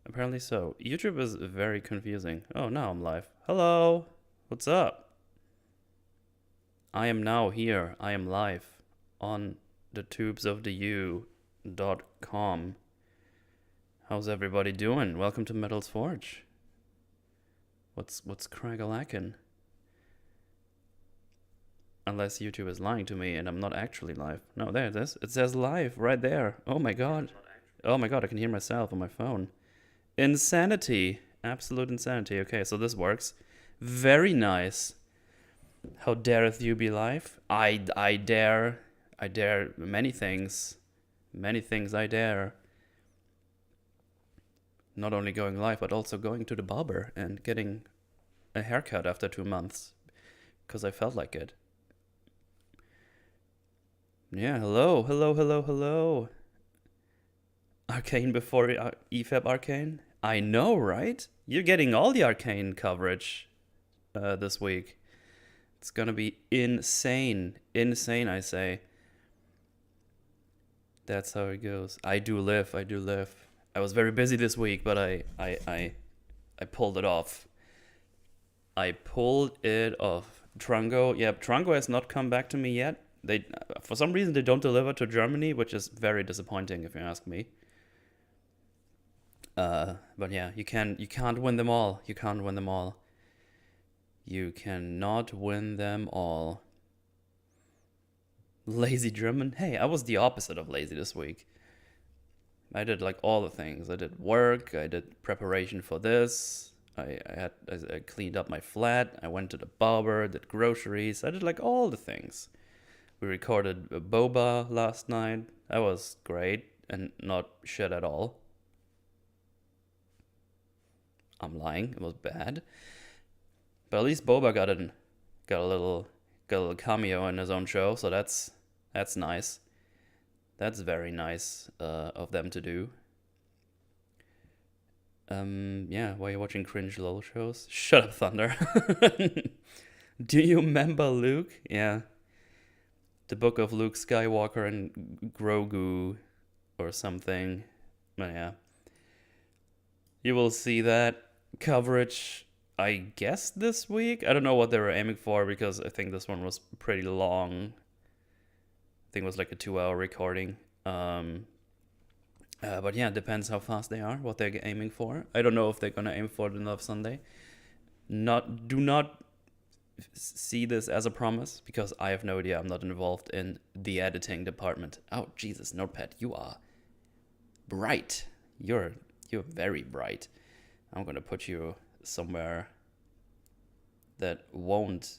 Apparently so. YouTube is very confusing. Oh, now I'm live. Hello. What's up? I am now here. I am live on the tubes of the U.com. How's everybody doing? Welcome to Metal's Forge. What's crag-a-lackin'? Unless YouTube is lying to me and I'm not actually live. No, there it is. It says live right there. Oh my god. Oh my god, I can hear myself on my phone. Insanity. Absolute insanity. Okay, so this works. Very nice. How dareth you be live? I dare. I dare many things. Many things I dare. Not only going live, but also going to the barber and getting a haircut after 2 months. Because I felt like it. Yeah, hello. Arcane before EFAB Arcane? I know, right? You're getting all the Arcane coverage this week. It's gonna be insane. Insane, I say. That's how it goes. I do live. I was very busy this week, but I pulled it off. I pulled it off. Trungo, yeah, Trungo has not come back to me yet. They, for some reason, they don't deliver to Germany, which is very disappointing, if you ask me. But yeah, you can't win them all. You can't win them all. You cannot win them all. Lazy German? Hey, I was the opposite of lazy this week. I did like all the things. I did work, I did preparation for this. I cleaned up my flat. I went to the barber, did groceries. I did like all the things. We recorded Boba last night. That was great and not shit at all. I'm lying. It was bad. But at least Boba got a little cameo in his own show, so that's nice. That's very nice of them to do. Yeah, why are you watching cringe LOL shows? Shut up, Thunder. Do you remember Luke? Yeah. The book of Luke Skywalker and Grogu or something. But yeah. You will see that coverage, I guess, this week. I don't know what they were aiming for because I think this one was pretty long. I think it was like a 2-hour recording. But yeah, it depends how fast they are, what they're aiming for. I don't know if they're gonna aim for the Love Sunday. Do not see this as a promise because I have no idea. I'm not involved in the editing department. Oh Jesus, Notepad, you are bright. You're very bright. I'm gonna put you somewhere that won't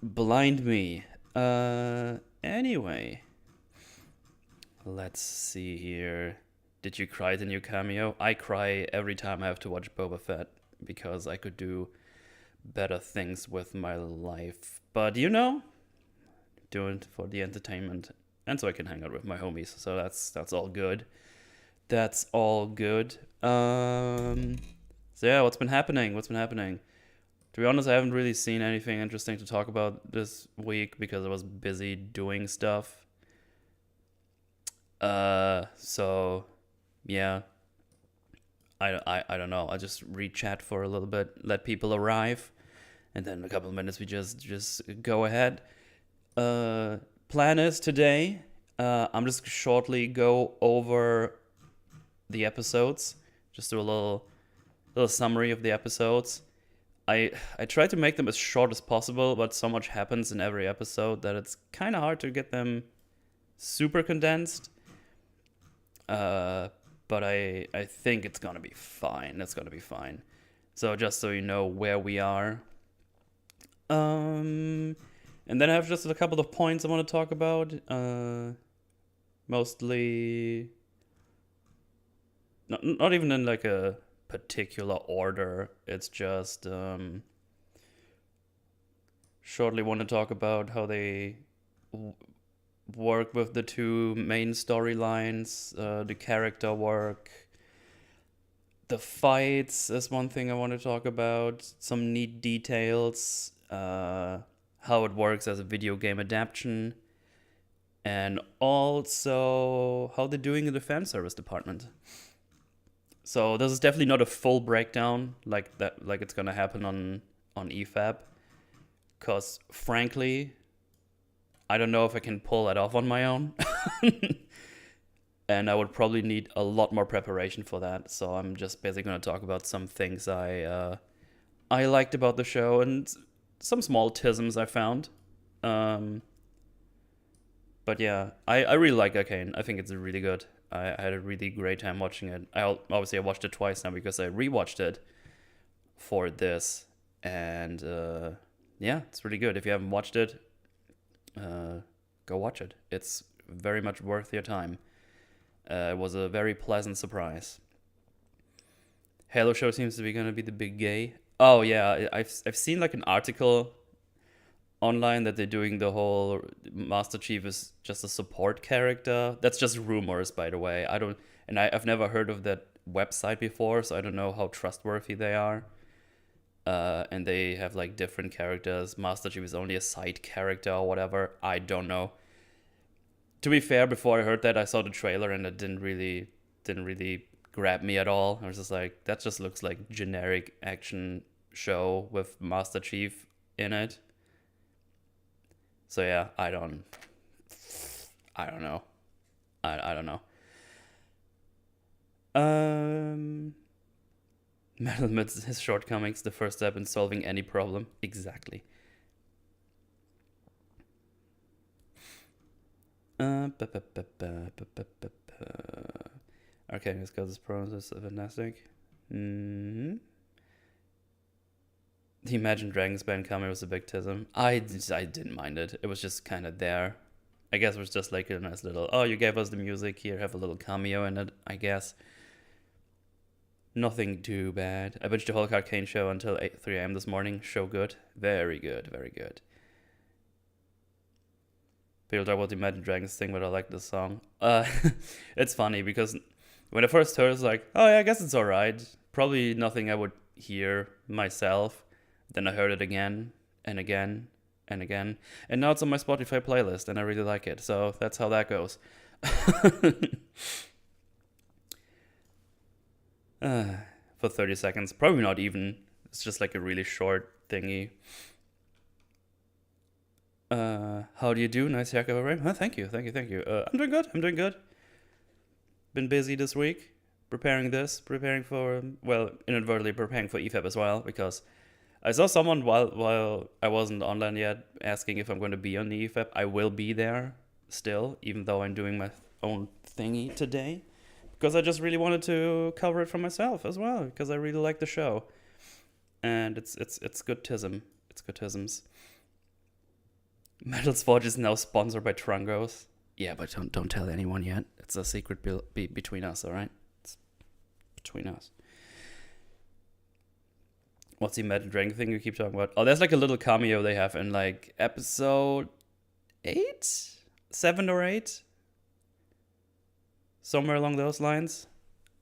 blind me. Anyway, let's see here. Did you cry the new cameo? I cry every time I have to watch Boba Fett because I could do better things with my life. But do it for the entertainment and so I can hang out with my homies. So that's all good. That's all good. So yeah, what's been happening? To be honest, I haven't really seen anything interesting to talk about this week because I was busy doing stuff. So yeah. I don't know. I'll just read chat for a little bit, let people arrive, and then in a couple of minutes we just go ahead. Plan is today. I'm just shortly go over the episodes, just do a little summary of the episodes. I try to make them as short as possible, but so much happens in every episode that it's kind of hard to get them super condensed. But I think it's gonna be fine. It's gonna be fine. So just so you know where we are. And then I have just a couple of points I want to talk about. Mostly not even in like a particular order. It's just shortly want to talk about how they work with the two main storylines, the character work. The fights is one thing I want to talk about. Some neat details. How it works as a video game adaptation. And also how they're doing in the fan service department. So this is definitely not a full breakdown like that, like it's gonna happen on EFAB, because frankly, I don't know if I can pull that off on my own. And I would probably need a lot more preparation for that. So I'm just basically going to talk about some things I liked about the show and some small tisms I found. But yeah, I really like Arcane. I think it's really good. I had a really great time watching it. Obviously I watched it twice now because I rewatched it for this, and yeah, it's really good. If you haven't watched it, go watch it. It's very much worth your time. It was a very pleasant surprise. Halo show seems to be gonna be the big gay. Oh yeah, I've seen like an article online that they're doing the whole Master Chief is just a support character. That's just rumors, by the way. I've never heard of that website before, so I don't know how trustworthy they are. And they have like different characters. Master Chief is only a side character or whatever. I don't know. To be fair, before I heard that, I saw the trailer and it didn't really grab me at all. I was just like, that just looks like generic action show with Master Chief in it. So yeah, I don't know. I don't know. Metal admits his shortcomings, the first step in solving any problem. Exactly. Okay, let's go. This process is fantastic. The Imagine Dragons band cameo was a big tism. I didn't mind it. It was just kind of there. I guess it was just like a nice little, oh, you gave us the music, here, have a little cameo in it, I guess. Nothing too bad. I binged the whole Arcane show until 3 a.m. this morning. Show good. Very good, very good. People talk about the Imagine Dragons thing, but I like this song. It's funny because when I first heard it, I was like, oh yeah, I guess it's alright. Probably nothing I would hear myself. Then I heard it again and again and again. And now it's on my Spotify playlist and I really like it. So that's how that goes. For 30 seconds. Probably not even. It's just like a really short thingy. How do you do? Nice haircut, right? Thank you. I'm doing good. Been busy this week, preparing for, well, inadvertently preparing for EFAB as well, because I saw someone while I wasn't online yet asking if I'm going to be on the EFAB. I will be there still, even though I'm doing my own thingy today, because I just really wanted to cover it for myself as well, because I really like the show, and it's good tism. It's good tisms. Metal Forge is now sponsored by Trungos. Yeah, but don't tell anyone yet. It's a secret between us, all right? It's between us. What's the Imagine Dragon thing you keep talking about? Oh, there's like a little cameo they have in like episode 7 or 8, somewhere along those lines.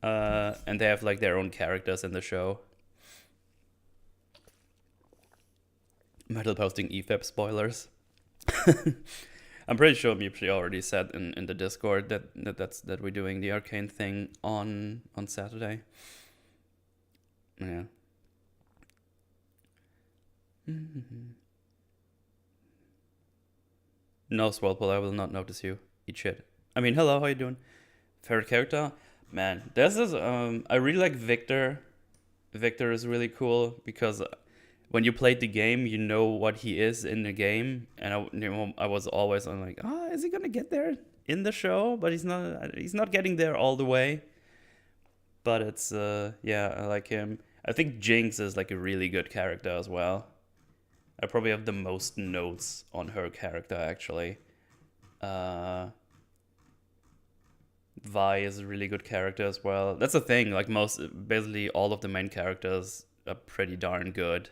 And they have like their own characters in the show. Metal posting EFAB spoilers. I'm pretty sure Mupri already said in the Discord that we're doing the Arcane thing on Saturday. Yeah. No, Swalpole, I will not notice you. Eat shit. I mean, hello, how you doing? Favorite character? Man, there's this, I really like Victor. Victor is really cool because when you played the game, you know what he is in the game, and I was always on like, is he gonna get there in the show? But he's not getting there all the way. But it's yeah, I like him. I think Jinx is like a really good character as well. I probably have the most notes on her character actually. Vi is a really good character as well. That's the thing. Like basically all of the main characters are pretty darn good.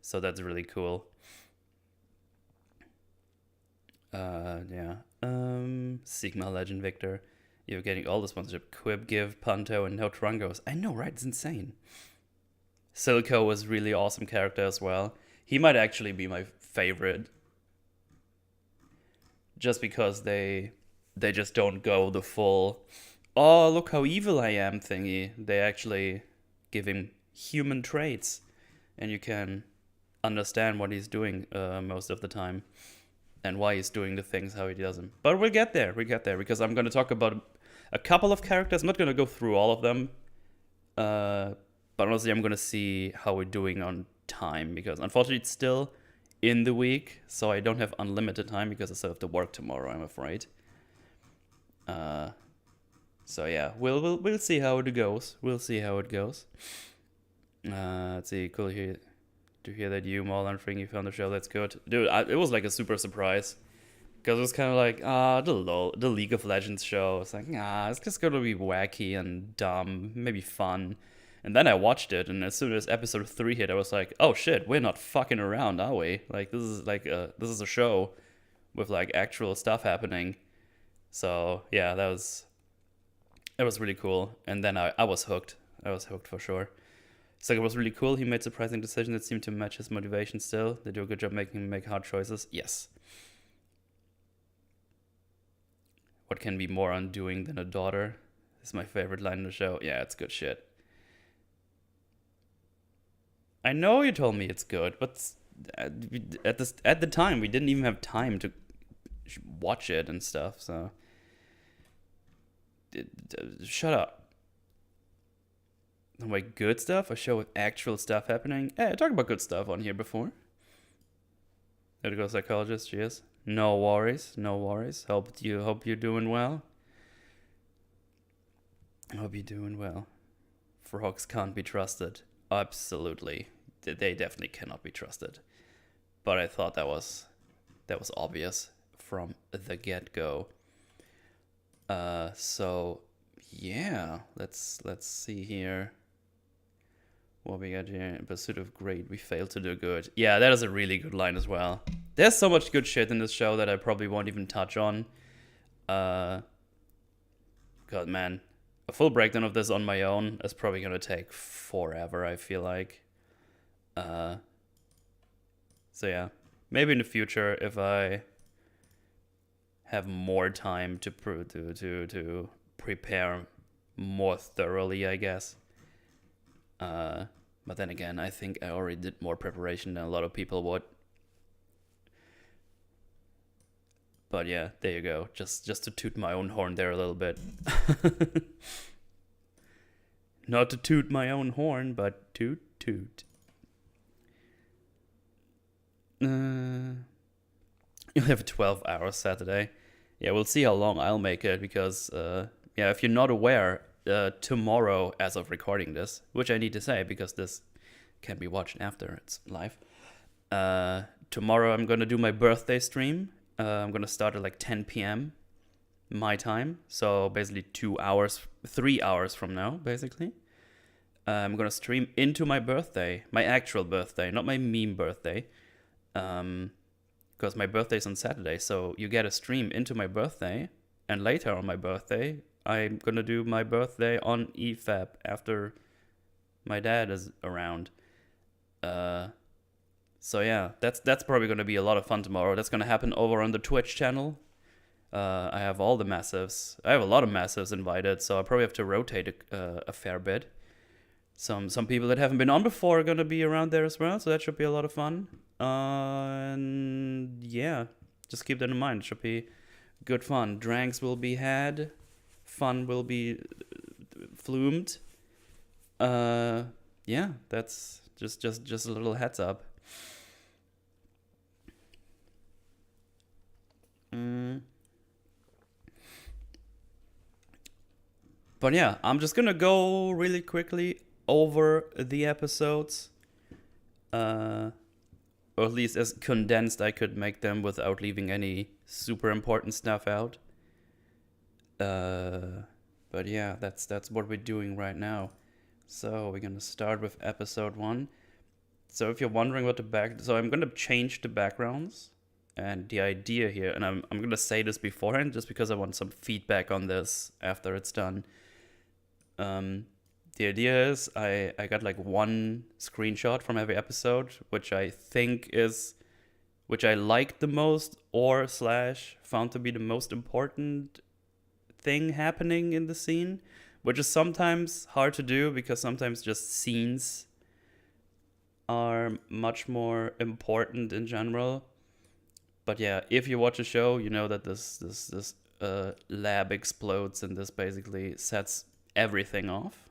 So that's really cool. Yeah. Sigma Legend Victor. You're getting all the sponsorship. Quib, Give, Punto, and no Trungos. I know, right? It's insane. Silco was really awesome character as well. He might actually be my favorite. Just because they just don't go the full oh, look how evil I am thingy. They actually give him human traits, and you can understand what he's doing most of the time and why he's doing the things how he does them. But we'll get there, because I'm going to talk about a couple of characters. I'm not going to go through all of them, but honestly, I'm going to see how we're doing on time, because unfortunately it's still in the week, so I don't have unlimited time because I still have to work tomorrow, I'm afraid. So yeah, we'll see how it goes. Let's see, cool to hear that you, Marlon, Fring, you found the show. That's good, dude. It was like a super surprise, because it was kind of like the League of Legends show. It's like it's just gonna be wacky and dumb, maybe fun. And then I watched it, and as soon as episode 3 hit, I was like, oh shit, we're not fucking around, are we? Like this is a show with like actual stuff happening. So yeah, it was really cool. And then I was hooked. I was hooked for sure. So it was really cool. He made surprising decisions that seemed to match his motivation still. They do a good job making him make hard choices. Yes. What can be more undoing than a daughter? This is my favorite line in the show. Yeah, it's good shit. I know you told me it's good, but at the time, we didn't even have time to watch it and stuff, so... Shut up. Oh, wait, good stuff? A show with actual stuff happening? Hey, I talked about good stuff on here before. Medical psychologist, she is. No worries. Hope you're doing well. Frogs can't be trusted. Absolutely. They definitely cannot be trusted. But I thought that was obvious from the get-go. So yeah, let's see here. What we got here? In pursuit of great, we failed to do good. Yeah, that is a really good line as well. There's so much good shit in this show that I probably won't even touch on. God, man. A full breakdown of this on my own is probably gonna take forever, I feel like. So yeah. Maybe in the future, if I have more time to prepare more thoroughly, I guess. But then again, I think I already did more preparation than a lot of people would. But yeah, there you go. Just to toot my own horn there a little bit. Not to toot my own horn, but toot. You'll have a 12-hour Saturday. Yeah, we'll see how long I'll make it, because, if you're not aware, tomorrow, as of recording this, which I need to say because this can be watched after it's live, tomorrow I'm going to do my birthday stream. I'm going to start at like 10 p.m. my time, so basically 3 hours from now, basically. I'm going to stream into my birthday, my actual birthday, not my meme birthday, because my birthday's on Saturday, so you get a stream into my birthday, and later on my birthday, I'm gonna do my birthday on EFAP after my dad is around. So yeah, that's probably gonna be a lot of fun tomorrow. That's gonna happen over on the Twitch channel. I have all the massives. I have a lot of massives invited, so I probably have to rotate a fair bit. Some people that haven't been on before are gonna be around there as well, so that should be a lot of fun. And yeah, just keep that in mind. It should be good fun. Dranks will be had. Fun will be flumed. Yeah, that's just a little heads up. But yeah, I'm just gonna go really quickly over the episodes. Or at least as condensed I could make them without leaving any super important stuff out. But yeah, that's what we're doing right now. So we're gonna start with episode 1. So if you're wondering what so I'm gonna change the backgrounds, and the idea here, and I'm gonna say this beforehand just because I want some feedback on this after it's done. The idea is I got like one screenshot from every episode, which I liked the most or / found to be the most important thing happening in the scene, which is sometimes hard to do because sometimes just scenes are much more important in general. But yeah, if you watch a show, you know that this lab explodes, and this basically sets everything off.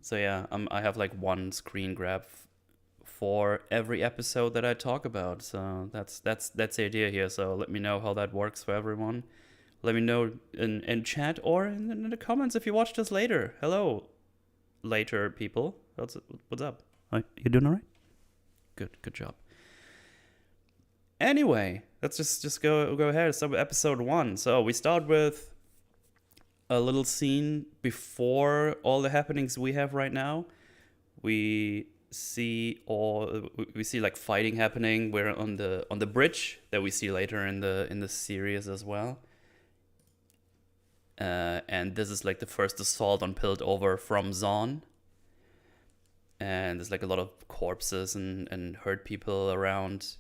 So yeah, I have like one screen grab for every episode that I talk about. So that's the idea here. So let me know how that works for everyone. Let me know in chat or in the comments if you watch this later. Hello, later people. What's up? You doing all right? Good job. Anyway, let's just go ahead. So episode 1. So we start with a little scene before all the happenings we have right now. We see like fighting happening. We're on the bridge that we see later in the series as well. And this is like the first assault on Piltover from Zaun. And there's like a lot of corpses and hurt people around.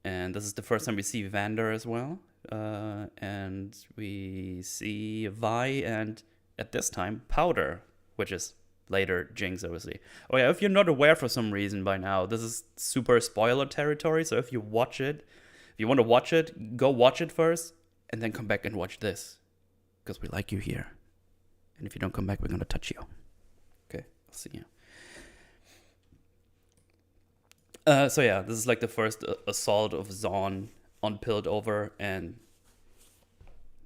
And this is the first time we see Vander as well. And we see Vi and, at this time, Powder, which is later Jinx, obviously. Oh yeah, if you're not aware for some reason by now, this is super spoiler territory. So if you want to watch it, go watch it first. And then come back and watch this. Because we like you here. And if you don't come back, we're going to touch you. Okay, I'll see you. So yeah, this is like the first assault of Zaun on Piltover. And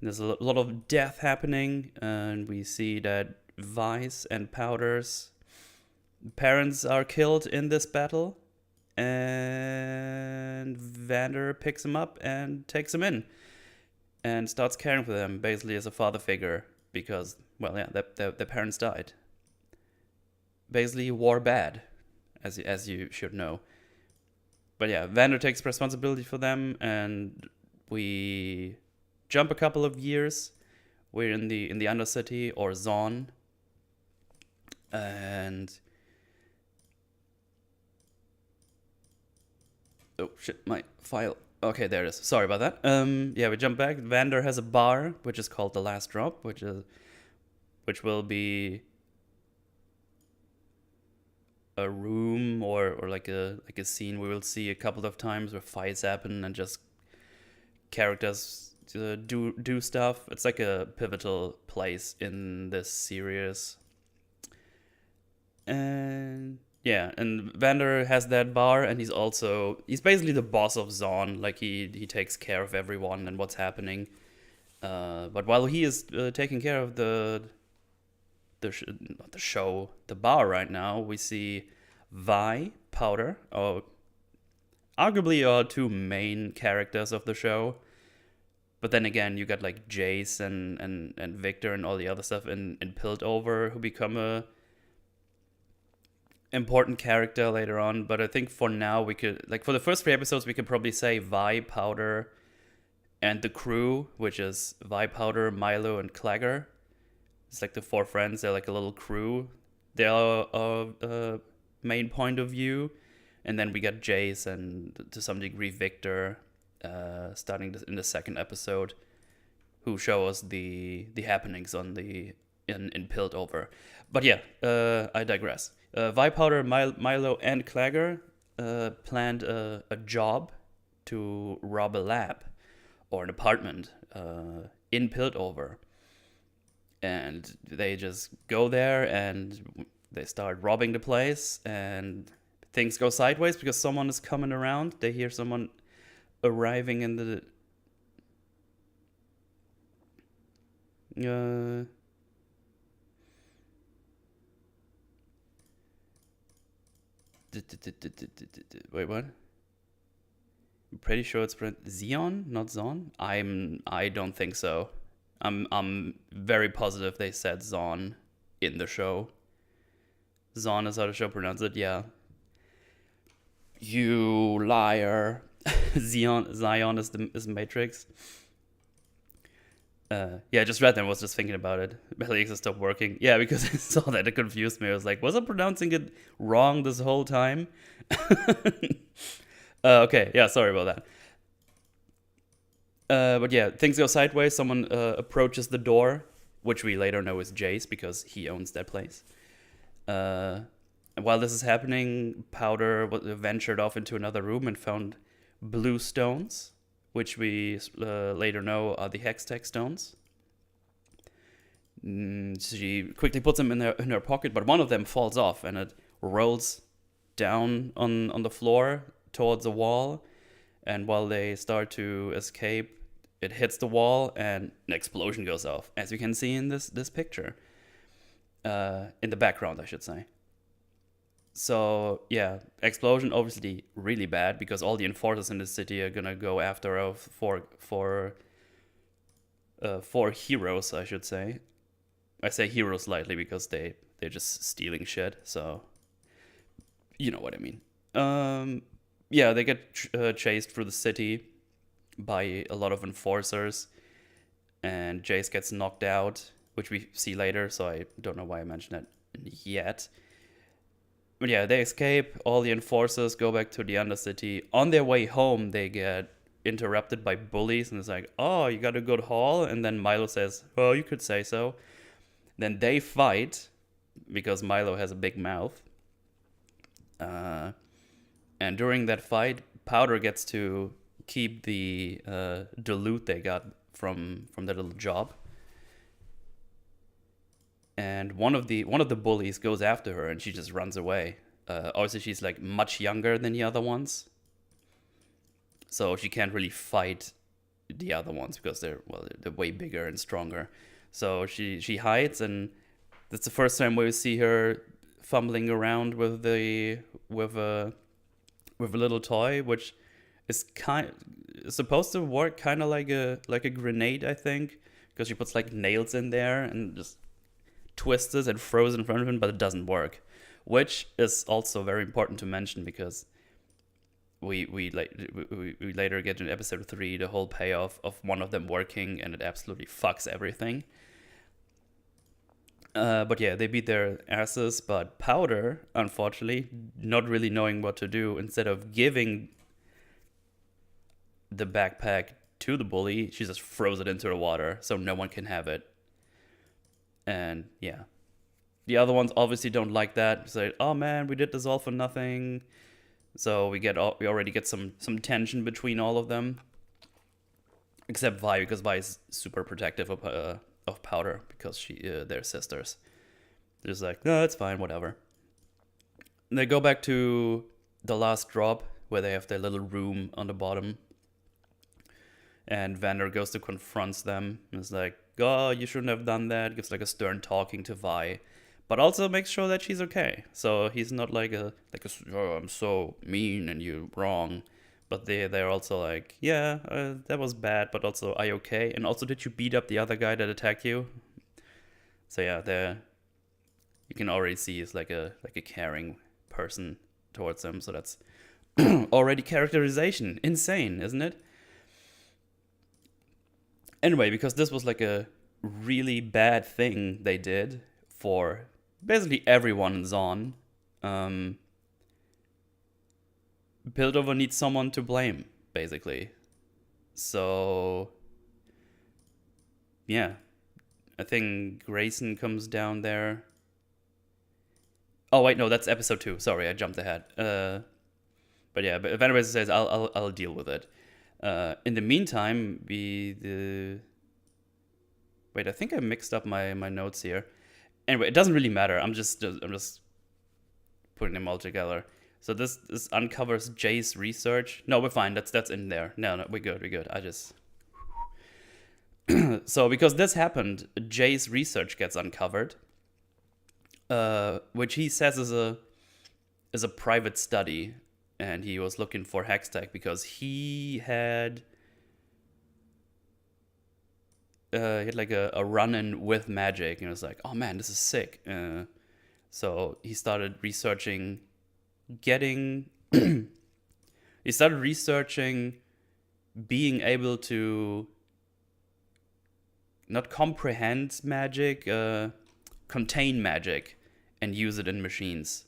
there's a lot of death happening. And we see that Vi's and Powder's parents are killed in this battle. And Vander picks him up and takes him in. And starts caring for them, basically as a father figure, because, well, yeah, their parents died. Basically, war bad, as you should know. But yeah, Vander takes responsibility for them, and we jump a couple of years. We're in the Undercity, or Zaun, and oh shit, my file. Okay, there it is. Sorry about that. Yeah, we jump back. Vander has a bar, which is called The Last Drop, which will be a room or like a scene we will see a couple of times where fights happen and just characters do stuff. It's like a pivotal place in this series. And yeah, and Vander has that bar, and he's basically the boss of Zaun. Like he takes care of everyone and what's happening. But while he is taking care of the bar right now, we see Vi, Powder, arguably our two main characters of the show. But then again, you got like Jace and Victor and all the other stuff in Piltover who become a important character later on. But I think for now we could, like, for the first 3 episodes, we could probably say Vi, Powder, and the crew, which is Vi, Powder, Milo, and Clagger. It's like the 4 friends. They're like a little crew. They are our main point of view. And then we got Jace and to some degree Victor starting in the 2nd episode, who show us the happenings in Piltover. But yeah, I digress. Vi, Powder, Milo, and Clagger planned a job to rob a lab or an apartment in Piltover. And they just go there and they start robbing the place, and things go sideways because someone is coming around. They hear someone arriving in the wait, what? I'm pretty sure it's Zion, not Zon. I don't think so. I'm very positive they said Zon in the show. Zon is how the show pronounced it, yeah. You liar. Zion is Matrix. Yeah, I just read that and was just thinking about it. Metalcommander stopped working. Yeah, because I saw that. It confused me. I was like, was I pronouncing it wrong this whole time? Okay, yeah, sorry about that. But yeah, things go sideways. Someone approaches the door, which we later know is Jace because he owns that place. And while this is happening, Powder ventured off into another room and found blue stones, which we later know are the Hextech stones. She quickly puts them in her pocket, but one of them falls off and it rolls down on the floor towards the wall. And while they start to escape, it hits the wall and an explosion goes off, as you can see in this picture. In the background, I should say. So, yeah, explosion obviously really bad because all the enforcers in the city are gonna go after her for heroes, I should say. I say heroes lightly because they're just stealing shit, so you know what I mean. Yeah, they get chased through the city by a lot of enforcers, and Jace gets knocked out, which we see later, so I don't know why I mentioned that yet. But yeah, they escape, all the enforcers go back to the Undercity. On their way home, they get interrupted by bullies, and it's like, oh, you got a good haul? And then Milo says, oh, you could say so. Then they fight, because Milo has a big mouth. And during that fight, Powder gets to keep the loot they got from their little job. And one of the bullies goes after her, and she just runs away. Obviously, she's like much younger than the other ones, so she can't really fight the other ones because they're way bigger and stronger. So she hides, and that's the first time we see her fumbling around with a little toy, which is supposed to work kind of like a grenade, I think, because she puts like nails in there and just twists it and throws it in front of him, but it doesn't work, which is also very important to mention because we later get in episode 3 the whole payoff of one of them working, and it absolutely fucks everything. But yeah, they beat their asses, but Powder, unfortunately, not really knowing what to do, instead of giving the backpack to the bully, she just throws it into the water so no one can have it. And yeah, the other ones obviously don't like that. Say, oh man, we did this all for nothing. So we already get some tension between all of them, except Vi, because Vi is super protective of Powder because they're sisters. They're just like, no, it's fine, whatever. And they go back to the last drop where they have their little room on the bottom, and Vander goes to confront them. And it's like, oh, you shouldn't have done that. Gives like a stern talking to Vi, but also makes sure that she's okay. So he's not like oh, I'm so mean and you're wrong. But they're also like, yeah, that was bad, but also, are you okay? And also, did you beat up the other guy that attacked you? So yeah, you can already see he's like a caring person towards them. So that's already characterization. Insane, isn't it? Anyway, because this was like a really bad thing they did for basically everyone in Zaun, Piltover needs someone to blame, basically. So, yeah. I think Grayson comes down there. Oh, wait, no, that's episode 2. Sorry, I jumped ahead. But yeah, but if anybody says, I'll deal with it. In the meantime, wait, I think I mixed up my notes here. Anyway, it doesn't really matter. I'm just putting them all together. So this uncovers Jace research. No, we're fine. That's in there. No, we're good. I just so because this happened, Jace research gets uncovered, which he says is a private study, and he was looking for Hextech because he had like a run-in with magic, and it was like, oh man, this is sick. So he started researching being able to not comprehend magic, contain magic, and use it in machines.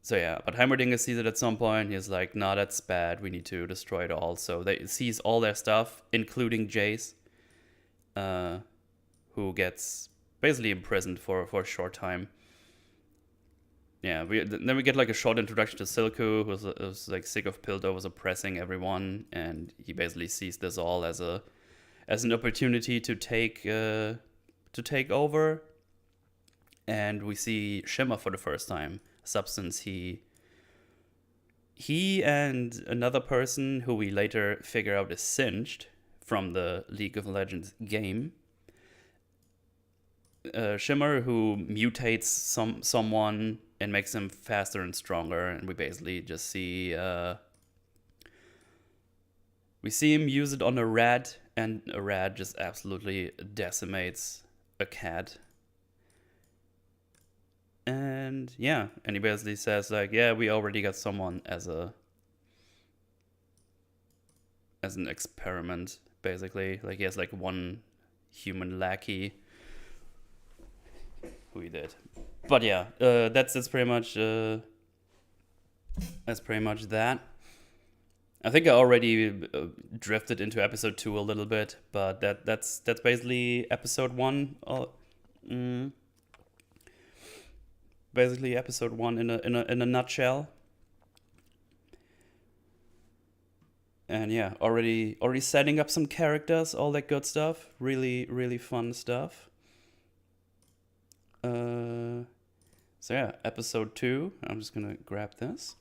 So yeah, but Heimerdinger sees it at some point. He's like, "Nah, that's bad. We need to destroy it all." So they seize all their stuff, including Jace, who gets basically imprisoned for a short time. Yeah, then we get like a short introduction to Silco, who's like sick of Piltover's oppressing everyone, and he basically sees this all as an opportunity to take over. And we see Shimmer for the first time. Substance he and another person who we later figure out is Singed from the League of Legends game. Shimmer, who mutates someone and makes him faster and stronger, and we basically just see him use it on a rat, and a rat just absolutely decimates a cat. And yeah, and he basically says like, yeah, we already got someone as an experiment, basically. Like he has like one human lackey who he did. But yeah, that's pretty much that. I think I already drifted into episode 2 a little bit, but that's basically episode 1. Basically episode 1 in a nutshell. And yeah, already setting up some characters, all that good stuff. Really, really fun stuff. So yeah, episode 2. I'm just gonna grab this.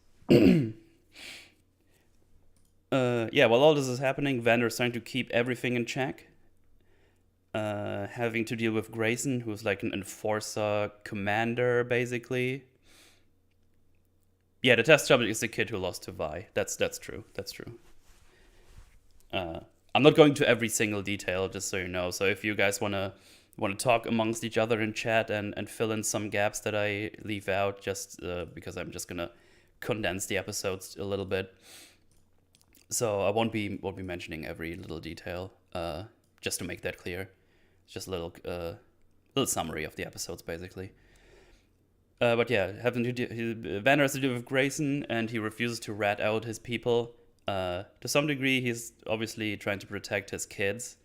Yeah, while all this is happening, Vander's trying to keep everything in check. Having to deal with Grayson, who's like an enforcer commander, basically. Yeah, the test subject is the kid who lost to Vi. That's true. That's true. I'm not going to every single detail, just so you know. So if you guys wanna talk amongst each other in chat and fill in some gaps that I leave out, just because I'm just gonna condense the episodes a little bit. So I won't be mentioning every little detail. Just to make that clear. It's just a little summary of the episodes, basically. But yeah, Vanner has to do with Grayson, and he refuses to rat out his people. To some degree, he's obviously trying to protect his kids,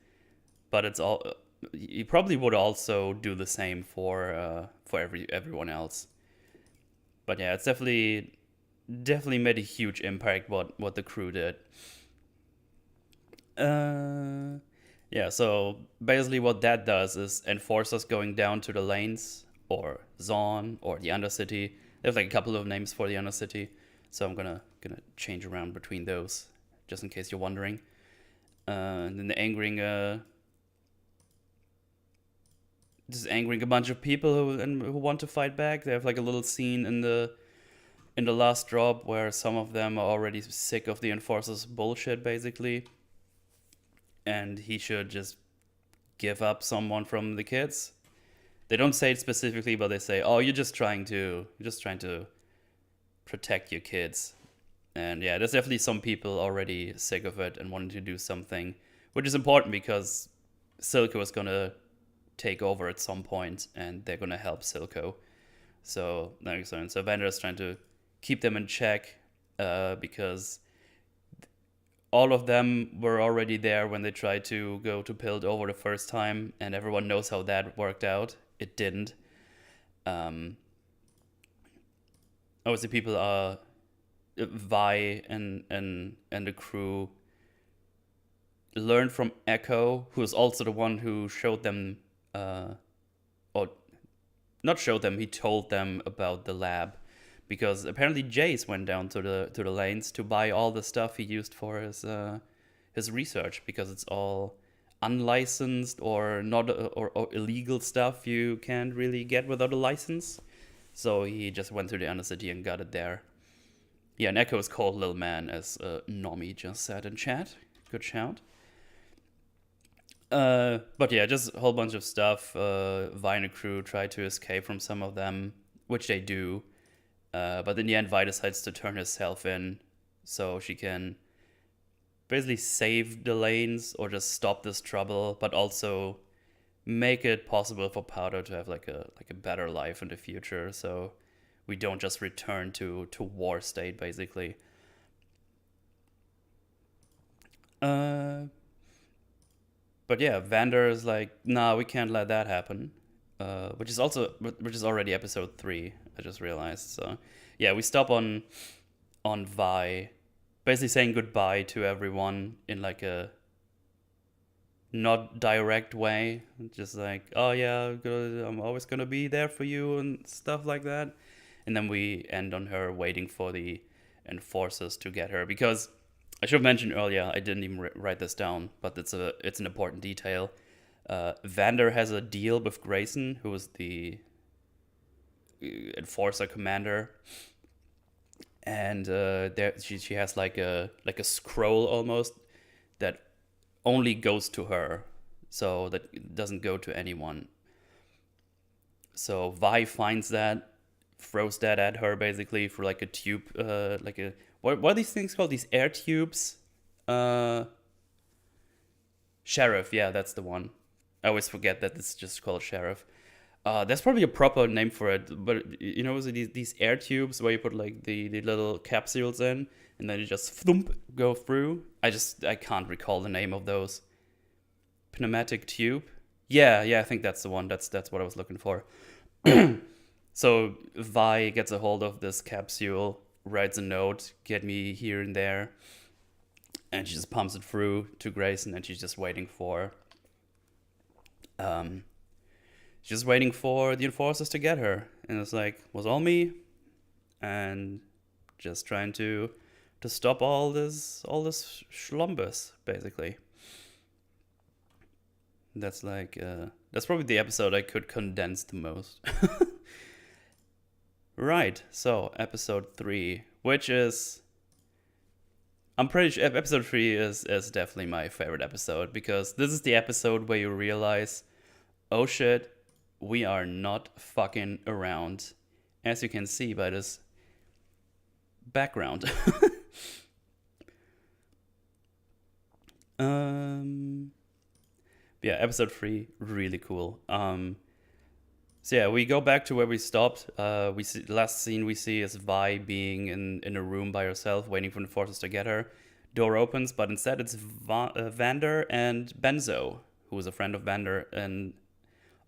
but it's all. He probably would also do the same for everyone else. But yeah, it's definitely made a huge impact what the crew did. Yeah, so basically what that does is enforcers going down to the lanes, or Zaun, or the Undercity. There's like a couple of names for the Undercity, so I'm gonna change around between those, just in case you're wondering. And then they're angering a bunch of people who want to fight back. They have like a little scene in the last drop where some of them are already sick of the enforcers' bullshit, basically. And he should just give up someone from the kids. They don't say it specifically, but they say, "Oh, you're just trying to protect your kids." And yeah, there's definitely some people already sick of it and wanting to do something, which is important because Silco is gonna take over at some point, and they're gonna help Silco. So that makes sense. So Vander is trying to keep them in check, because all of them were already there when they tried to go to Piltover the first time, and everyone knows how that worked out. It didn't. Obviously, people are Vi and the crew learned from Echo, who is also the one who showed them, or not showed them, he told them about the lab. Because apparently Jace went down to the lanes to buy all the stuff he used for his research, because it's all unlicensed or not or illegal stuff you can't really get without a license. So he just went to the Undercity and got it there. Yeah, and Echo is called Lil Man, as Nomi just said in chat. Good shout. But yeah, just a whole bunch of stuff. Vi and the crew try to escape from some of them, which they do. But in the end, Vi decides to turn herself in so she can basically save the lanes or just stop this trouble, but also make it possible for Powder to have like a better life in the future. So we don't just return to war state, basically. But yeah, Vander is like, nah, we can't let that happen. Which is already episode 3. I just realized. So yeah, we stop on Vi, basically saying goodbye to everyone in like a not direct way, just like, oh yeah, I'm always gonna be there for you and stuff like that. And then we end on her waiting for the enforcers to get her, because I should have mentioned earlier, I didn't even write this down, but it's an important detail. Vander has a deal with Grayson, who is the enforcer commander, and she has like a scroll almost that only goes to her, so that it doesn't go to anyone. So Vi finds that, throws that at her basically for like a tube, like a what are these things called? These air tubes? Sheriff, yeah, that's the one. I always forget that it's just called Sheriff. There's probably a proper name for it, but you know, these air tubes where you put like the little capsules in, and then you just thump go through. I can't recall the name of those. Pneumatic tube. Yeah, I think that's the one. That's what I was looking for. So Vi gets a hold of this capsule, writes a note, get me here and there, and she just pumps it through to Grayson, and she's just waiting for the enforcers to get her. And it's like, was all me, and just trying to stop all this schlumbus, basically. That's like that's probably the episode I could condense the most. Right, so episode 3, which is, I'm pretty sure episode 3 is definitely my favorite episode, because this is the episode where you realize, oh shit, we are not fucking around, as you can see by this background. Yeah, episode 3, really cool. So yeah, we go back to where we stopped. We see, the last scene we see is Vi being in a room by herself, waiting for the forces to get her. Door opens, but instead it's Vander and Benzo, who is a friend of Vander, and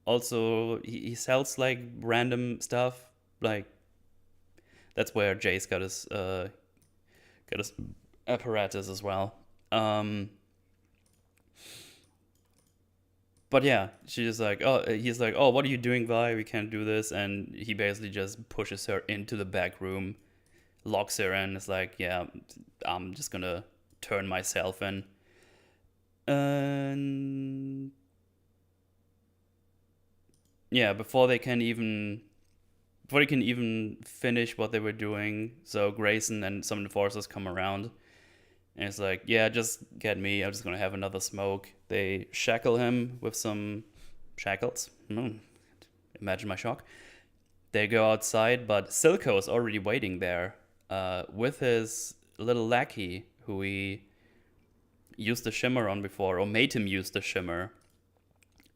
also he sells like random stuff. Like, that's where Jace got his apparatus as well. But yeah, he's like, oh, what are you doing, Vi? We can't do this. And he basically just pushes her into the back room, locks her in. It's like, yeah, I'm just gonna turn myself in. And yeah, before they can even finish what they were doing, so Grayson and some enforcers come around. And it's like, yeah, just get me. I'm just going to have another smoke. They shackle him with some shackles. Imagine my shock. They go outside, but Silco is already waiting there with his little lackey, who he used the shimmer on before, or made him use the shimmer.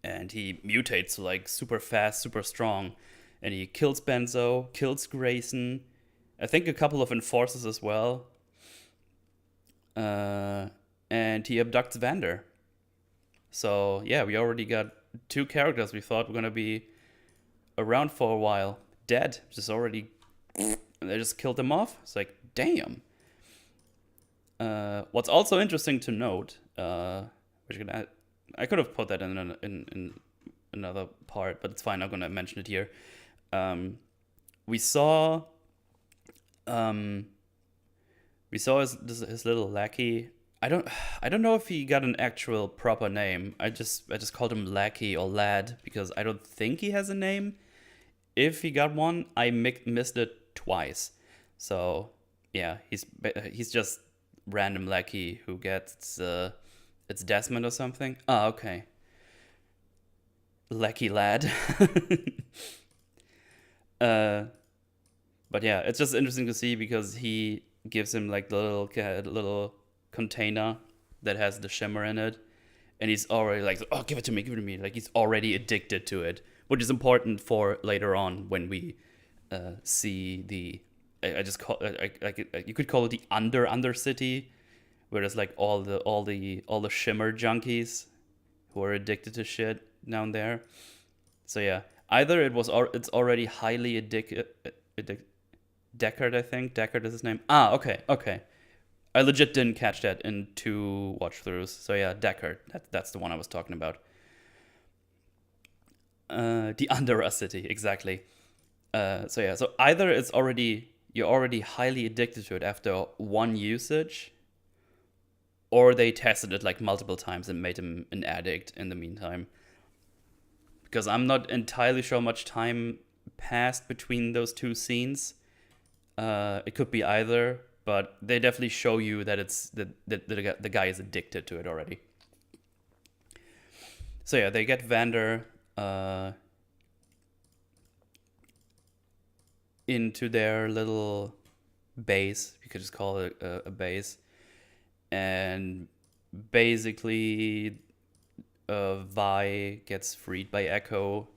And he mutates like super fast, super strong. And he kills Benzo, kills Grayson. I think a couple of enforcers as well. And he abducts Vander. So yeah, we already got 2 characters we thought were gonna be around for a while dead. They just killed them off. It's like, damn. What's also interesting to note, which I could have put that in another part, but it's fine. I'm gonna mention it here. We saw his little lackey. I don't know if he got an actual proper name. I just called him Lackey or Lad because I don't think he has a name. If he got one, I missed it twice. So yeah, he's just random lackey who gets it's Desmond or something. Oh, okay. Lackey Lad. But yeah, it's just interesting to see because he gives him like the little container that has the shimmer in it, and he's already like, oh, give it to me, like he's already addicted to it, which is important for later on when we see the I just call you could call it the under city, where there's like all the shimmer junkies who are addicted to shit down there. So yeah, either it's already highly addicted. Deckard, I think. Deckard is his name. Ah, okay. I legit didn't catch that in 2 watch throughs. So yeah, Deckard. That's the one I was talking about. The Undera city, exactly. So yeah, so either you're already highly addicted to it after 1 usage, or they tested it like multiple times and made him an addict in the meantime. Because I'm not entirely sure how much time passed between those 2 scenes. It could be either, but they definitely show you that it's that the guy is addicted to it already. So yeah, they get Vander into their little base. You could just call it a base, and basically, Vi gets freed by Echo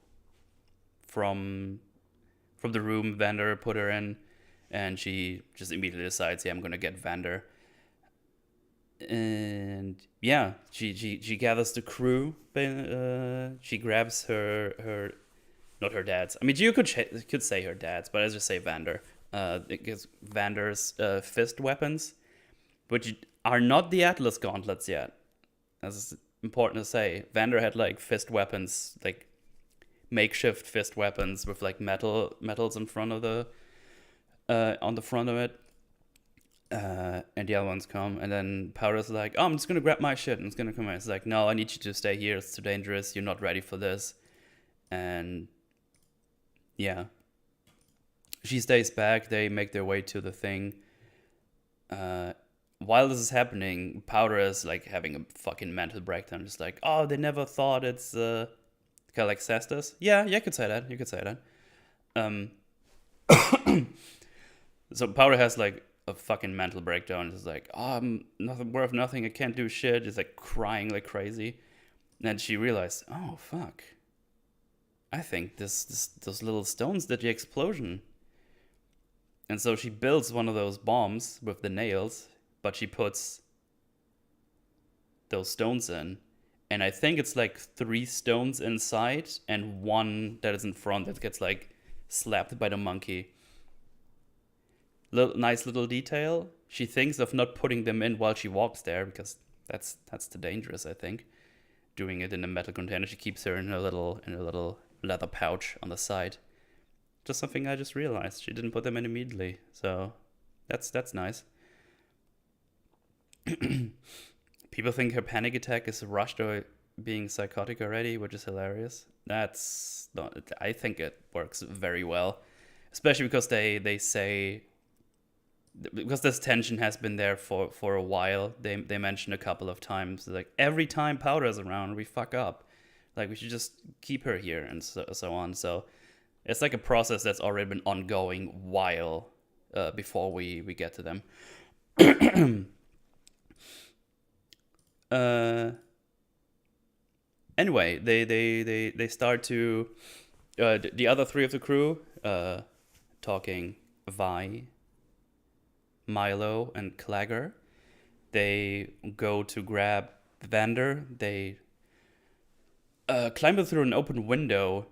from the room Vander put her in. And she just immediately decides, yeah, I'm gonna get Vander. And yeah, she gathers the crew. She grabs her not her dad's. I mean, you could say her dad's, but I just say Vander. It gives Vander's fist weapons, which are not the Atlas Gauntlets yet. That's important to say. Vander had like fist weapons, like makeshift fist weapons with like metals in front of the. On the front of it, and the other ones come, and then Powder's like, oh, I'm just gonna grab my shit and it's gonna come in. It's like, no, I need you to stay here, it's too dangerous, you're not ready for this. And yeah, she stays back, they make their way to the thing. While this is happening, Powder is like having a fucking mental breakdown, just like, oh, they never thought it's kind of like Cestus. Yeah, you could say that. So Powder has like a fucking mental breakdown. It's like, oh, I'm nothing worth nothing. I can't do shit. It's like crying like crazy. And then she realized, oh fuck, I think those little stones did the explosion. And so she builds one of those bombs with the nails, but she puts those stones in. And I think it's like 3 stones inside and 1 that is in front that gets like slapped by the monkey. Nice little detail. She thinks of not putting them in while she walks there, because that's too dangerous, I think. Doing it in a metal container. She keeps her in a little leather pouch on the side. Just something I just realized. She didn't put them in immediately. So that's nice. People think her panic attack is rushed or being psychotic already, which is hilarious. That's not. I think it works very well, especially because they say, because this tension has been there for a while. They mention a couple of times, like, every time Powder's around, we fuck up. Like, we should just keep her here, and so on. So it's like a process that's already been ongoing while before we get to them. Anyway, they start to the other 3 of the crew, talking Vi, Milo, and Clagger. They go to grab Vander. They climb through an open window,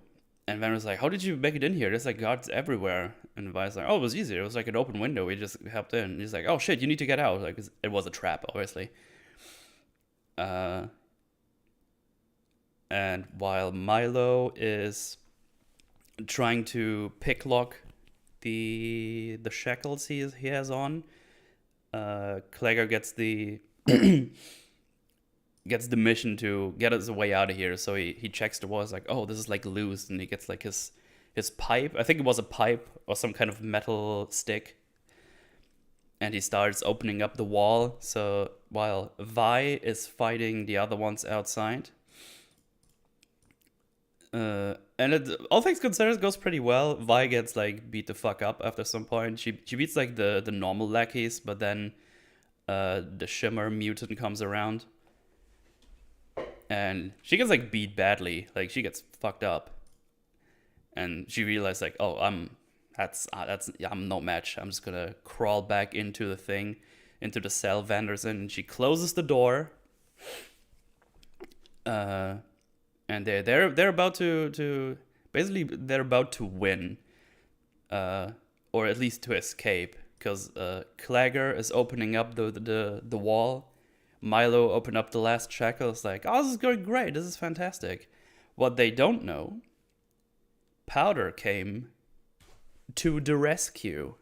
and Vander's like, how did you make it in here? There's like guards everywhere. And Vi's like, oh, it was easy. It was like an open window. We just helped in. And he's like, oh shit, you need to get out. Like, it was a trap, obviously. And while Milo is trying to picklock the shackles he has on, Clagger gets the mission to get us a way out of here. So he checks the walls, like, oh, this is like loose, and he gets like his pipe. I think it was a pipe or some kind of metal stick. And he starts opening up the wall. So while Vi is fighting the other ones outside, and all things considered, it goes pretty well. Vi gets like beat the fuck up after some point. She beats like the normal lackeys, but then the Shimmer mutant comes around, and she gets like beat badly. Like, she gets fucked up, and she realizes like, oh, I'm I'm no match. I'm just gonna crawl back into the thing, into the cell Vander's in, and she closes the door. And they're about to basically they're about to win, or at least to escape, because Clagger is opening up the wall. Milo opened up the last shackle. It's like, oh, this is going great. This is fantastic. What they don't know, Powder came to the rescue.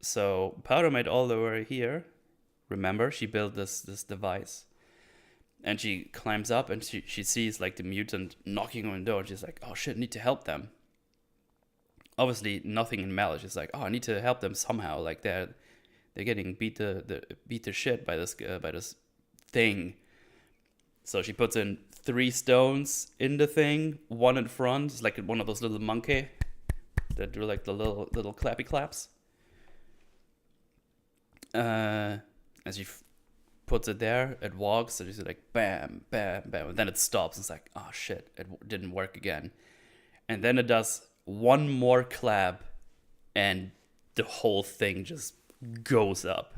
So Powder made all the way here. Remember, she built this device. And she climbs up and she sees like the mutant knocking on the door. And she's like, oh shit, I need to help them. Obviously, nothing in malice. She's like, oh, I need to help them somehow. Like they're getting beat the shit by this thing. So she puts in 3 stones in the thing, 1 in front. It's like one of those little monkey that do like the little clappy claps. As she puts it there, it walks, and she's like bam, bam, bam, and then it stops. It's like, oh shit, it didn't work again. And then it does 1 more clap, and the whole thing just goes up.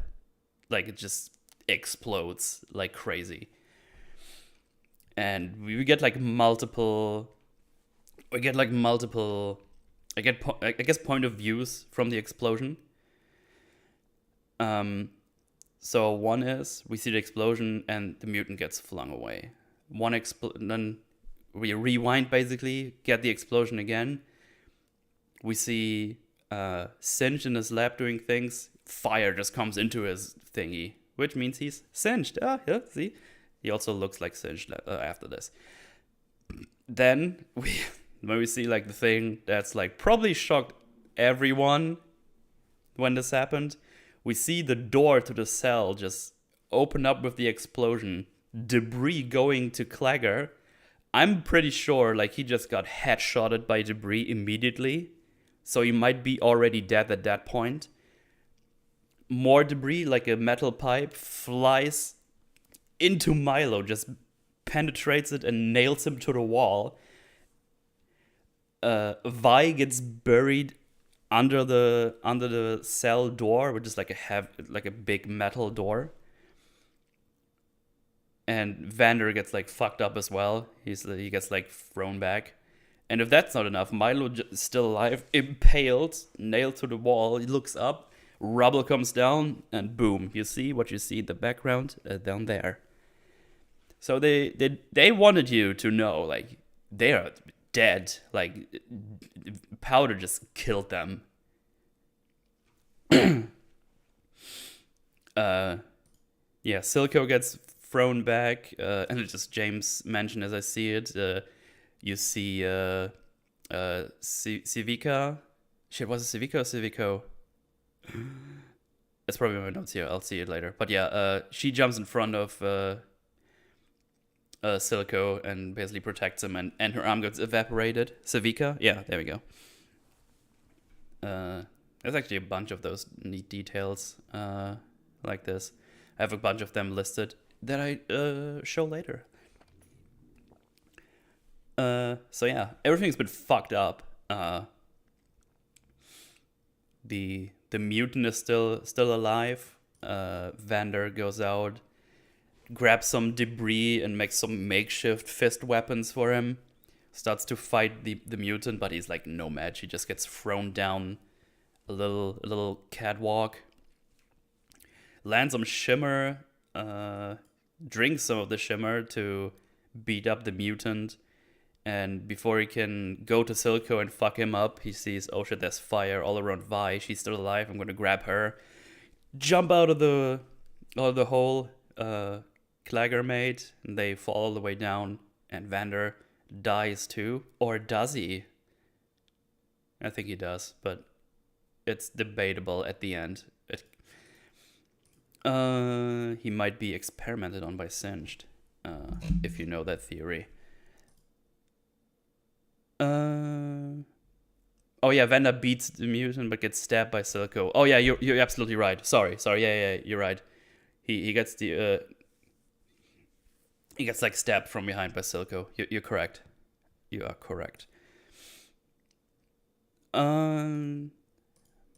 Like it just explodes like crazy. And we get like multiple I guess point of views from the explosion. So one is we see the explosion and the mutant gets flung away. Then we rewind basically, get the explosion again. We see Singed in his lab doing things. Fire just comes into his thingy, which means he's singed. Ah, yeah, see? He also looks like Singed after this. Then when we see like the thing that's like probably shocked everyone when this happened, we see the door to the cell just open up with the explosion. Debris going to Clagger. I'm pretty sure like he just got headshotted by debris immediately. So he might be already dead at that point. More debris, like a metal pipe, flies into Milo, just penetrates it and nails him to the wall. Vi gets buried under the cell door, which is like a big metal door. And Vander gets like fucked up as well. He gets like thrown back. And if that's not enough, Milo is still alive, impaled, nailed to the wall. He looks up, rubble comes down, and boom, you see what you see in the background down there. So they wanted you to know, like, they are dead. Like, Powder just killed them. Silco gets thrown back, and it's just James mentioned as I see it. You see Civica. Shit, was it Civica or Civico? That's probably my notes here. I'll see it later. But yeah, she jumps in front of Silico and basically protects him, and her arm gets evaporated. Civica? Yeah, there we go. There's actually a bunch of those neat details like this. I have a bunch of them listed that I show later. So yeah, everything's been fucked up. The mutant is still alive. Vander goes out, grabs some debris and makes some makeshift fist weapons for him. Starts to fight the mutant, but he's like no match. He just gets thrown down a little catwalk. Lands some shimmer. Drinks some of the shimmer to beat up the mutant. And before he can go to Silco and fuck him up, he sees, oh shit, there's fire all around Vi. She's still alive. I'm gonna grab her. Jump out of the hole Clagger made, and they fall all the way down. And Vander dies too, or does he? I think he does, but it's debatable at the end. He might be experimented on by Singed, if you know that theory. Oh yeah, Vander beats the mutant but gets stabbed by Silco. Oh yeah, you're absolutely right. Sorry. Yeah, you're right. He gets he gets like stabbed from behind by Silco. You're correct. You are correct.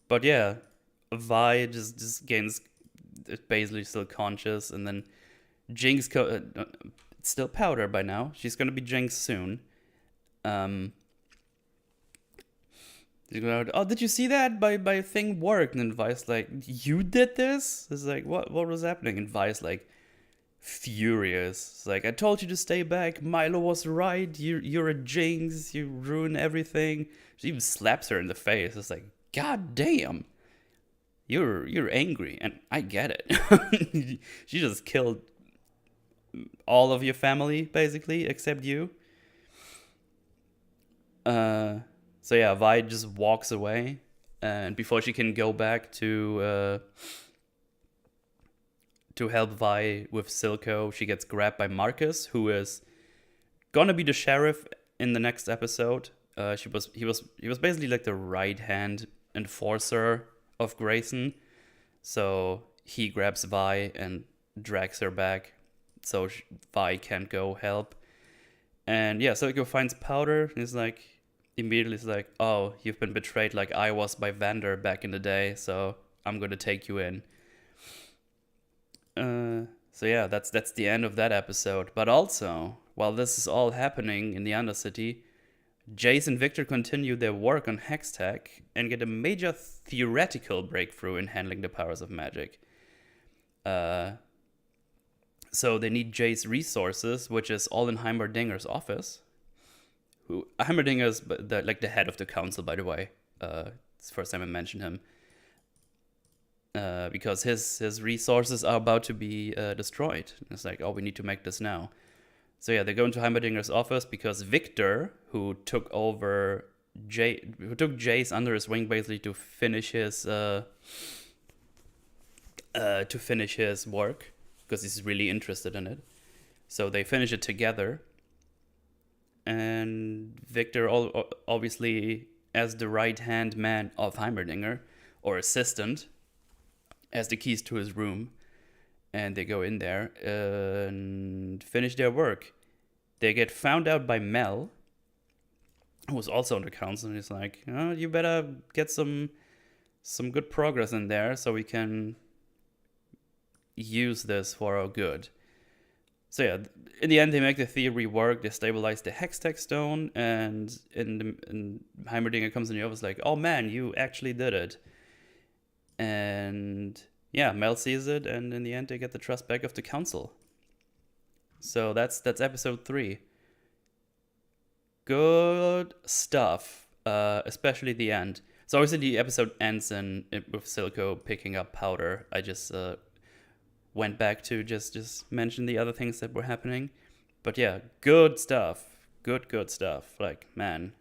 But yeah, Vi just gains, basically still conscious, and then Jinx, it's still Powder by now. She's gonna be Jinx soon. She's going, oh, did you see that? My thing worked. And then Vi's like, you did this? It's like, what was happening? And Vi's like, furious. It's like, I told you to stay back. Milo was right. You're a Jinx. You ruin everything. She even slaps her in the face. It's like, God damn. You're angry, and I get it. She just killed all of your family, basically, except you. So yeah, Vi just walks away, and before she can go back to help Vi with Silco, she gets grabbed by Marcus, who is gonna be the sheriff in the next episode. He was basically like the right hand enforcer of Grayson, so he grabs Vi and drags her back, so Vi can't go help. And yeah, Silco finds Powder, and he's like, immediately is like, oh, you've been betrayed like I was by Vander back in the day, so I'm gonna take you in. So yeah, that's the end of that episode. But also, while this is all happening in the Undercity, Jace and Victor continue their work on Hextech and get a major theoretical breakthrough in handling the powers of magic. So they need Jace's resources, which is all in Heimerdinger's office. Heimerdinger is the head of the council, by the way. It's the first time I mentioned him. Because his resources are about to be destroyed. It's like, oh, we need to make this now. So yeah, they go into Heimerdinger's office because Victor, who took Jace under his wing basically to finish his work, because he's really interested in it. So they finish it together. And Victor, obviously, as the right-hand man of Heimerdinger, or assistant, has the keys to his room. And they go in there and finish their work. They get found out by Mel, who was also on the council, and he's like, oh, you better get some good progress in there so we can use this for our good. So yeah, in the end, they make the theory work. They stabilize the Hextech stone, and Heimerdinger comes in the office like, "Oh man, you actually did it." And yeah, Mel sees it, and in the end, they get the trust back of the council. So that's episode 3. Good stuff, especially the end. So obviously the episode ends with Silco picking up Powder. I just went back to just mention the other things that were happening. But yeah, good stuff. Good stuff. Like, man.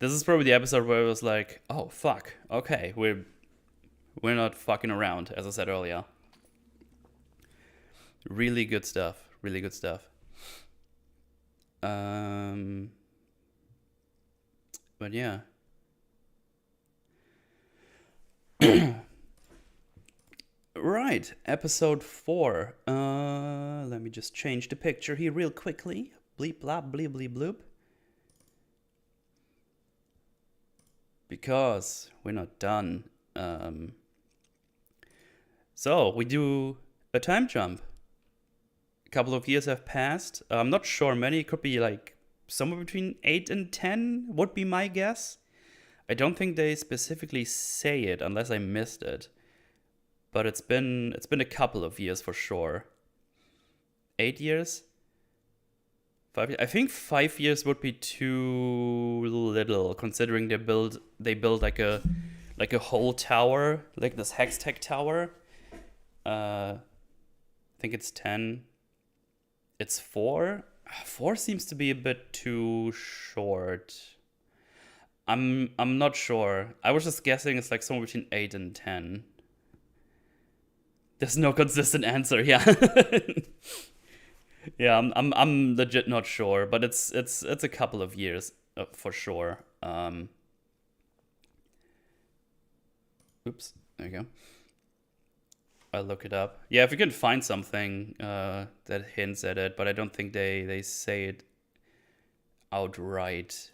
This is probably the episode where it was like, oh, fuck. Okay, we're not fucking around, as I said earlier. Really good stuff. Really good stuff. But yeah. Right, episode 4. Let me just change the picture here real quickly. Bleep, blop, bleep, bleep, bloop. Because we're not done. So, we do a time jump. A couple of years have passed. I'm not sure many. It could be like somewhere between 8 and 10 would be my guess. I don't think they specifically say it unless I missed it. But it's been a couple of years for sure. 8 years? 5 years? I think 5 years would be too little, considering they build like a whole tower, like this Hextech tower. I think it's 10. It's 4. 4 seems to be a bit too short. I'm not sure. I was just guessing it's like somewhere between 8 and 10. There's no consistent answer. Yeah. Yeah, I'm legit not sure, but it's a couple of years for sure. Oops, there you go. I'll look it up. Yeah, if we can find something that hints at it, but I don't think they say it outright.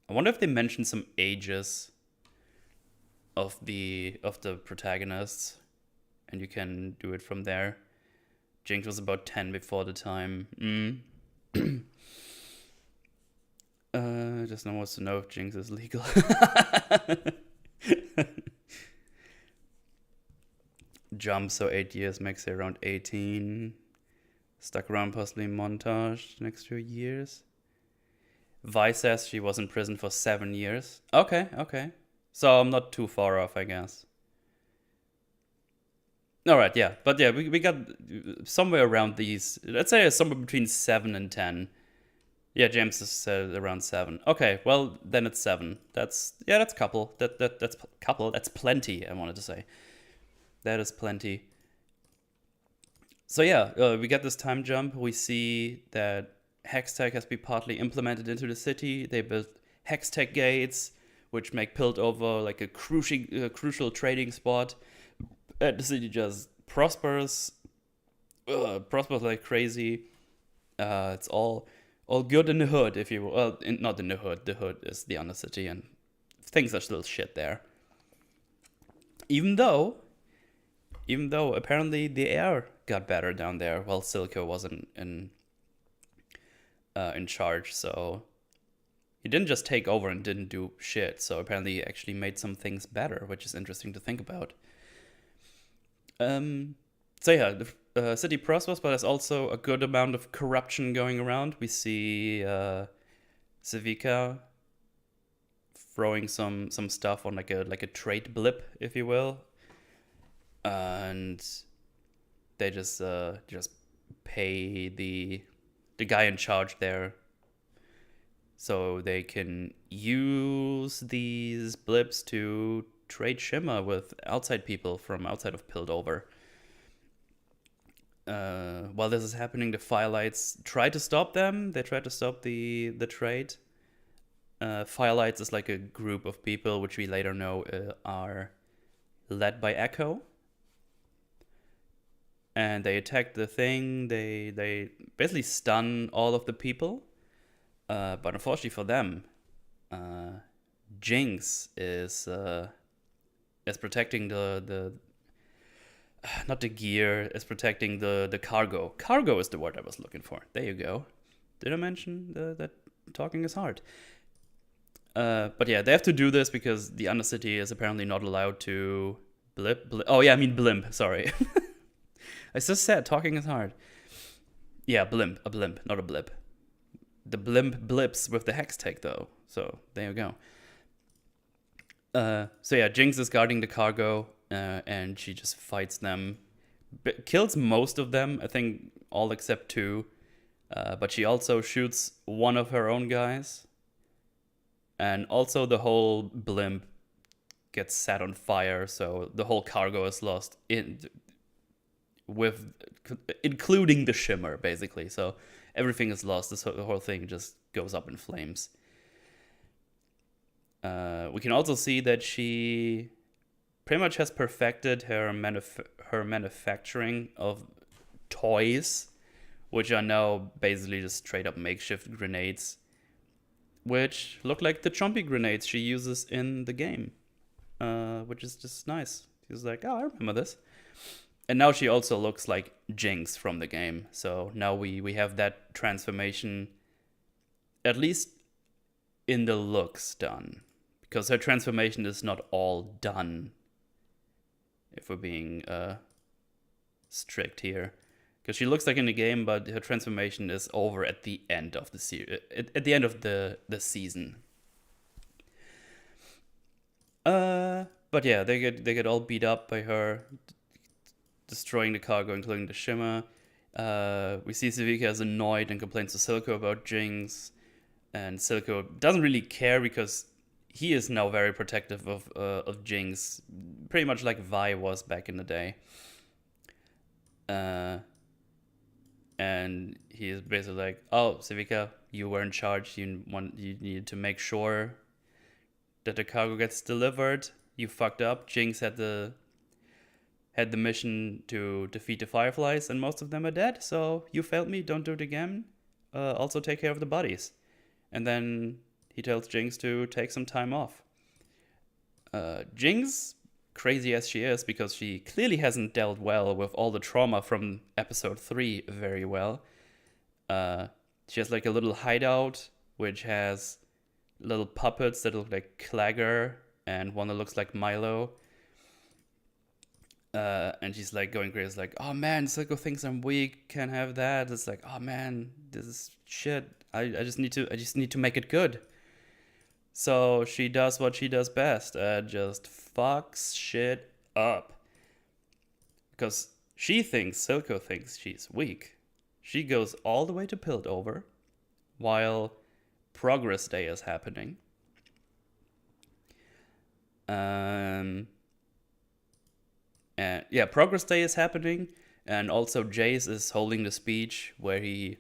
I wonder if they mentioned some ages of the protagonists, and you can do it from there. Jinx was about 10 before the time. Just no one wants to know if Jinx is legal. Jump, so 8 years makes her around 18. Stuck around possibly montage next few years. Vi says she was in prison for 7 years. Okay. So I'm not too far off, I guess. Alright, yeah. But yeah, we got somewhere around these. Let's say somewhere between 7 and 10. Yeah, James said around 7. Okay, well, then it's 7. That's couple. That's couple. That's plenty, I wanted to say. That is plenty. So yeah, we get this time jump. We see that Hextech has been partly implemented into the city. They built Hextech gates, which make Piltover like a crucial trading spot. And the city just prospers like crazy. It's all good in the hood, if you will. Well, not in the hood. The hood is the Undercity, and things are still shit there. Even though apparently the air got better down there while Silco wasn't in charge, so he didn't just take over and didn't do shit. So apparently he actually made some things better, which is interesting to think about. So yeah, the city prospers, but there's also a good amount of corruption going around. We see Civica throwing some stuff on like a trade blip, if you will, and they just pay the guy in charge there, so they can use these blips to trade shimmer with outside people from outside of Piltover. While this is happening, the Firelights try to stop them. They try to stop the trade. Firelights is like a group of people which we later know are led by Echo. And they attack the thing. They basically stun all of the people. But unfortunately for them, Jinx is protecting the not the gear, is protecting the cargo. Cargo is the word I was looking for. There you go. Did I mention that talking is hard? But yeah, they have to do this because the Undercity is apparently not allowed to blip. Oh yeah, I mean blimp. Sorry. I just said talking is hard. Yeah, blimp. A blimp, not a blip. The blimp blips with the Hextech though. So there you go. So yeah, Jinx is guarding the cargo, and she just fights them. Kills most of them, I think all except 2. But she also shoots one of her own guys. And also the whole blimp gets set on fire, so the whole cargo is lost, including the shimmer, basically. So everything is lost. The whole thing just goes up in flames. We can also see that she pretty much has perfected her manufacturing of toys, which are now basically just straight up makeshift grenades, which look like the chompy grenades she uses in the game, which is just nice. She's like, oh, I remember this. And now she also looks like Jinx from the game. So now we have that transformation, at least in the looks, done. Because her transformation is not all done, if we're being strict here. Because she looks like in the game, but her transformation is over at the end of the at the end of the season. But yeah, they get all beat up by her, destroying the cargo, including the shimmer. We see Civica is annoyed and complains to Silco about Jinx, and Silco doesn't really care because he is now very protective of Jinx, pretty much like Vi was back in the day. And he is basically like, "Oh, Civica, you were in charge. You needed to make sure that the cargo gets delivered. You fucked up. Jinx had the mission to defeat the Fireflies, and most of them are dead. So you failed me. Don't do it again. Also take care of the bodies." And then he tells Jinx to take some time off. Jinx, crazy as she is, because she clearly hasn't dealt well with all the trauma from episode 3 very well. She has like a little hideout, which has little puppets that look like Clagger and one that looks like Milo. And she's like going crazy, like, oh man, Silco thinks I'm weak, can't have that. It's like, oh man, this is shit. I just need to make it good. So she does what she does best, just fucks shit up. Because Silco thinks she's weak. She goes all the way to Piltover while Progress Day is happening. Progress Day is happening, and also Jace is holding the speech where he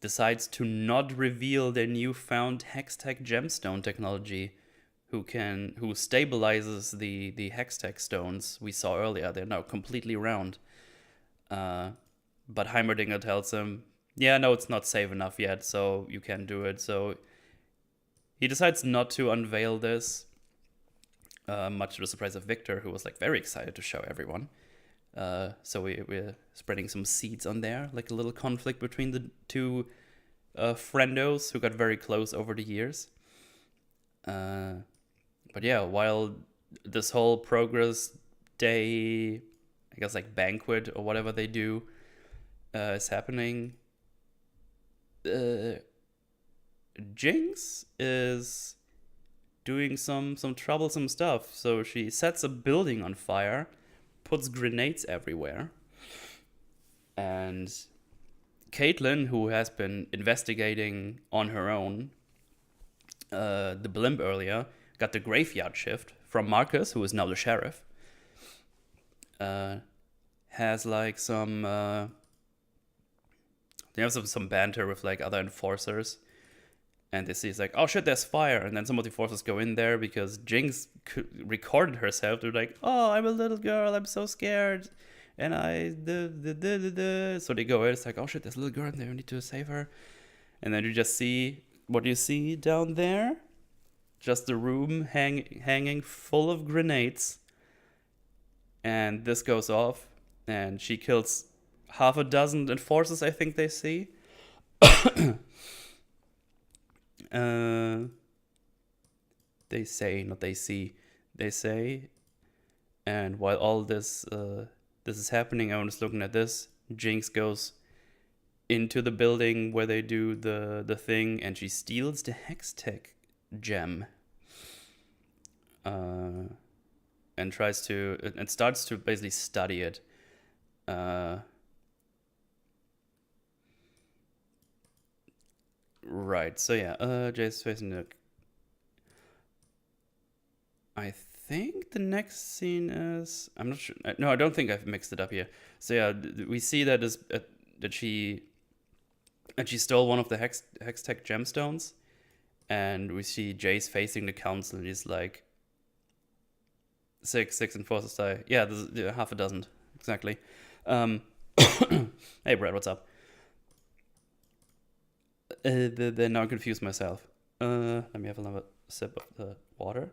decides to not reveal their newfound Hextech gemstone technology, who stabilizes the Hextech stones we saw earlier. They're now completely round. But Heimerdinger tells him, yeah, no, it's not safe enough yet, so you can't do it. So he decides not to unveil this, much to the surprise of Victor, who was like very excited to show everyone. So we're spreading some seeds on there, like a little conflict between the two friendos who got very close over the years. But yeah, while this whole Progress Day, I guess like banquet or whatever they do, is happening, Jinx is doing some troublesome stuff. So she sets a building on fire, puts grenades everywhere, and Caitlyn, who has been investigating on her own the blimp earlier, got the graveyard shift from Marcus, who is now the sheriff. Has like some they have some banter with like other enforcers, and they see it's like, oh shit, there's fire, and then some of the enforcers go in there because Jinx recorded herself. They're like, oh, I'm a little girl, I'm so scared, and so they go in. It's like, oh shit, there's a little girl in there, we need to save her. And then you just see what you see down there, just the room hanging full of grenades. And this goes off, and she kills half a dozen enforcers, I think they see. They say. And while all this is happening, I was looking at this. Jinx goes into the building where they do the thing, and she steals the Hextech gem. And starts to basically study it. Right. So yeah, Jace facing the. I think the next scene is. I'm not sure. No, I don't think I've mixed it up here. So yeah, we see that she stole one of the Hextech gemstones, and we see Jace facing the council, and he's like, six enforcers die. Yeah, there's half a dozen exactly. Hey Brad, what's up? Then now I'm confused myself. Let me have another sip of the water.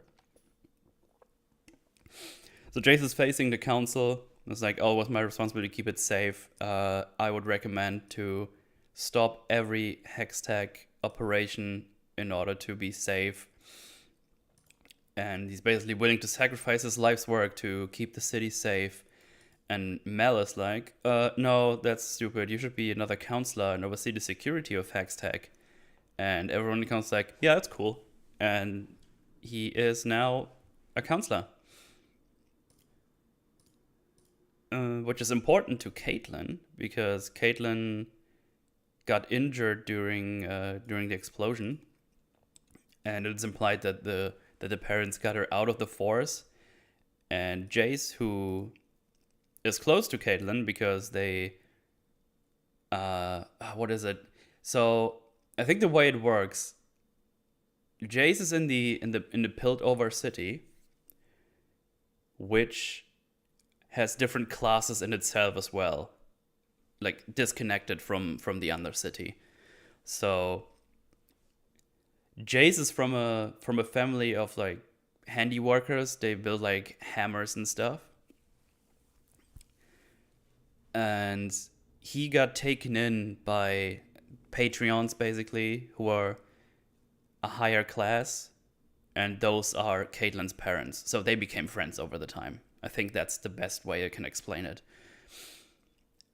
So Jace is facing the council. It's like, oh, it was my responsibility to keep it safe. I would recommend to stop every Hextech operation in order to be safe. And he's basically willing to sacrifice his life's work to keep the city safe. And Mel is like, no, that's stupid. You should be another counselor and oversee the security of Hextech. And everyone in the council's like, yeah, that's cool. And he is now a counselor. Which is important to Caitlyn, because Caitlyn got injured during the explosion. And it's implied that the parents got her out of the force. And Jace, who is close to Caitlyn because they what is it? So I think the way it works, Jace is in the Piltover city, which has different classes in itself as well, like disconnected from the Undercity. So Jace is from a family of like handy workers. They build like hammers and stuff. And he got taken in by Patreons, basically, who are a higher class, and those are Caitlyn's parents. So they became friends over the time. I think that's the best way I can explain it.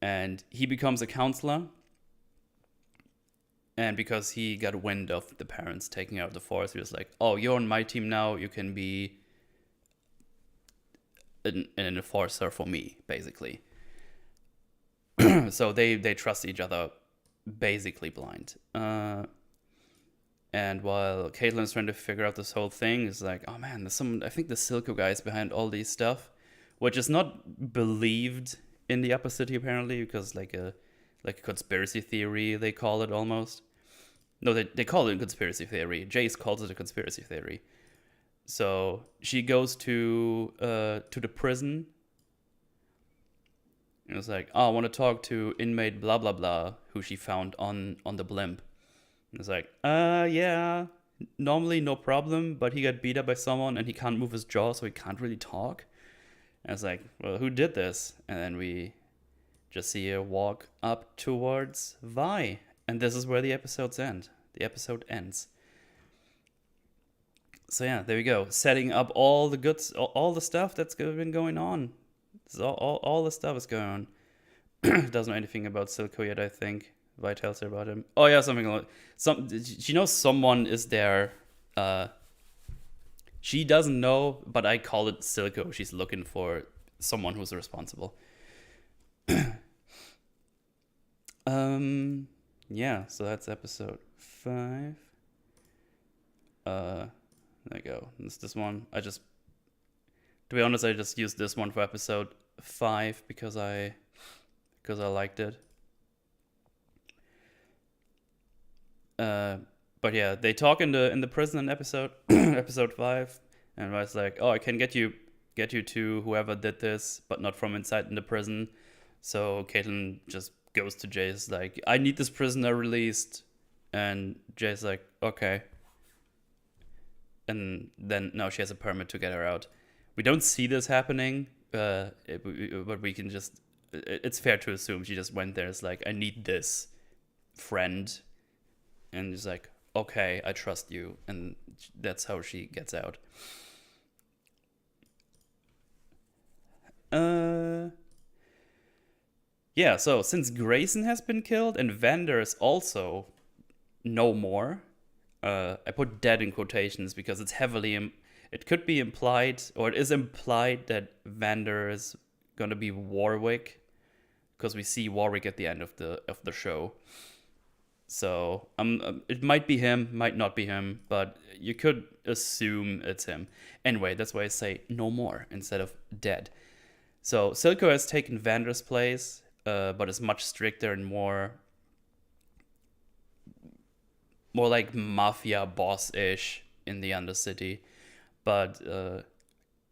And he becomes a counselor. And because he got wind of the parents taking out the force, he was like, oh, you're on my team now. You can be an enforcer for me, basically. So they trust each other basically blind. And while Caitlyn's trying to figure out this whole thing, it's like, oh man, there's some. I think the Silco guy is behind all these stuff, which is not believed in the upper city apparently, because like a conspiracy theory they call it almost. No, they call it a conspiracy theory. Jace calls it a conspiracy theory. So she goes to the prison. And it's like, oh, I want to talk to inmate blah blah blah, who she found on the blimp. And it's like, yeah, normally no problem, but he got beat up by someone and he can't move his jaw, so he can't really talk. And it's like, well, who did this? And then we just see her walk up towards Vi. And this is where the episodes end. The episode ends. So yeah, there we go. Setting up all the goods, all the stuff that's been going on. All the stuff is going on. Doesn't know anything about Silco yet, I think. Vi tells her about him. Oh yeah, something like she knows someone is there. She doesn't know, but I call it Silco. She's looking for someone who's responsible. Yeah, so that's episode 5. There you go. This one. To be honest, I just used this one for episode 5 because I liked it. But yeah, they talk in the prison in episode 5, and I was like, oh, I can get you to whoever did this, but not from inside in the prison. So Caitlyn just goes to Jace like, I need this prisoner released, and Jace's like, okay. And then now she has a permit to get her out. We don't see this happening, but we can just, it's fair to assume she just went there. It's like, I need this friend. And he's like, okay, I trust you. And that's how she gets out. Yeah, so since Grayson has been killed and Vander is also no more, I put dead in quotations because it's heavily, it could be implied, or it is implied that Vander is going to be Warwick, because we see Warwick at the end of the show. So it might be him, might not be him, but you could assume it's him. Anyway, that's why I say no more instead of dead. So Silco has taken Vander's place, but is much stricter and more like mafia boss-ish in the Undercity. But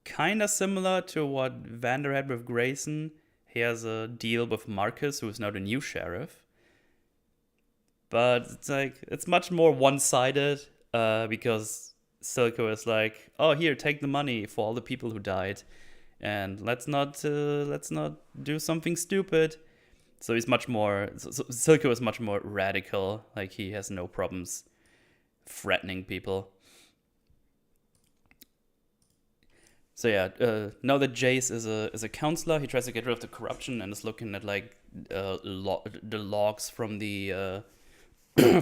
kind of similar to what Vander had with Grayson. He has a deal with Marcus, who is now the new sheriff. But it's like, it's much more one-sided, because Silco is like, oh, here, take the money for all the people who died, and let's not do something stupid. So he's much more, Silco is much more radical. Like, he has no problems threatening people. So yeah, now that Jace is a counselor, he tries to get rid of the corruption and is looking at like the logs from the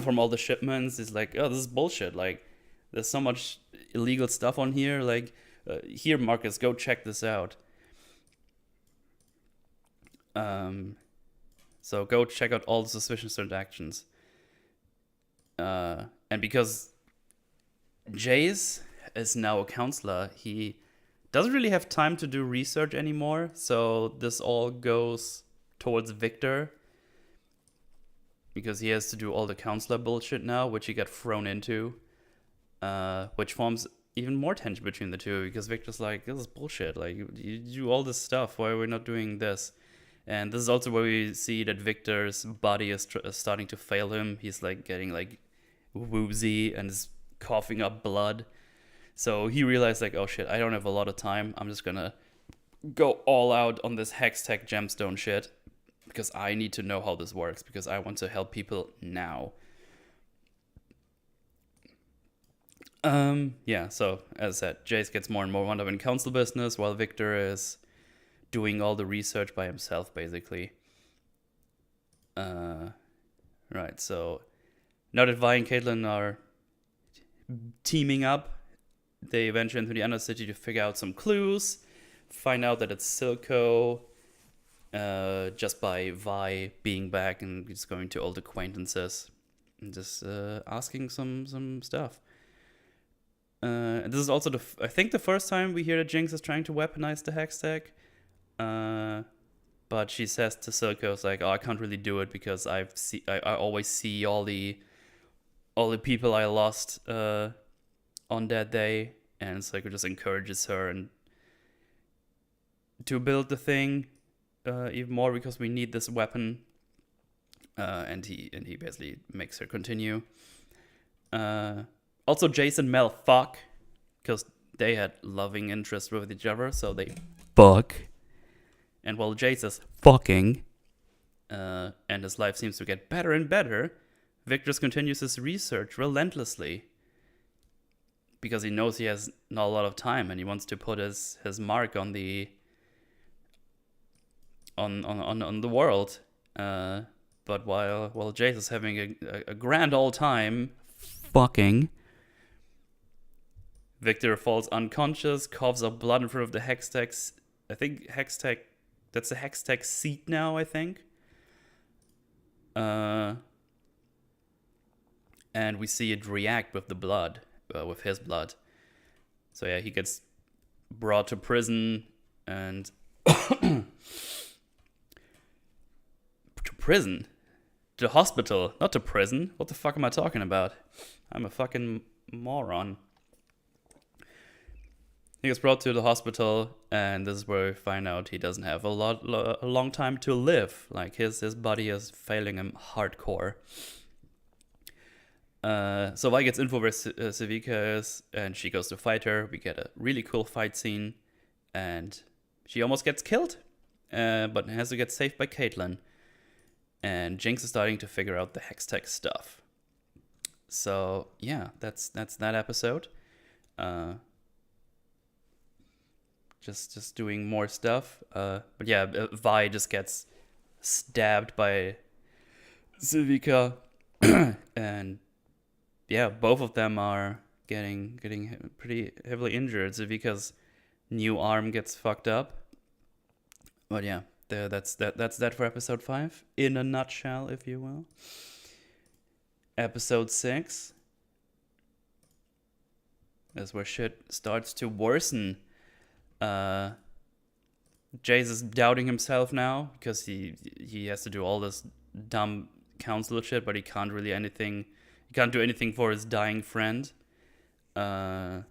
from all the shipments. He's like, oh, this is bullshit. Like, there's so much illegal stuff on here. Like, here, Marcus, go check this out. So go check out all the suspicious transactions. And because Jace is now a counselor, he doesn't really have time to do research anymore. So this all goes towards Victor, because he has to do all the counselor bullshit now, which he got thrown into, which forms even more tension between the two, because Victor's like, this is bullshit. Like, you do all this stuff. Why are we not doing this? And this is also where we see that Victor's body is starting to fail him. He's like getting like woozy and is coughing up blood. So he realized like, oh shit, I don't have a lot of time. I'm just gonna go all out on this Hextech gemstone shit because I need to know how this works because I want to help people now. Yeah, so as I said, Jace gets more and more wound up in council business while Victor is doing all the research by himself, basically. Right, so now that Vi and Caitlyn are teaming up, they venture into the Undercity to figure out some clues, find out that it's Silco, just by Vi being back and just going to old acquaintances and just asking some stuff. And this is also I think the first time we hear that Jinx is trying to weaponize the Hextech. But she says to Silco, it's like, oh, I can't really do it because I always see all the people I lost on that day, and Silco just encourages her and to build the thing even more because we need this weapon. And he basically makes her continue. Also, Jace and Mel fuck because they had loving interest with each other, so they fuck. And while Jace is fucking, and his life seems to get better and better, Victor continues his research relentlessly. Because he knows he has not a lot of time and he wants to put his mark on the on the world. But while Jace is having a grand old time fucking, Victor falls unconscious, coughs up blood in front of the Hextech's. I think Hextech. That's a Hextech seat now, I think. And we see it react with the blood, with his blood. So yeah, he gets brought to prison and to prison, to hospital, not to prison. What the fuck am I talking about? I'm a fucking moron. He gets brought to the hospital, and this is where we find out he doesn't have a long time to live. Like his body is failing him hardcore. So Vi gets info where Sevika is, and she goes to fight her. We get a really cool fight scene, and she almost gets killed, but has to get saved by Caitlyn. And Jinx is starting to figure out the Hextech stuff. So yeah, that's that episode. Just doing more stuff. But yeah, Vi just gets stabbed by Silvika. And yeah, both of them are getting pretty heavily injured. Silvika's new arm gets fucked up. But yeah, that's that for episode 5. In a nutshell, if you will. Episode 6 is where shit starts to worsen. Jace is doubting himself now because he has to do all this dumb council shit, but he can't do anything for his dying friend. Caitlyn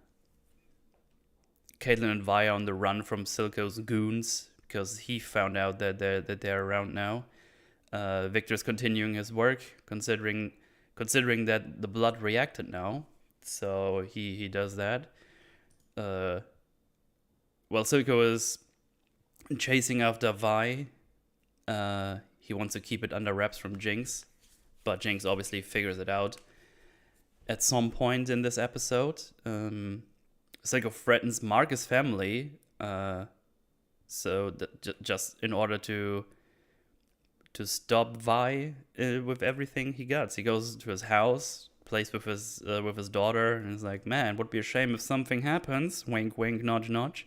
and Vi are on the run from Silco's goons because he found out that they're around now. Victor's continuing his work, considering that the blood reacted now, so he does that. While Silco is chasing after Vi, he wants to keep it under wraps from Jinx, but Jinx obviously figures it out at some point in this episode. Silco threatens Marcus' family, so just in order to stop Vi with everything he got. He goes to his house, plays with his daughter, and is like, man, would be a shame if something happens. Wink, wink, nudge, nudge.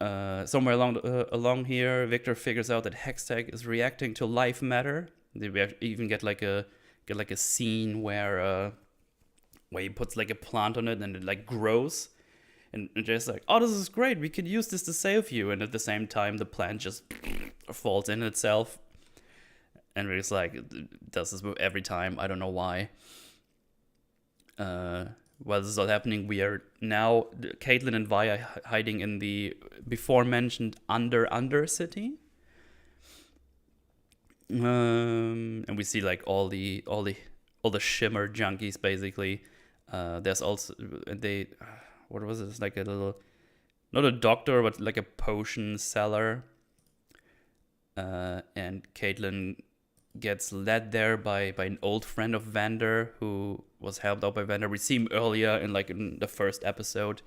Somewhere along here, Victor figures out that Hextech is reacting to life matter. We even get like a scene where he puts like a plant on it and it like grows, and just like, oh, this is great, we could use this to save you. And at the same time, the plant just falls in itself, and we're just like, it does this every time. I don't know why. While this is all happening, we are now, Caitlyn and Vi are hiding in the before mentioned Undercity. And we see like all the all the shimmer junkies basically. There's also what was it? It's like a little, not a doctor, but like a potion seller. And Caitlyn gets led there by an old friend of Vander who was helped out by Vander. We see him earlier in the first episode.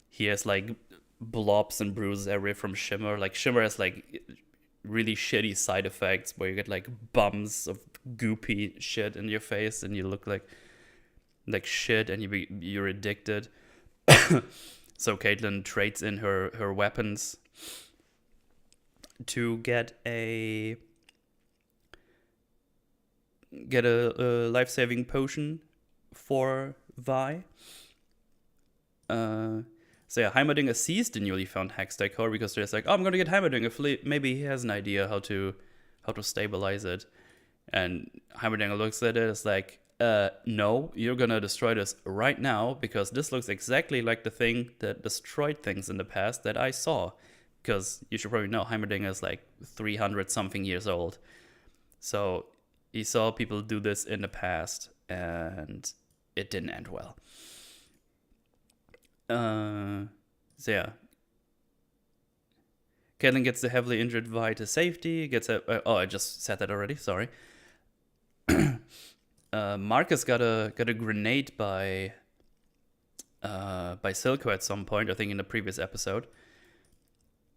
He has like blobs and bruises everywhere from Shimmer. Like Shimmer has like really shitty side effects where you get like bumps of goopy shit in your face and you look like shit and you're addicted. So Caitlyn trades in her weapons to get a life-saving potion for Vi. So yeah, Heimerdinger sees the newly found Hextech core because they're just like, oh, I'm gonna get Heimerdinger. Maybe he has an idea how to stabilize it. And Heimerdinger looks at it, it's like, no, you're gonna destroy this right now because this looks exactly like the thing that destroyed things in the past that I saw. Because you should probably know, Heimerdinger is like 300 something years old. So he saw people do this in the past and it didn't end well. So yeah. Caitlyn gets the heavily injured Vi to safety. I just said that already, sorry. Marcus got a grenade by Silco at some point, I think in the previous episode.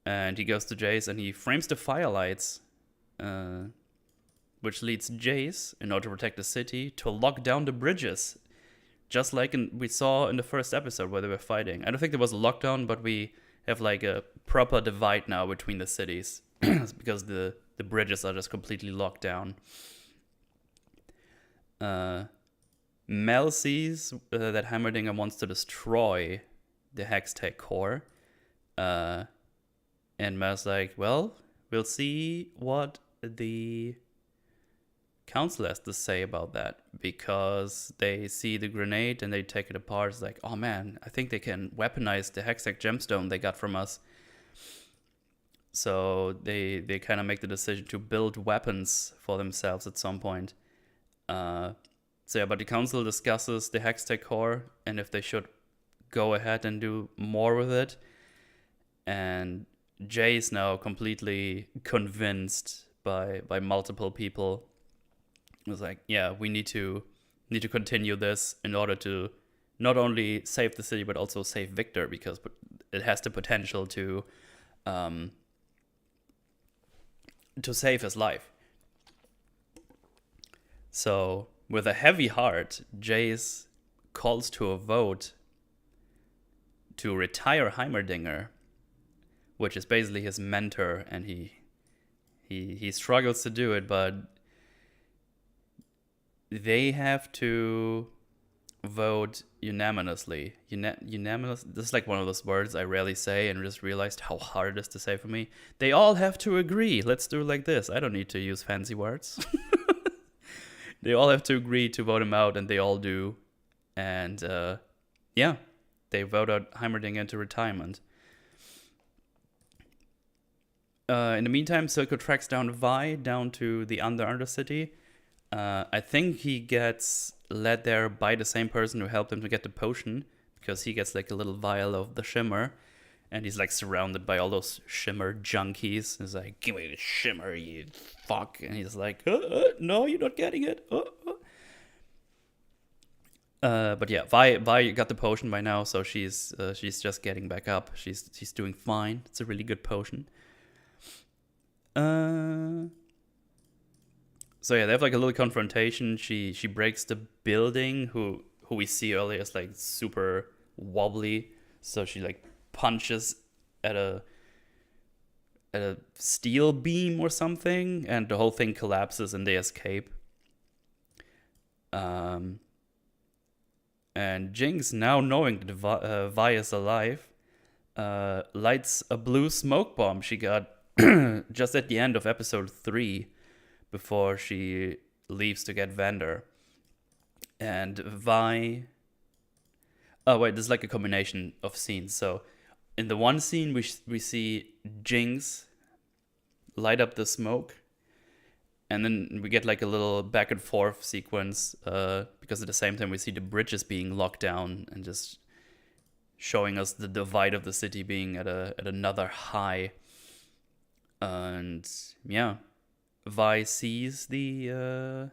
And he goes to Jace and he frames the firelights, which leads Jace, in order to protect the city, to lock down the bridges. Just like we saw in the first episode where they were fighting. I don't think there was a lockdown, but we have like a proper divide now between the cities. Because the bridges are just completely locked down. Mel sees that Heimerdinger wants to destroy the Hextech core. And Mel's like, well, we'll see what the council has to say about that. Because they see the grenade and they take it apart. It's like, oh man, I think they can weaponize the Hextech gemstone they got from us. So they kind of make the decision to build weapons for themselves at some point. So yeah, but the council discusses the Hextech core and if they should go ahead and do more with it. And Jay is now completely convinced by multiple people. It was like, yeah, we need to continue this in order to not only save the city but also save Victor, because it has the potential to save his life. So with a heavy heart, Jace calls to a vote to retire Heimerdinger, which is basically his mentor, and he struggles to do it, but they have to vote unanimously. Unanimous. This is like one of those words I rarely say, and just realized how hard it is to say for me. They all have to agree. Let's do it like this. I don't need to use fancy words. They all have to agree to vote him out, and they all do. And yeah, they vote out Heimerdinger into retirement. In the meantime, Silco tracks down Vi down to the Undercity. I think he gets led there by the same person who helped him to get the potion, because he gets like a little vial of the shimmer, and he's like surrounded by all those shimmer junkies. He's like, give me the shimmer, you fuck. And he's like, no, you're not getting it. But yeah, Vi got the potion by now, so she's just getting back up. She's doing fine. It's a really good potion. So yeah, they have like a little confrontation. She breaks the building. Who we see earlier is like super wobbly. So she like punches at a steel beam or something, and the whole thing collapses and they escape. And Jinx, now knowing that Vi is alive, lights a blue smoke bomb she got just at the end of episode 3, before she leaves to get Vander. And Vi... Oh wait, this is like a combination of scenes. So in the one scene we see Jinx light up the smoke, And then we get like a little back and forth sequence because at the same time we see the bridges being locked down and just showing us the divide of the city being at another high. And yeah, Vi sees the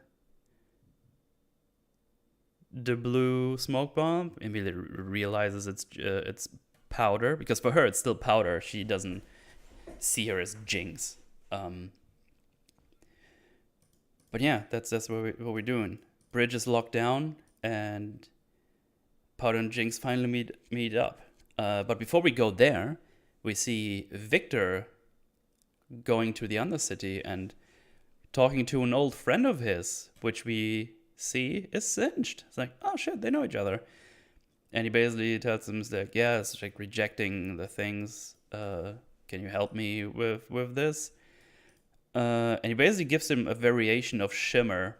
blue smoke bomb, immediately realizes it's powder, because for her it's still powder. She doesn't see her as Jinx. But yeah, that's what we're doing. Bridge is locked down, and Powder and Jinx finally meet up. But before we go there, we see Victor going to the Undercity and talking to an old friend of his, which we see is Singed. It's like, oh shit, they know each other. And he basically tells him, like, yeah, it's like rejecting the things. Can you help me with this? And he basically gives him a variation of Shimmer,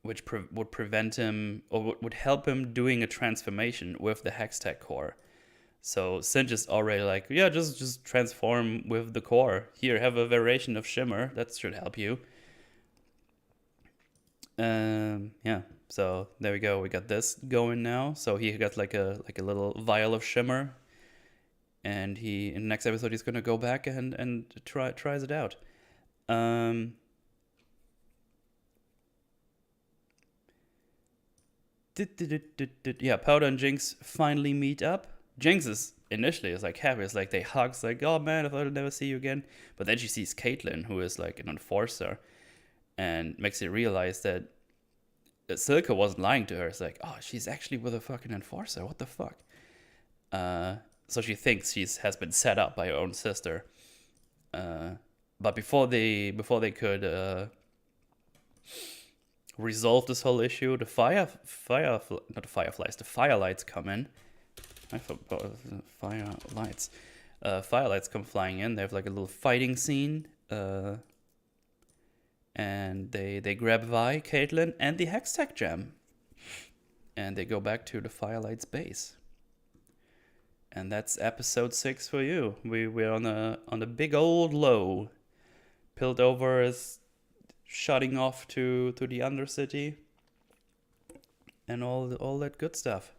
which would prevent him, or would help him doing a transformation with the Hextech core. So Singed is already like, yeah, just transform with the core. Here, have a variation of Shimmer. That should help you. Yeah. So there we go. We got this going now. So he got like a little vial of Shimmer, and in the next episode he's gonna go back and tries it out. Yeah, Powder and Jinx finally meet up. Jinx is like happy. It's like they hug. It's like, oh man, I thought I'd never see you again. But then she sees Caitlyn, who is like an enforcer, and makes it realize that Silka wasn't lying to her. It's like, oh, she's actually with a fucking enforcer. What the fuck? So she thinks has been set up by her own sister. But before they could resolve this whole issue, the firelights come in. I forgot firelights. Firelights come flying in. They have like a little fighting scene. And they grab Vi, Caitlyn, and the Hextech gem. And they go back to the Firelight's base. And that's episode 6 for you. We're on a big old low. Piltover is shutting off to the Undercity. And all that good stuff.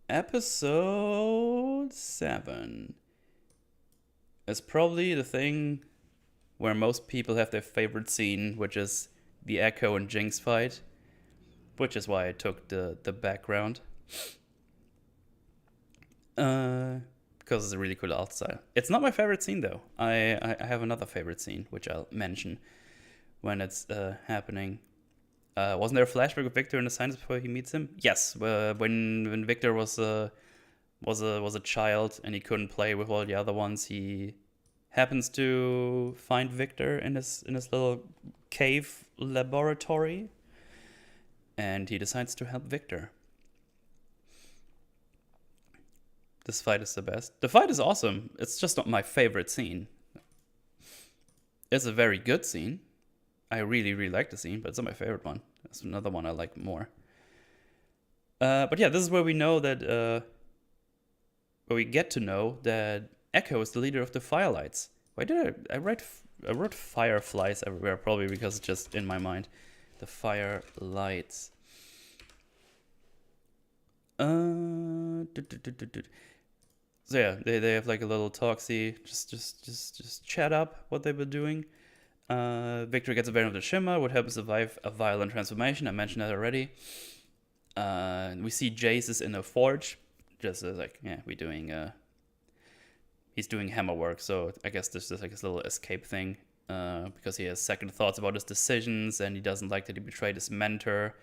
Episode 7 is probably the thing where most people have their favorite scene, which is the Echo and Jinx fight, which is why I took the background. Because it's a really cool art style. It's not my favorite scene though. I have another favorite scene, which I'll mention when it's happening. Wasn't there a flashback of Victor in the science before he meets him? Yes, when Victor was a child and he couldn't play with all the other ones, he happens to find Victor in his little cave laboratory, and he decides to help Victor. This fight is the best. The fight is awesome. It's just not my favorite scene. It's a very good scene. I really, really like the scene, but it's not my favorite one. That's another one I like more. But yeah, this is where we know that, where we get to know that Echo is the leader of the Firelights. Why did I wrote Fireflies everywhere, probably because it's just in my mind. The Firelights. So yeah, they have like a little talksy, just chat up what they've been doing. Victor gets a bit of the Shimmer, what helps survive a violent transformation. I mentioned that already. We see Jace is in a forge, just like, yeah, he's doing hammer work, so I guess this is like his little escape thing, because he has second thoughts about his decisions, and he doesn't like that he betrayed his mentor.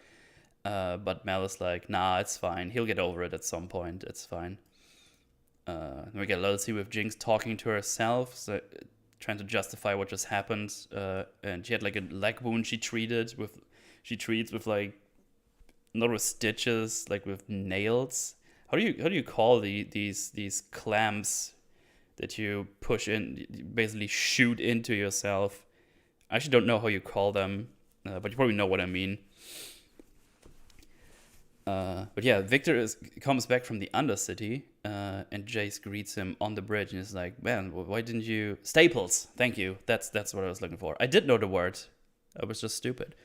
But Mel is like, nah, it's fine. He'll get over it at some point. It's fine. Then we get a little scene with Jinx talking to herself, so, trying to justify what just happened. And she had like a leg wound she treats with like, not with stitches, like with nails. How do you call these clamps that you push in, you basically shoot into yourself? I actually don't know how you call them, but you probably know what I mean. But yeah, Victor comes back from the Undercity, and Jace greets him on the bridge and is like, "Man, why didn't you Staples? Thank you. That's what I was looking for. I did know the word. I was just stupid."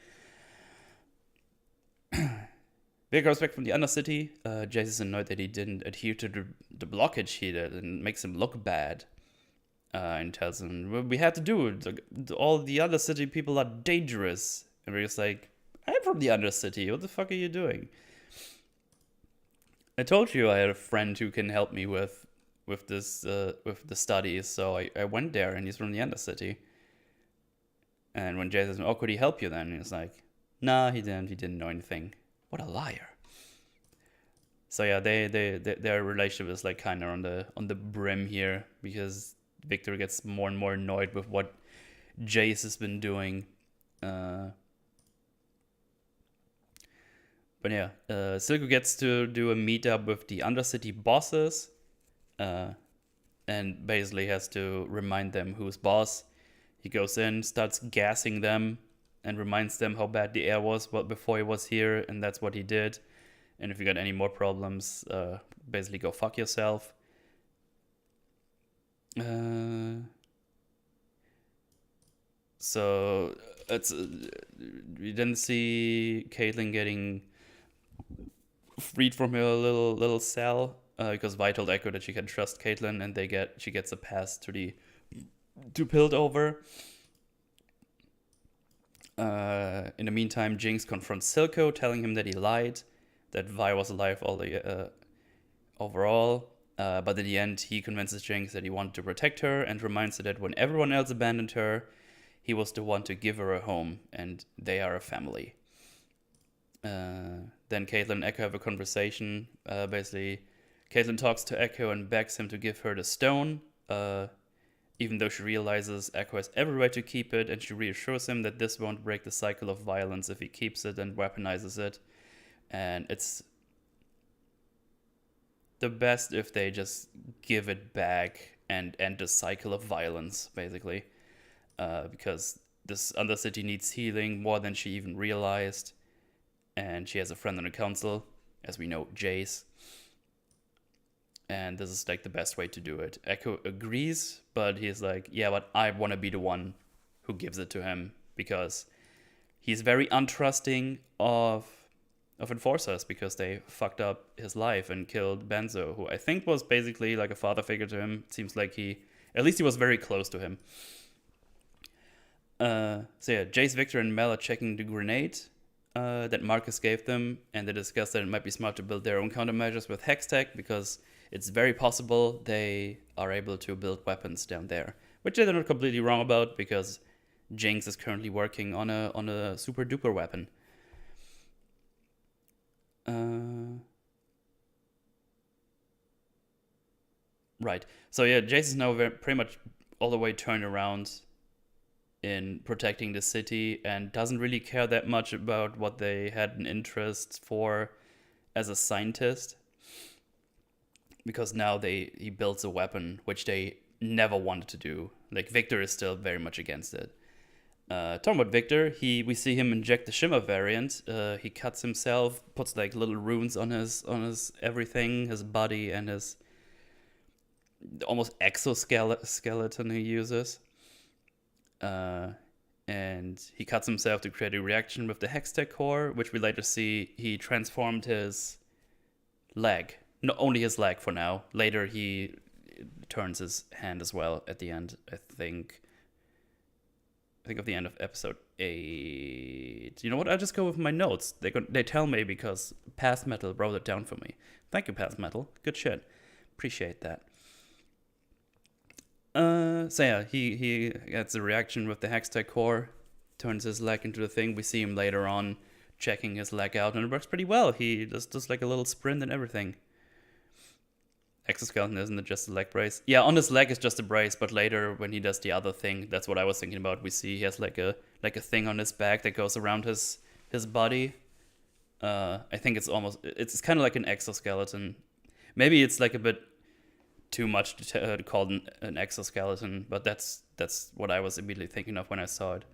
Victor comes back from the Undercity. Jace is annoyed that he didn't adhere to the blockage he did, and makes him look bad. And tells him, "Well, we had to do it. All the Undercity people are dangerous." And Victor's like, "I'm from the Undercity. What the fuck are you doing? I told you I had a friend who can help me with this with the studies, so I went there, and he's from the Undercity." And when Jay says, "Oh, could he help you then?" He's like, "Nah, he didn't. He didn't know anything." What a liar. So yeah, their relationship is like kind of on the brim here, because Victor gets more and more annoyed with what Jace has been doing. But yeah, Silco gets to do a meetup with the Undercity bosses, and basically has to remind them who's boss. He goes in, starts gassing them, and reminds them how bad the air was before he was here, and that's what he did. And if you got any more problems, basically go fuck yourself. So it's we then see Caitlyn getting freed from her little cell, because Vi told Echo that she can trust Caitlyn, and she gets a pass to Piltover. In the meantime, Jinx confronts Silco, telling him that he lied, that Vi was alive overall. But in the end, he convinces Jinx that he wanted to protect her, and reminds her that when everyone else abandoned her, he was the one to give her a home, and they are a family. Then Caitlyn and Echo have a conversation. Basically, Caitlyn talks to Echo and begs him to give her the stone, even though she realizes Echo has every right to keep it, and she reassures him that this won't break the cycle of violence if he keeps it and weaponizes it. And it's the best if they just give it back and end the cycle of violence, basically. Because this Undercity needs healing more than she even realized. And she has a friend on the council, as we know, Jace. And this is like the best way to do it. Echo agrees, but he's like, yeah, but I want to be the one who gives it to him, because he's very untrusting of enforcers, because they fucked up his life and killed Benzo, who I think was basically like a father figure to him. It seems like he was very close to him. So yeah, Jace, Victor, and Mel are checking the grenade that Marcus gave them, and they discuss that it might be smart to build their own countermeasures with Hextech, because it's very possible they are able to build weapons down there, which they're not completely wrong about, because Jinx is currently working on a super duper weapon. Right. So yeah, Jace is now pretty much all the way turned around in protecting the city, and doesn't really care that much about what they had an interest for as a scientist, because now he builds a weapon, which they never wanted to do. Like, Victor is still very much against it. Talking about Victor, we see him inject the Shimmer variant. He cuts himself, puts like little runes on his everything, his body, and his almost exoskeleton he uses. And he cuts himself to create a reaction with the Hextech core, which we later see he transformed his leg. Not only his leg for now. Later he turns his hand as well at the end, I think of the end of episode 8. You know what? I'll just go with my notes. They tell me, because Past Metal wrote it down for me. Thank you, Past Metal. Good shit. Appreciate that. So yeah, he gets a reaction with the Hextech core, turns his leg into the thing. We see him later on checking his leg out, and it works pretty well. He does like a little sprint and everything. Exoskeleton, isn't it just a leg brace? Yeah, on his leg is just a brace, but later when he does the other thing, that's what I was thinking about. We see he has like a thing on his back that goes around his body. I think it's kind of like an exoskeleton. Maybe it's like a bit too much to call an exoskeleton, but that's what I was immediately thinking of when I saw it.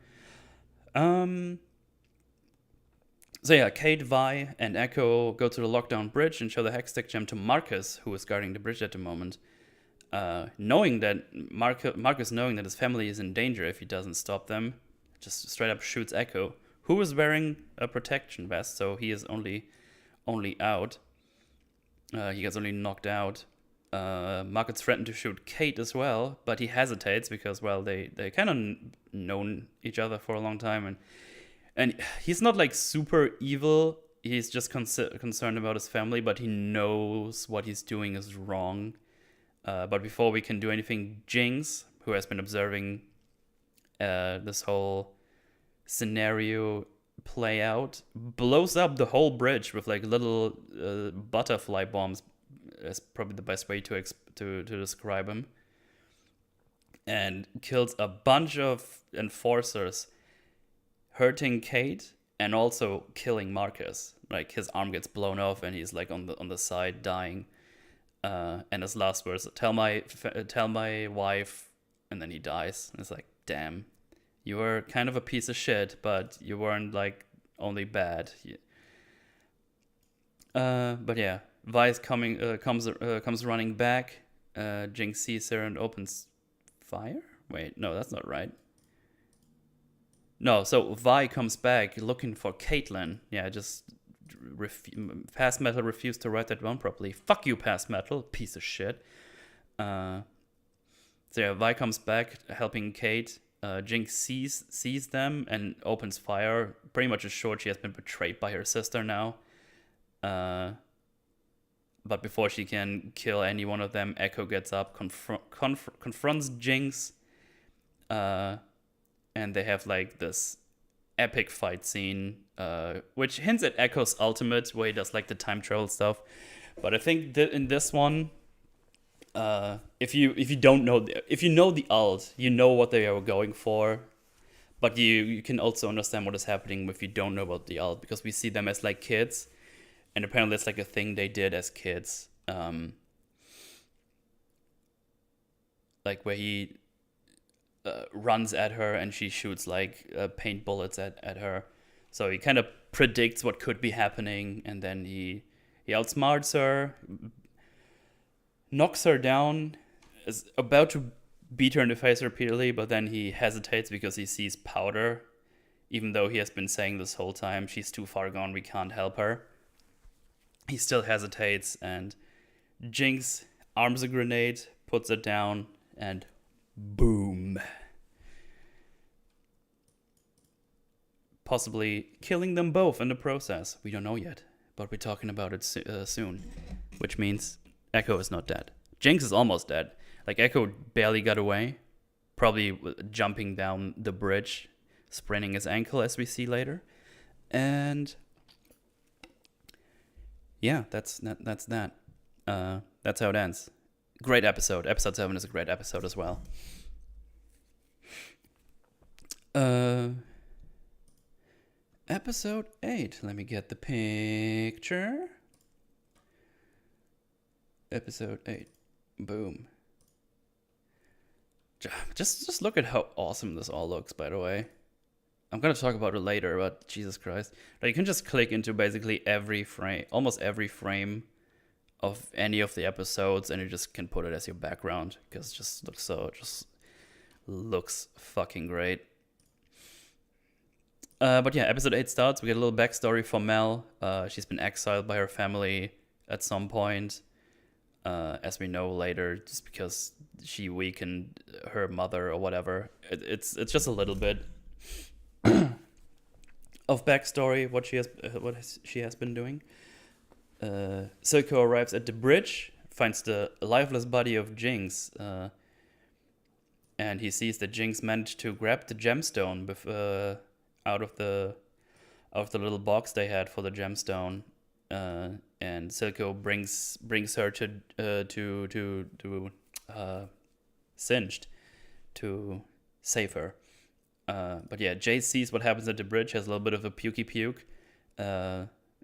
So yeah, Kate, Vi, and Echo go to the lockdown bridge and show the Hextech gem to Marcus, who is guarding the bridge at the moment. Knowing that Marcus knowing that his family is in danger if he doesn't stop them, just straight up shoots Echo, who is wearing a protection vest, so he is only out. He gets only knocked out. Marcus threatened to shoot Kate as well, but he hesitates because, well, they kind of known each other for a long time, and he's not like super evil. He's just concerned about his family, but he knows what he's doing is wrong. But before we can do anything, Jinx, who has been observing this whole scenario play out, blows up the whole bridge with like little butterfly bombs. That's probably the best way to describe him. And kills a bunch of enforcers, hurting Kate and also killing Marcus. Like his arm gets blown off and he's like on the side dying. And his last words, tell my wife, and then he dies. And it's like, damn, you were kind of a piece of shit, but you weren't like only bad. But yeah, Vi's comes running back. Jinx sees her and opens fire. Wait, no, that's not right. No, so Vi comes back looking for Caitlyn. Yeah, just Past Metal refused to write that down properly. Fuck you, Past Metal, piece of shit. So yeah, Vi comes back helping Kate. Jinx sees them and opens fire. Pretty much assured she has been betrayed by her sister now. But before she can kill any one of them, Echo gets up, confronts Jinx. And they have like this epic fight scene, which hints at Echo's ultimate, where he does like the time travel stuff. But I think that in this one, if you know the ult, you know what they are going for. But you can also understand what is happening if you don't know about the ult, because we see them as like kids, and apparently it's like a thing they did as kids, like where he runs at her and she shoots like paint bullets at her. So he kind of predicts what could be happening, and then he outsmarts her, knocks her down, is about to beat her in the face repeatedly, but then he hesitates because he sees powder, even though he has been saying this whole time, she's too far gone, we can't help her. He still hesitates, and Jinx arms a grenade, puts it down, and boom. Possibly killing them both in the process. We don't know yet, but we're talking about it soon. Which means Echo is not dead. Jinx is almost dead. Like, Echo barely got away. Probably jumping down the bridge, spraining his ankle, as we see later. And yeah, that's that. That's how it ends. Great episode. Episode 7 is a great episode as well. Episode 8. Let me get the picture. Episode 8. Boom. Just look at how awesome this all looks, by the way. I'm going to talk about it later, but Jesus Christ. Like, you can just click into basically every frame, almost every frame of any of the episodes, and you just can put it as your background, because it just looks fucking great. But yeah, episode 8 starts. We get a little backstory for Mel. She's been exiled by her family at some point, as we know later, just because she weakened her mother or whatever. It's just a little bit of backstory, what she has been doing. Silco arrives at the bridge, finds the lifeless body of Jinx, and he sees that Jinx managed to grab the gemstone out of the little box they had for the gemstone, and Silco brings her to Singed to save her. But yeah, Jace sees what happens at the bridge, has a little bit of a pukey puke.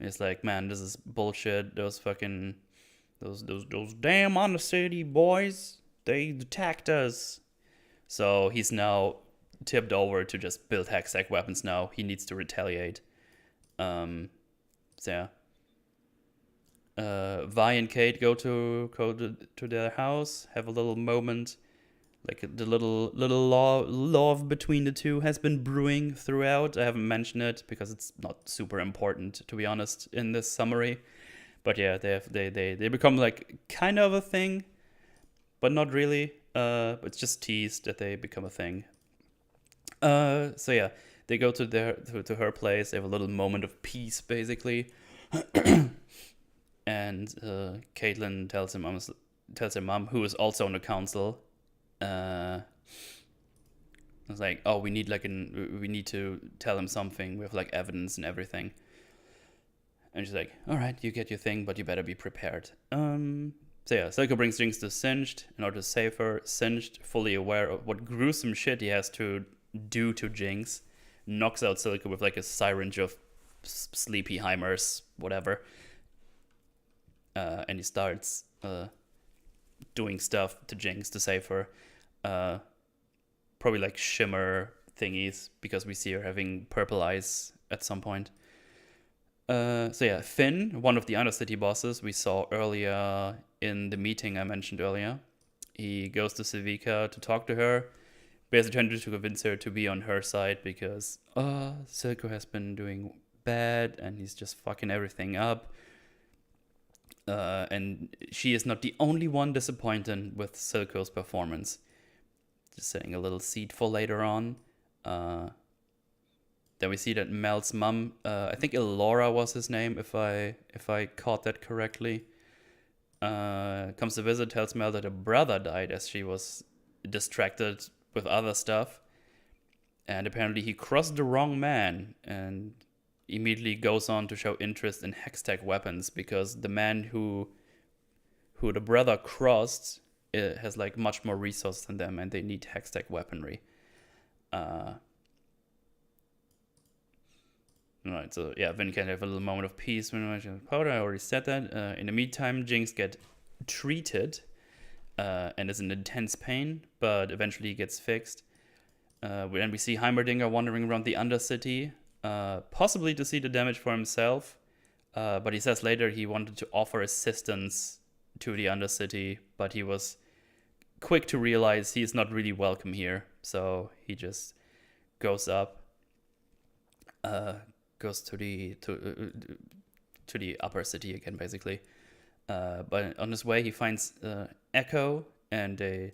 It's like, man, this is bullshit. Those damn Undercity boys, they attacked us. So he's now tipped over to just build Hextech weapons now. He needs to retaliate. So yeah. Vi and Kate go to their house, have a little moment. Like the little love between the two has been brewing throughout. I haven't mentioned it because it's not super important, to be honest, in this summary. But yeah, they become like kind of a thing, but not really. It's just teased that they become a thing. So yeah, they go to her place. They have a little moment of peace, basically. And Caitlyn tells her mom, who is also on the council. It's like, oh, we need to tell him something. We have like evidence and everything. And she's like, all right, you get your thing, but you better be prepared. So yeah, Silco brings Jinx to Singed in order to save her. Singed, fully aware of what gruesome shit he has to do to Jinx, knocks out Silco with like a syringe of sleepy Heimers, whatever. And he starts doing stuff to Jinx to save her. Probably like shimmer thingies, because we see her having purple eyes at some point. So yeah, Finn, one of the Undercity bosses we saw earlier in the meeting I mentioned earlier. He goes to Civica to talk to her, basically trying to convince her to be on her side because Silco has been doing bad and he's just fucking everything up. And she is not the only one disappointed with Silco's performance. Just setting a little seed for later on. Then we see that Mel's mom, I think Elora was his name, if I caught that correctly, comes to visit, tells Mel that her brother died as she was distracted with other stuff. And apparently he crossed the wrong man and immediately goes on to show interest in Hextech weapons because the man who the brother crossed has like much more resources than them and they need Hextech weaponry. Alright, so yeah, then you can have a little moment of peace when I mentioned powder. I already said that. In the meantime, Jinx gets treated and is in intense pain, but eventually gets fixed. Then we see Heimerdinger wandering around the Undercity, possibly to see the damage for himself, but he says later he wanted to offer assistance to the Undercity, but he was quick to realize he is not really welcome here, so he just goes up. Goes to the upper city again, basically. But on his way, he finds Echo, and they're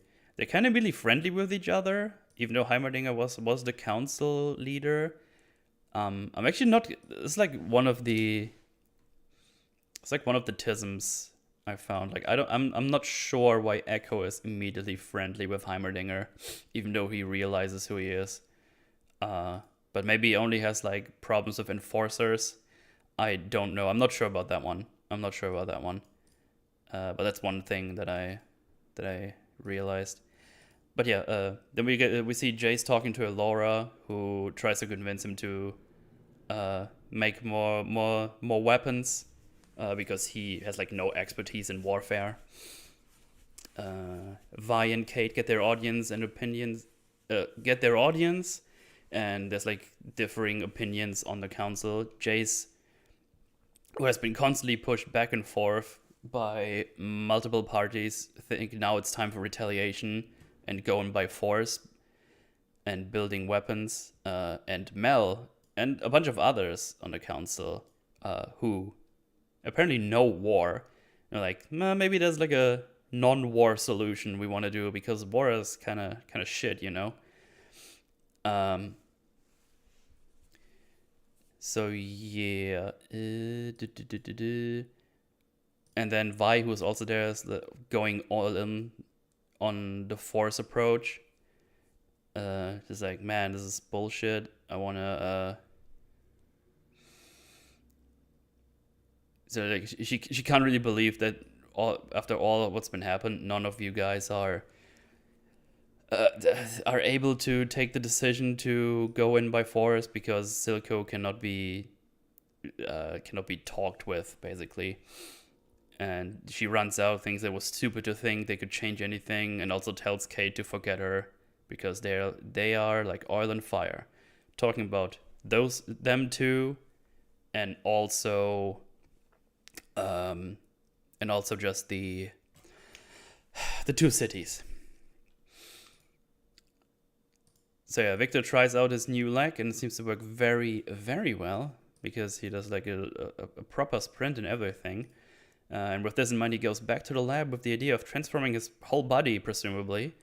kind of really friendly with each other, even though Heimerdinger was the council leader. I'm actually not. It's like one of the tisms I found. Like I'm not sure why Echo is immediately friendly with Heimerdinger, even though he realizes who he is. But maybe he only has like problems with enforcers. I don't know. I'm not sure about that one. But that's one thing that I realized. But yeah, then we see Jace talking to Elora, who tries to convince him to make more weapons because he has like no expertise in warfare. Vi and Kate get their audience, and there's like differing opinions on the council. Jace, who has been constantly pushed back and forth by multiple parties, think now it's time for retaliation and going by force and building weapons. And Mel and a bunch of others on the council who apparently know war. They're like, maybe there's like a non-war solution we want to do because war is kind of shit, you know. So yeah, and then Vi, who's also there, is going all in on the force approach. Just like, man, this is bullshit. I wanna. So like, she can't really believe that after all of what's been happened, none of you guys are able to take the decision to go in by force because Silco cannot be talked with, basically. And she runs out, thinks it was stupid to think they could change anything, and also tells Kate to forget her because they are like oil and fire. Talking about them two and also just the two cities. So yeah, Victor tries out his new leg and it seems to work very, very well because he does like a proper sprint and everything. And with this in mind, he goes back to the lab with the idea of transforming his whole body, presumably.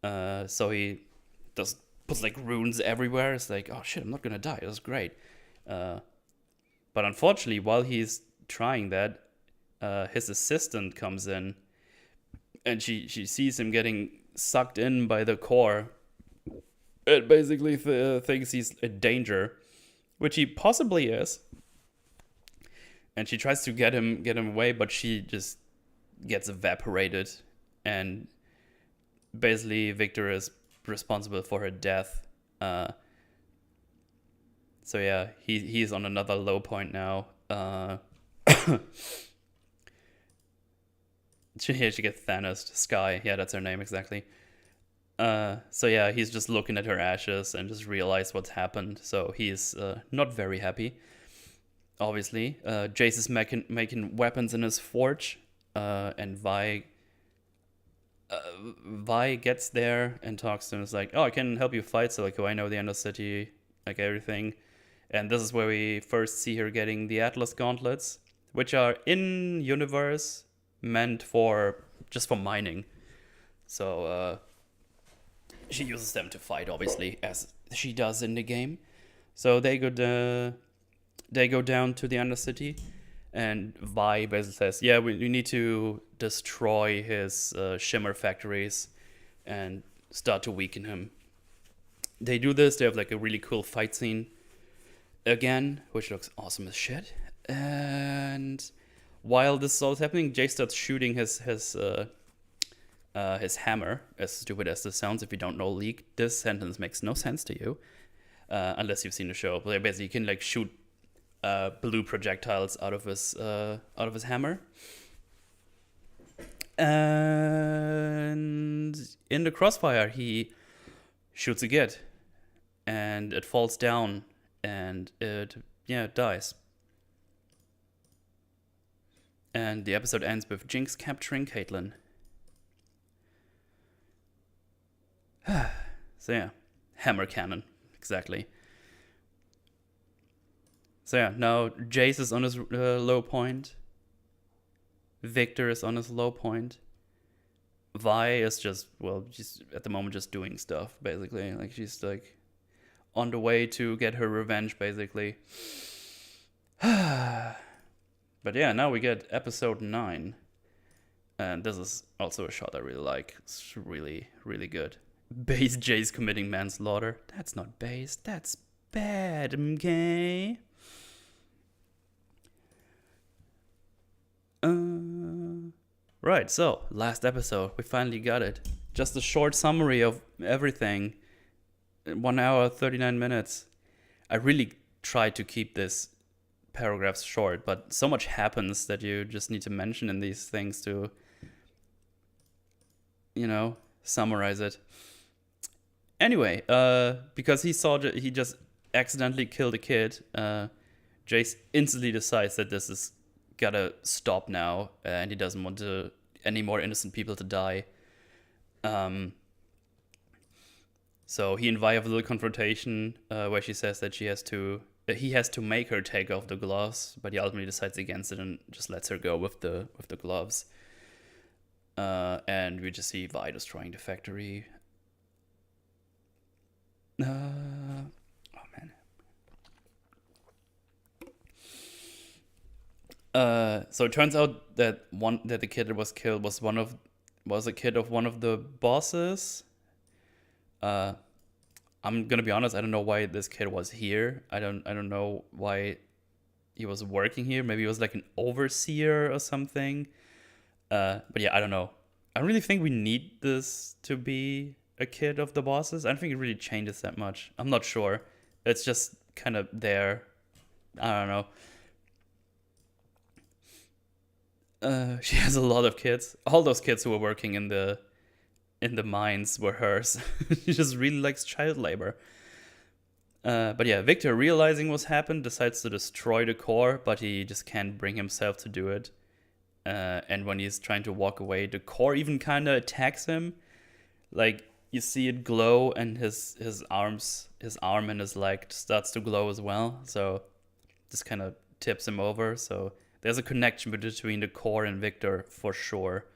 So he puts like runes everywhere. It's like, oh shit, I'm not gonna die. That's great. But unfortunately, while he's trying that, his assistant comes in, and she sees him getting sucked in by the core. It basically thinks he's a danger, which he possibly is. And she tries to get him away, but she just gets evaporated, and basically Victor is responsible for her death. So yeah, he's on another low point now. She gets Thanos, Sky. Yeah, that's her name exactly. So yeah, he's just looking at her ashes and just realized what's happened. So he's not very happy. Obviously, Jace is making weapons in his forge, and Vi gets there and talks to him. It's like, oh, I can help you fight Silico. I know the End of City, like everything. And this is where we first see her getting the Atlas Gauntlets, which are in universe meant for just for mining. So she uses them to fight, obviously, as she does in the game. So they go down to the Undercity, and Vi basically says, yeah, we need to destroy his shimmer factories and start to weaken him. They do this. They have like a really cool fight scene again, which looks awesome as shit. And while this is all happening, Jay starts shooting his hammer. As stupid as this sounds, if you don't know League, this sentence makes no sense to you, unless you've seen the show. But basically, you can like shoot blue projectiles out of his hammer. And in the crossfire, he shoots a git, and it falls down, and it dies. And the episode ends with Jinx capturing Caitlyn. So yeah, hammer cannon, exactly. So yeah, now Jace is on his low point. Victor is on his low point. Vi is she's at the moment just doing stuff, basically. Like, she's like on the way to get her revenge, basically. But yeah, now we get episode 9. And this is also a shot I really like. It's really, really good. Base Jace committing manslaughter. That's not base, that's bad, okay? Right, so last episode, we finally got it. Just a short summary of everything. 1 hour, 39 minutes. I really tried to keep this paragraphs short, but so much happens that you just need to mention in these things to, summarize it. Anyway, because he just accidentally killed a kid, Jace instantly decides that this is gotta stop now, and he doesn't want any more innocent people to die. So he and Vi have a little confrontation where she says that he has to make her take off the gloves, but he ultimately decides against it and just lets her go with the gloves. And we just see Vi destroying the factory. Oh man. So it turns out that the kid that was killed was a kid of one of the bosses. I'm gonna be honest, I don't know why this kid was here. I don't know why he was working here. Maybe he was like an overseer or something. But yeah, I don't know. I don't really think we need this to be a kid of the bosses. I don't think it really changes that much. I'm not sure. It's just kind of there. I don't know. She has a lot of kids. All those kids who were working in the mines were hers. She just really likes child labor. But yeah, Victor, realizing what's happened, decides to destroy the core, but he just can't bring himself to do it. And when he's trying to walk away, the core even kind of attacks him. Like, you see it glow, and his arm and his leg starts to glow as well. So this kind of tips him over. So there's a connection between the core and Victor for sure.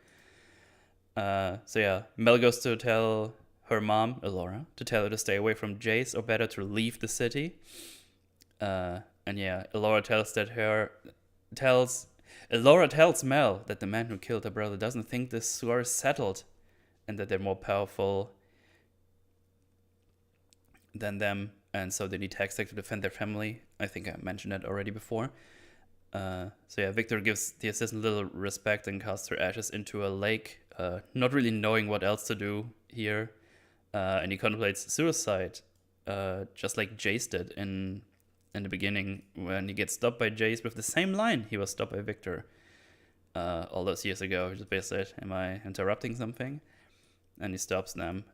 So yeah, Mel goes to tell her mom, Elora, to tell her to stay away from Jace, or better to leave the city. And yeah, Elora tells Mel that the man who killed her brother doesn't think this war is settled, and that they're more powerful than them, and so they need Hextech to defend their family. I think I mentioned that already before. So yeah, Victor gives the assistant little respect and casts her ashes into a lake, not really knowing what else to do here. And he contemplates suicide, just like Jace did in the beginning, when he gets stopped by Jace with the same line he was stopped by Victor all those years ago. He just basically said, "Am I interrupting something?" And he stops them.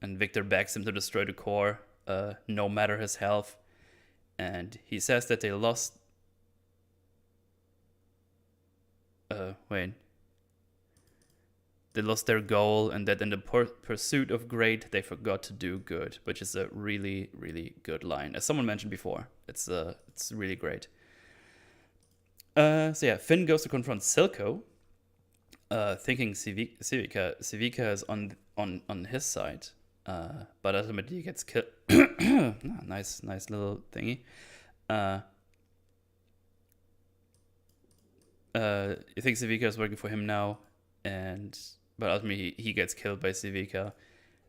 And Victor begs him to destroy the core, no matter his health. And he says that they lost... They lost their goal, and that in the pursuit of great, they forgot to do good, which is a really, really good line. As someone mentioned before, it's really great. So yeah, Finn goes to confront Silco, thinking Civica is on his side, but ultimately he gets killed. Nice little thingy. You think Civica is working for him now, but ultimately he gets killed by Civica,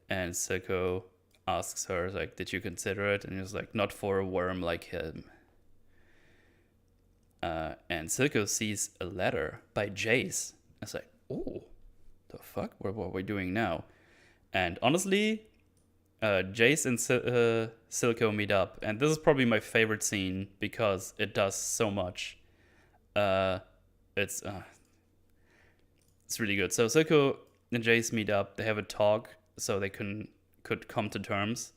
and Silco asks her, like, did you consider it? And he was like, not for a worm like him. And Silco sees a letter by Jace. It's like, oh, the fuck? What are we doing now? And honestly, Jace and Silco meet up, and this is probably my favorite scene because it does so much. It's really good. So Silco and Jace meet up. They have a talk so they could come to terms.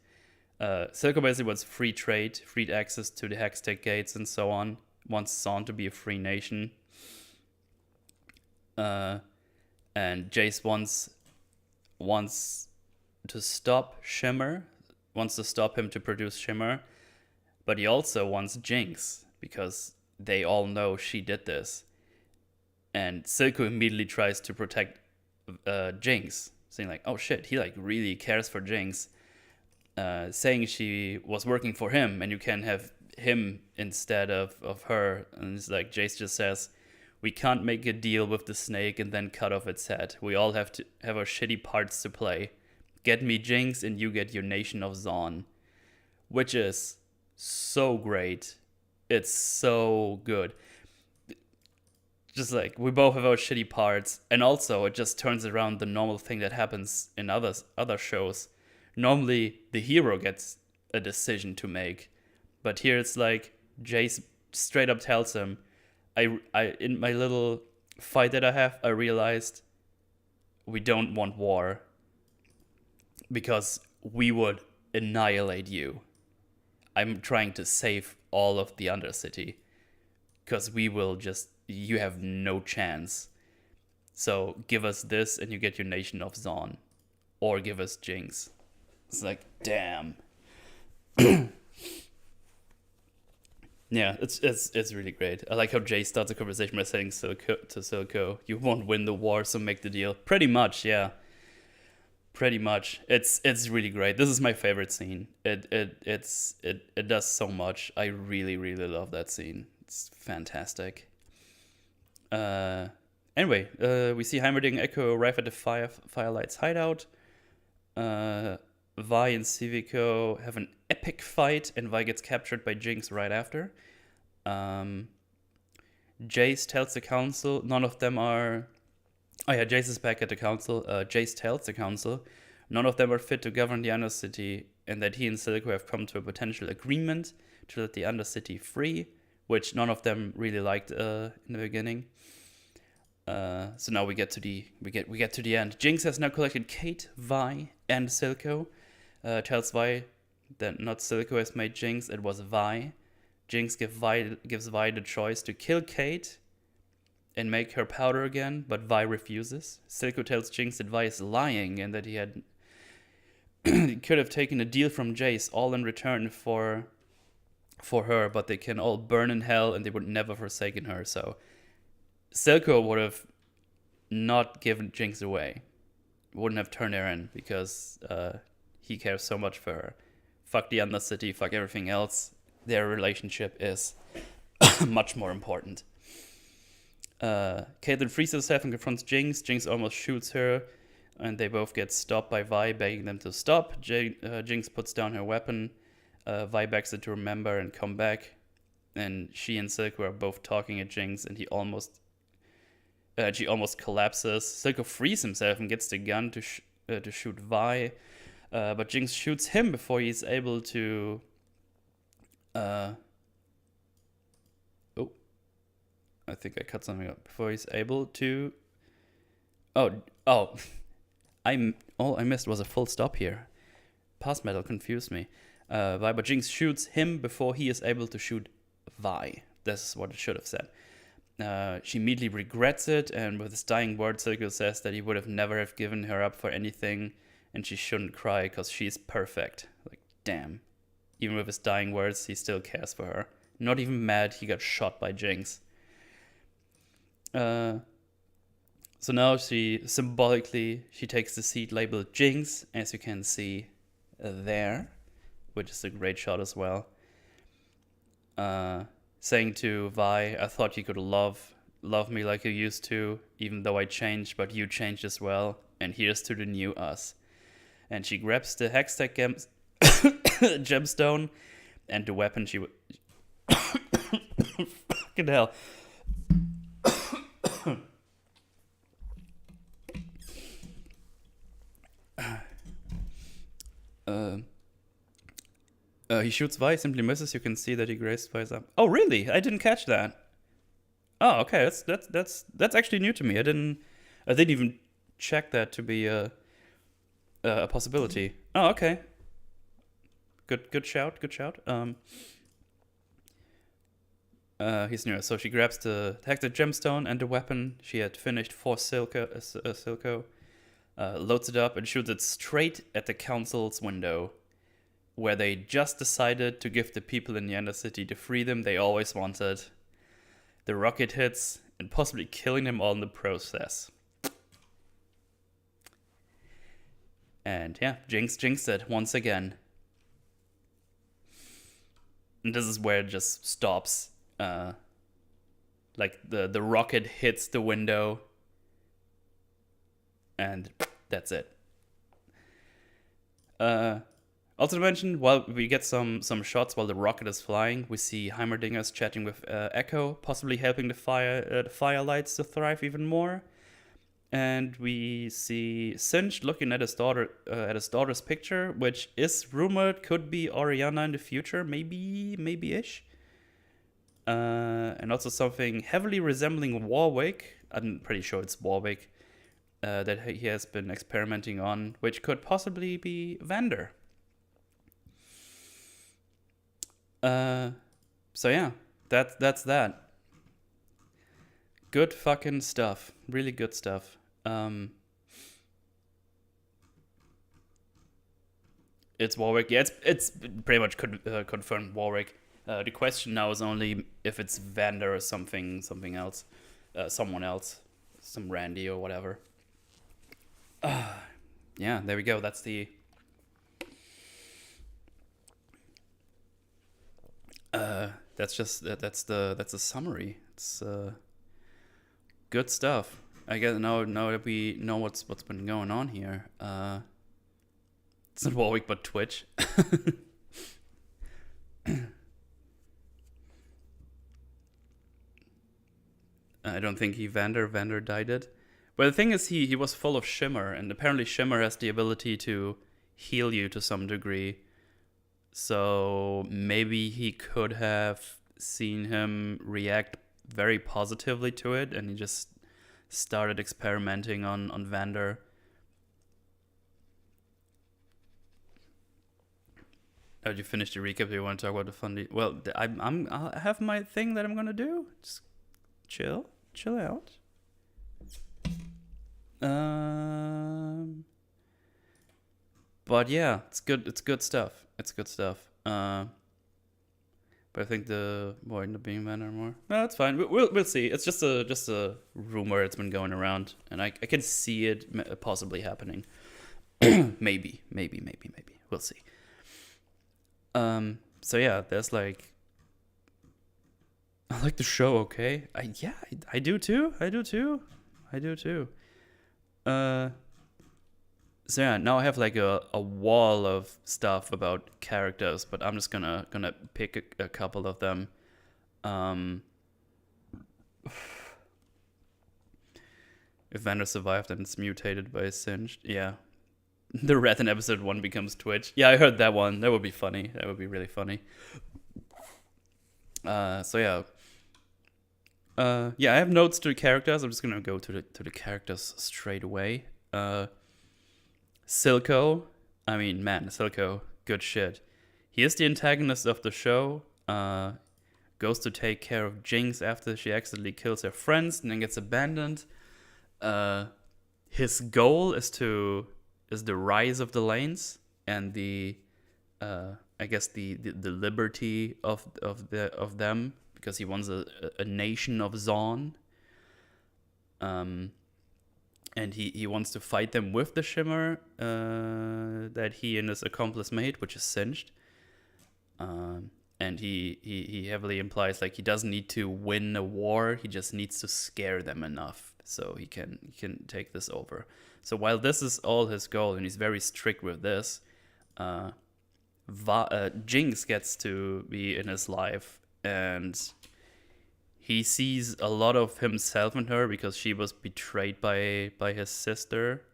Silco basically wants free trade, free access to the Hextech gates and so on. Wants Zaun to be a free nation. And Jace wants to stop Shimmer, wants to stop him to produce Shimmer, but he also wants Jinx because they all know she did this. And Silco immediately tries to protect Jinx, saying like, oh shit, he like really cares for Jinx, saying she was working for him and you can have him instead of her. And it's like, Jace just says, we can't make a deal with the snake and then cut off its head. We all have to have our shitty parts to play. Get me Jinx and you get your nation of Zaun. Which is so great. It's so good. Just like, we both have our shitty parts, and also it just turns around the normal thing that happens in other shows. Normally, the hero gets a decision to make, but here it's like, Jace straight up tells him, I in my little fight that I have, I realized we don't want war, because we would annihilate you. I'm trying to save all of the Undercity, because you have no chance. So give us this and you get your nation of Zaun. Or give us Jinx. It's like, damn. Yeah, it's really great. I like how Jay starts a conversation by saying to Silco, you won't win the war, so make the deal. Pretty much, yeah. Pretty much. It's really great. This is my favorite scene. It does so much. I really, really love that scene. It's fantastic. Anyway, we see Heimerdinger and Echo arrive at the Firelight's hideout. Vi and Civico have an epic fight, and Vi gets captured by Jinx right after. Jace tells the council none of them are... Oh yeah, Jace is back at the council. Jace tells the council none of them are fit to govern the Undercity, and that he and Silco have come to a potential agreement to let the Undercity free, which none of them really liked in the beginning. So now we get to the end. Jinx has now collected Kate, Vi, and Silco. Tells Vi that not Silco has made Jinx, it was Vi. Jinx gives Vi the choice to kill Kate and make her powder again, but Vi refuses. Silco tells Jinx that Vi is lying and that he could have taken a deal from Jace, all in return for her, but they can all burn in hell and they would never forsaken her. So Silco would have not given Jinx away, wouldn't have turned her in, because he cares so much for her. Fuck the Undercity, fuck everything else. Their relationship is much more important. Caitlyn frees herself and confronts Jinx. Jinx almost shoots her, and they both get stopped by Vi, begging them to stop. Jinx puts down her weapon. Vi begs her to remember and come back. And she and Silco are both talking at Jinx, and she almost collapses. Silco frees himself and gets the gun to shoot Vi, but Jinx shoots him before he's able to. I think I cut something up. Before he's able to. Oh! All I missed was a full stop here. Past metal confused me. But Jinx shoots him before he is able to shoot Vi. This is what it should have said. She immediately regrets it, and with his dying words, Silco says that he would have never have given her up for anything, and she shouldn't cry because she's perfect. Like, damn. Even with his dying words, he still cares for her. Not even mad he got shot by Jinx. So now she takes the seat labeled Jinx, as you can see there, which is a great shot as well. Saying to Vi, I thought you could love me like you used to, even though I changed, but you changed as well, and here's to the new us. And she grabs the Hextech gemstone and the weapon she would... Fucking hell. He shoots Vi, simply misses. You can see that he grazed Vi's arm. Oh, really? I didn't catch that. Oh, okay. That's actually new to me. I didn't even check that to be a possibility. Oh, okay. Good shout. He's new. So she grabs the Hector gemstone and the weapon she had finished for Silco, loads it up and shoots it straight at the council's window, where they just decided to give the people in the Undercity the freedom they always wanted. The rocket hits, and possibly killing them all in the process. And yeah, Jinx jinxed it once again. And this is where it just stops. Like the rocket hits the window, and that's it. Also to mention, while we get some shots while the rocket is flying, we see Heimerdinger's chatting with Echo, possibly helping the firelights to thrive even more. And we see Sinch looking at his daughter's picture, which is rumored could be Oriana in the future, maybe-ish. And also something heavily resembling Warwick. I'm pretty sure it's Warwick that he has been experimenting on, which could possibly be Vander. So yeah, that's that. Good fucking stuff. Really good stuff. It's Warwick. Yeah, it's pretty much confirmed Warwick. The question now is only if it's Vander or something else, someone else, some Randy or whatever. Yeah, there we go. That's the. That's the summary. It's good stuff. I guess now that we know what's been going on here. It's not Warwick but Twitch. I don't think Vander died it. But the thing is, he was full of Shimmer, and apparently Shimmer has the ability to heal you to some degree. So maybe he could have seen him react very positively to it, and he just started experimenting on Vander. Did you finish the recap? Do you want to talk about the fun? Well, I have my thing that I'm gonna do. Just chill out. But yeah, it's good. It's good stuff. But I think the end up being Banner more. No, it's fine. We'll see. It's just a rumor that's been going around, and I can see it possibly happening. maybe. We'll see. So yeah, there's like, I like the show. Okay, I do too. So yeah, now I have like a wall of stuff about characters, but I'm just gonna pick a couple of them. If Vander survived and it's mutated by Singed, yeah. The rat in episode 1 becomes Twitch. Yeah, I heard that one. That would be funny. That would be really funny. So yeah. Yeah, I have notes to the characters. I'm just gonna go to the characters straight away. Silco, good shit. He is the antagonist of the show. Goes to take care of Jinx after she accidentally kills her friends and then gets abandoned. His goal is the rise of the lanes and the liberty of them, because he wants a nation of Zaun. And he wants to fight them with the Shimmer that he and his accomplice made, which is Singed. And he heavily implies like he doesn't need to win a war, he just needs to scare them enough so he can take this over. So while this is all his goal and he's very strict with this, Jinx gets to be in his life, and he sees a lot of himself in her because she was betrayed by his sister,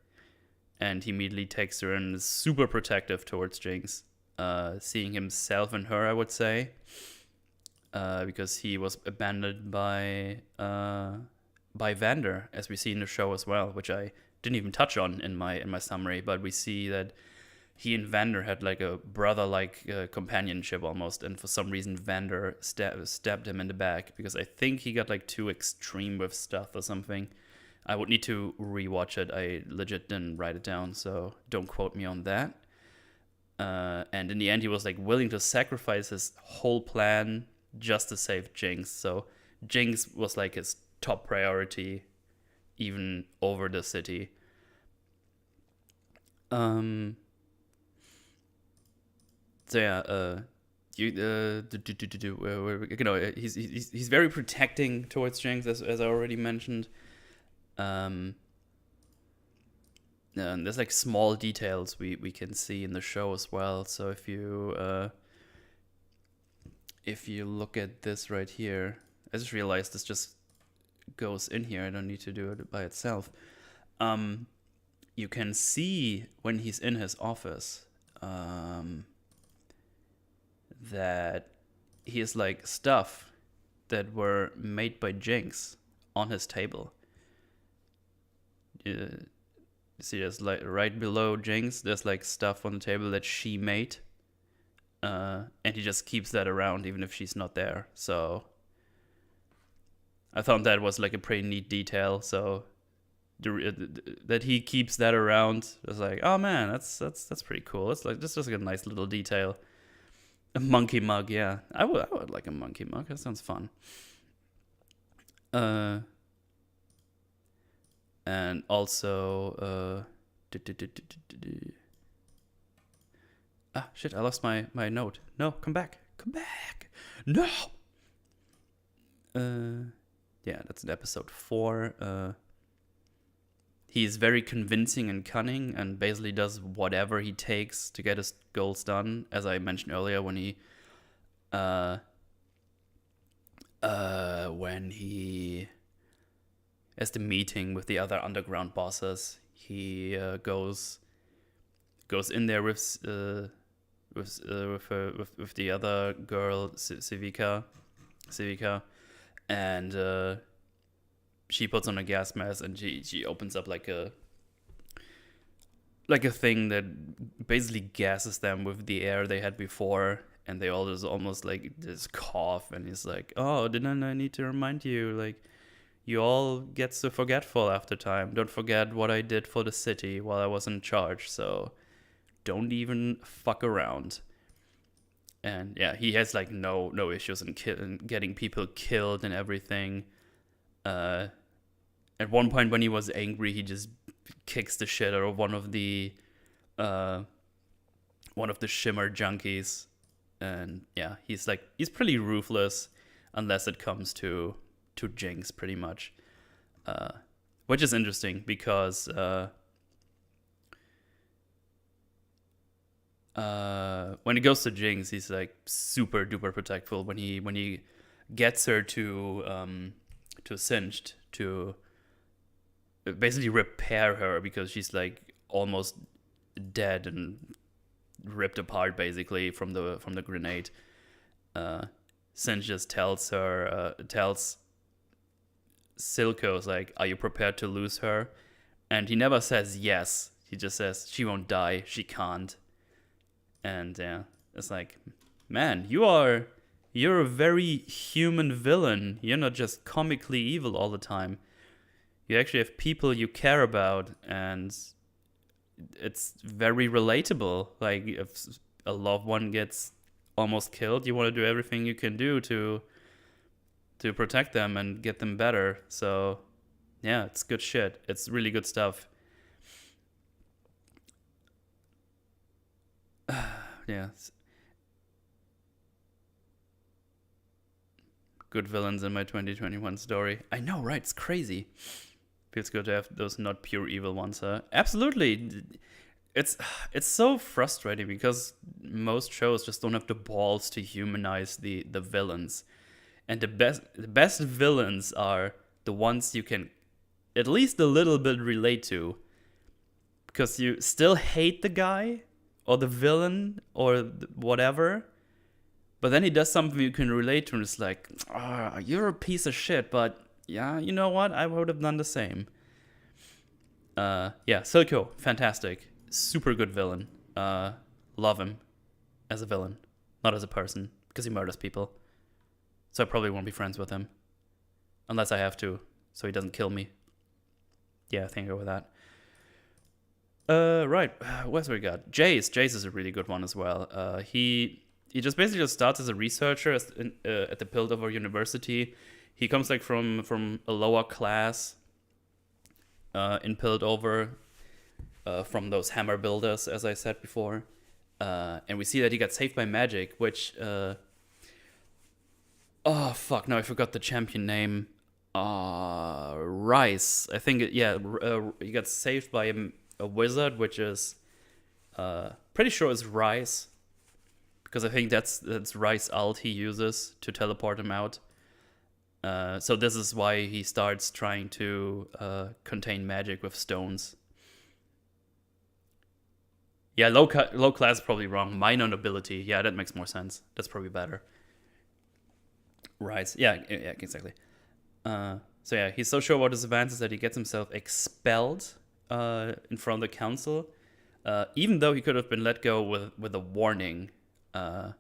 and he immediately takes her and is super protective towards Jinx, seeing himself in her, I would say, because he was abandoned by Vander, as we see in the show as well, which I didn't even touch on in my summary, but we see that he and Vander had like a brother-like companionship almost, and for some reason Vander stabbed him in the back because I think he got like too extreme with stuff or something. I would need to rewatch it. I legit didn't write it down, so don't quote me on that. And in the end, he was like willing to sacrifice his whole plan just to save Jinx. So Jinx was like his top priority, even over the city. So yeah, he's very protecting towards Jinx, as I already mentioned. And there's like small details we can see in the show as well. So if you look at this right here, I just realized this just goes in here. I don't need to do it by itself. You can see when he's in his office that he has like stuff that were made by Jinx on his table. You see, there's like right below Jinx, there's like stuff on the table that she made, and he just keeps that around even if she's not there. So I thought that was like a pretty neat detail. So that he keeps that around, I was like, oh man, that's pretty cool. It's like just like a nice little detail. A monkey mug, yeah. I would like a monkey mug. That sounds fun. And also, shit! I lost my note. No, come back! No. Yeah, that's in episode 4. He is very convincing and cunning, and basically does whatever he takes to get his goals done. As I mentioned earlier, when he has the meeting with the other underground bosses, he goes in there with the other girl, Civica, and she puts on a gas mask and she opens up like a like a thing that basically gases them with the air they had before, and they all just almost like this cough, and he's like, oh, didn't I need to remind you, like, you all get so forgetful after time. Don't forget what I did for the city while I was in charge, so don't fuck around. And yeah, he has like no issues in getting people killed and everything. At one point when he was angry, he just kicks the shit out of one of the shimmer junkies. And yeah, he's pretty ruthless unless it comes to Jinx, pretty much. Which is interesting because when it goes to Jinx, he's like super duper protectful. When he gets her to Singed to basically repair her because she's like almost dead and ripped apart basically from the grenade. Singed just tells Silco's like, are you prepared to lose her? And he never says yes. He just says she won't die, she can't. And yeah, it's like, man, you're a very human villain. You're not just comically evil all the time. You actually have people you care about, and it's very relatable. Like, if a loved one gets almost killed, you want to do everything you can do to protect them and get them better. So yeah, it's good shit. It's really good stuff. Yeah. Good villains in my 2021 story. I know, right? It's crazy. Feels good to have those not pure evil ones. Absolutely. It's so frustrating because most shows just don't have the balls to humanize the villains. And the best villains are the ones you can at least a little bit relate to. Because you still hate the guy or the villain or whatever, but then he does something you can relate to, and it's like, you're a piece of shit, but yeah, you know what? I would have done the same. Yeah, Silco, fantastic. Super good villain. Love him as a villain, not as a person, because he murders people. So I probably won't be friends with him. Unless I have to, so he doesn't kill me. Yeah, I think I go with that. Right, what else we got? Jace. Jace is a really good one as well. He just basically starts as a researcher at the Piltover University. He comes like from a lower class in Piltover, from those hammer builders, as I said before. And we see that he got saved by magic, which... oh, fuck, no, I forgot the champion name. Rice. I think, he got saved by a wizard, which is pretty sure is Rice, because I think that's Rice ult he uses to teleport him out. So this is why he starts trying to contain magic with stones. Yeah, low class is probably wrong. Minor nobility. Yeah, that makes more sense. That's probably better. Rice. Yeah, exactly. So yeah, he's so sure about his advances that he gets himself expelled in front of the council, even though he could have been let go with a warning, and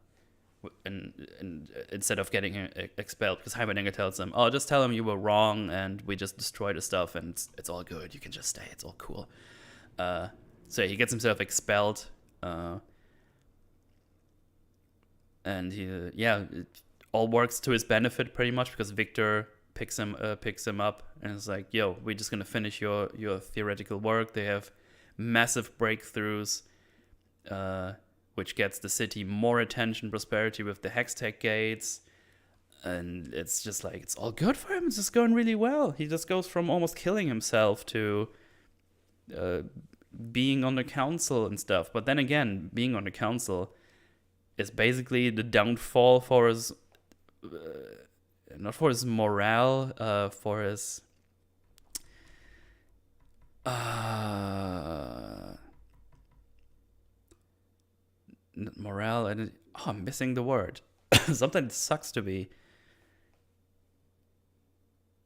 instead of getting expelled, because Heimerdinger tells him, "Oh, just tell him you were wrong, and we just destroyed the stuff, and it's all good. You can just stay. It's all cool." So he gets himself expelled, and it all works to his benefit pretty much, because Victor picks him up and is like, "Yo, we're just gonna finish your theoretical work." They have massive breakthroughs, which gets the city more attention, prosperity with the Hextech gates, and it's just like, it's all good for him. It's just going really well. He just goes from almost killing himself to being on the council and stuff. But then again, being on the council is basically the downfall for his, not for his morale, for his morale, and I'm missing the word. Sometimes it sucks to be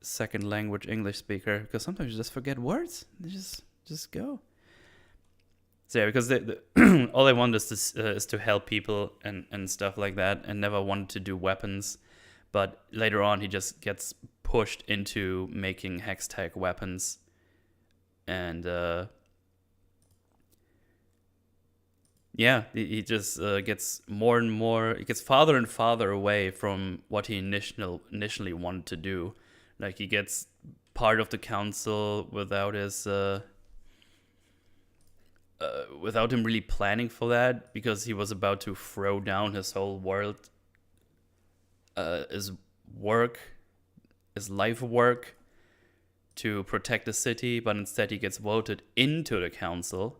second language English speaker, because sometimes you just forget words. They just go. So yeah, because all they want is to help people and stuff like that, and never wanted to do weapons. But later on, he just gets pushed into making hex-tag weapons, and yeah, he just gets more and more. He gets farther and farther away from what he initially wanted to do. Like, he gets part of the council without his without him really planning for that, because he was about to throw down his whole world, his life work to protect the city, but instead he gets voted into the council,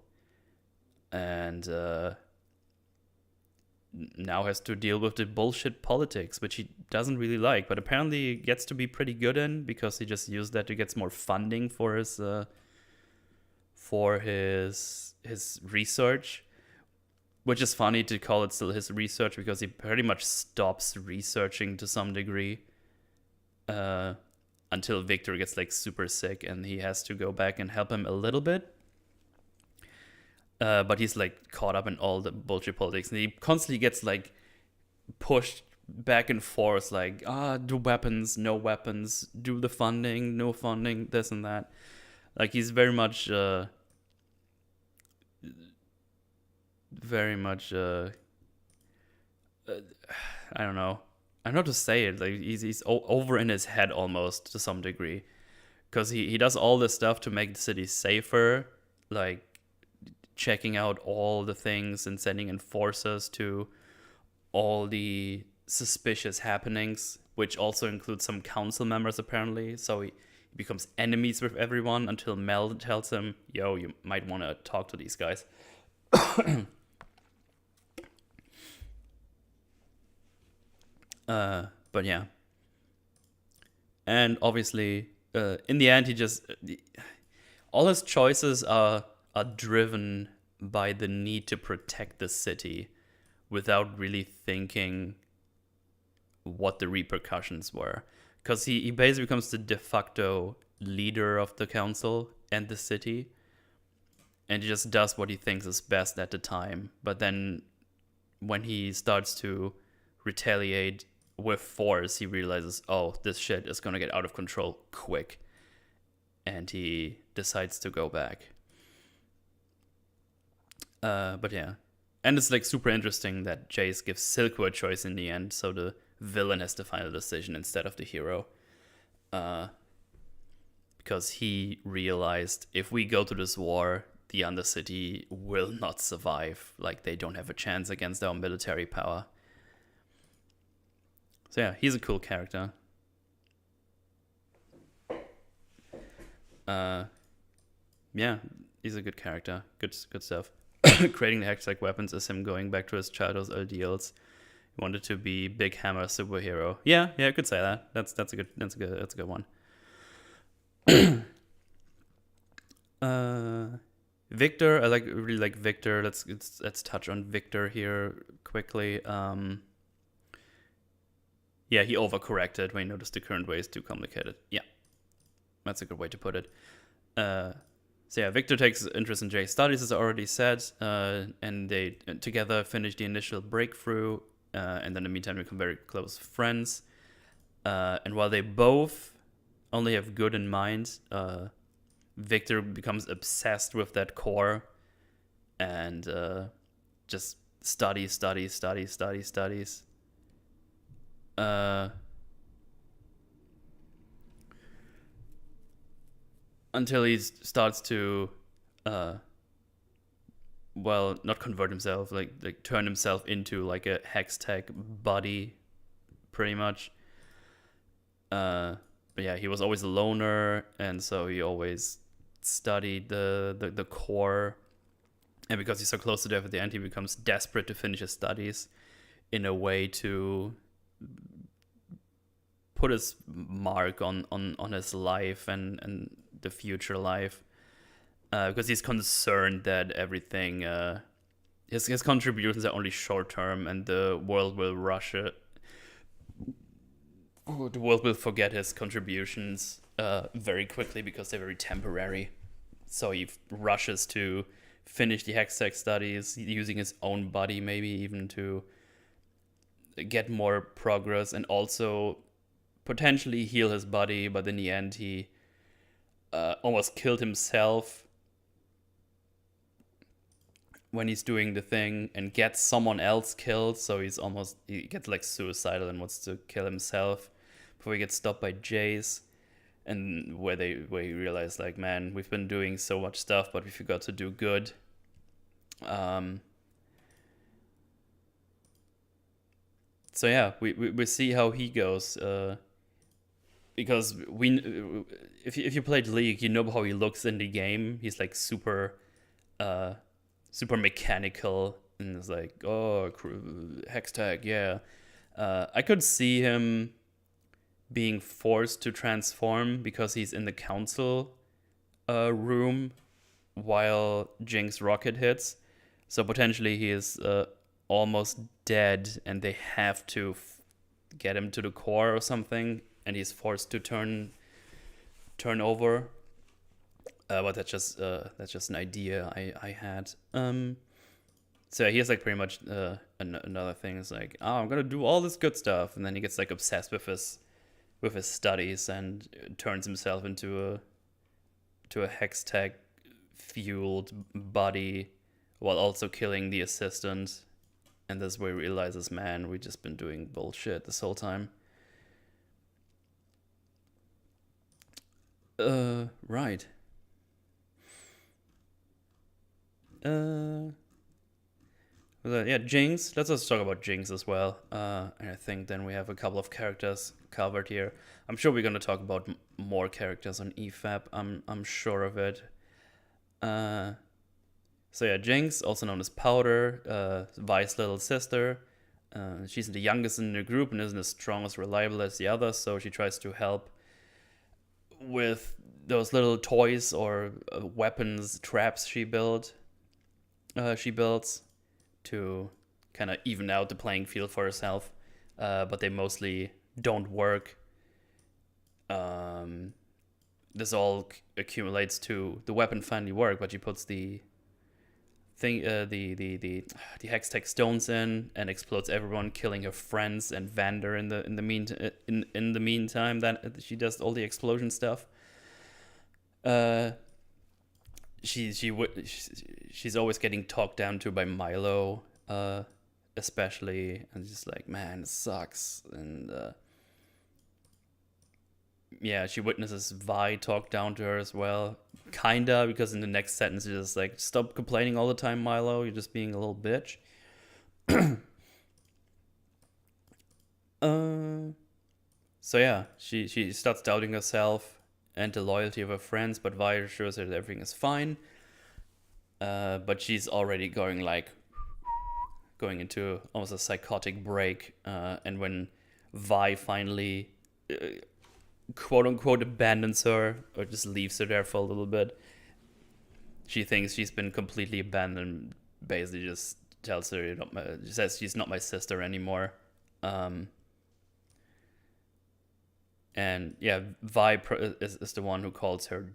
and now has to deal with the bullshit politics, which he doesn't really like, but apparently gets to be pretty good in, because he just used that to get more funding for his research, which is funny to call it still his research, because he pretty much stops researching to some degree until Victor gets like super sick and he has to go back and help him a little bit. But he's like caught up in all the bullshit politics, and he constantly gets like pushed back and forth, like, do weapons, no weapons, do the funding, no funding, this and that. Like, he's very much I don't know how to say it. Like, he's over in his head almost to some degree, because he does all this stuff to make the city safer, like checking out all the things and sending enforcers to all the suspicious happenings, which also includes some council members apparently. So he becomes enemies with everyone until Mel tells him, yo, you might want to talk to these guys. But yeah. And obviously, in the end, all his choices are driven by the need to protect the city without really thinking what the repercussions were. Because he basically becomes the de facto leader of the council and the city, and he just does what he thinks is best at the time. But then when he starts to retaliate with force, he realizes, oh, this shit is gonna get out of control quick, and he decides to go back. But yeah. And it's like super interesting that Jace gives Silco a choice in the end, so the villain has the final decision instead of the hero. Because he realized, if we go to this war, the Undercity will not survive. Like, they don't have a chance against our military power. So yeah, he's a cool character. Yeah, he's a good character. Good stuff. Creating the hex-tag weapons is him going back to his childhood ideals. He wanted to be big hammer superhero. Yeah, I could say that. That's a good one. Victor, I really like Victor. Let's touch on Victor here quickly. Yeah, he overcorrected when he noticed the current way is too complicated. Yeah, that's a good way to put it. So yeah, Victor takes interest in Jace's studies, as I already said, and they together finish the initial breakthrough, and then in the meantime become very close friends. And while they both only have good in mind, Victor becomes obsessed with that core, and just studies. Until he starts to, not convert himself, like turn himself into like a hex-tag buddy, pretty much. But yeah, he was always a loner, and so he always studied the core. And because he's so close to death at the end, he becomes desperate to finish his studies in a way to put his mark on his life and the future life, because he's concerned that everything, his contributions are only short term, and the world will rush it. The world will forget his contributions very quickly because they're very temporary. So he rushes to finish the Hextech studies, using his own body maybe even to get more progress, and also potentially heal his body, but in the end he almost killed himself when he's doing the thing and gets someone else killed, so he gets like suicidal and wants to kill himself before he gets stopped by Jace. And where he realized, like, man, we've been doing so much stuff, but we forgot to do good. So yeah, we see how he goes. Because if you played League, you know how he looks in the game. He's like super mechanical, and it's like, oh, Hextech, yeah. I could see him being forced to transform because he's in the council room while Jinx rocket hits. So potentially he is almost dead, and they have to get him to the core or something, and he's forced to turn over. But that's just an idea I had. So he has like pretty much another thing. It's like, oh, I'm gonna do all this good stuff, and then he gets like obsessed with his studies and turns himself into a Hextech fueled body while also killing the assistant. And this is where he realizes, man, we've just been doing bullshit this whole time. Right. Yeah, Jinx. Let's also talk about Jinx as well. And I think then we have a couple of characters covered here. I'm sure we're gonna talk about more characters on EFAP. I'm sure of it. So yeah, Jinx, also known as Powder, Vi's little sister. She's the youngest in the group and isn't as strong as reliable as the others, so she tries to help with those little toys or weapons, traps she builds to kind of even out the playing field for herself, but they mostly don't work. This all accumulates to the weapon finally work, but she puts the Hextech stones in and explodes everyone, killing her friends and Vander in the meantime that she does all the explosion stuff. She's always getting talked down to by Milo, especially, and just like, man, it sucks. And yeah, she witnesses Vi talk down to her as well, kinda, because in the next sentence she's just like, stop complaining all the time, Milo, you're just being a little bitch. So yeah, she starts doubting herself and the loyalty of her friends, but Vi assures her that everything is fine. But she's already going into almost a psychotic break. And when Vi finally, quote unquote, abandons her or just leaves her there for a little bit, she thinks she's been completely abandoned. Basically, just tells her, says she's not my sister anymore. And yeah, Vi is the one who calls her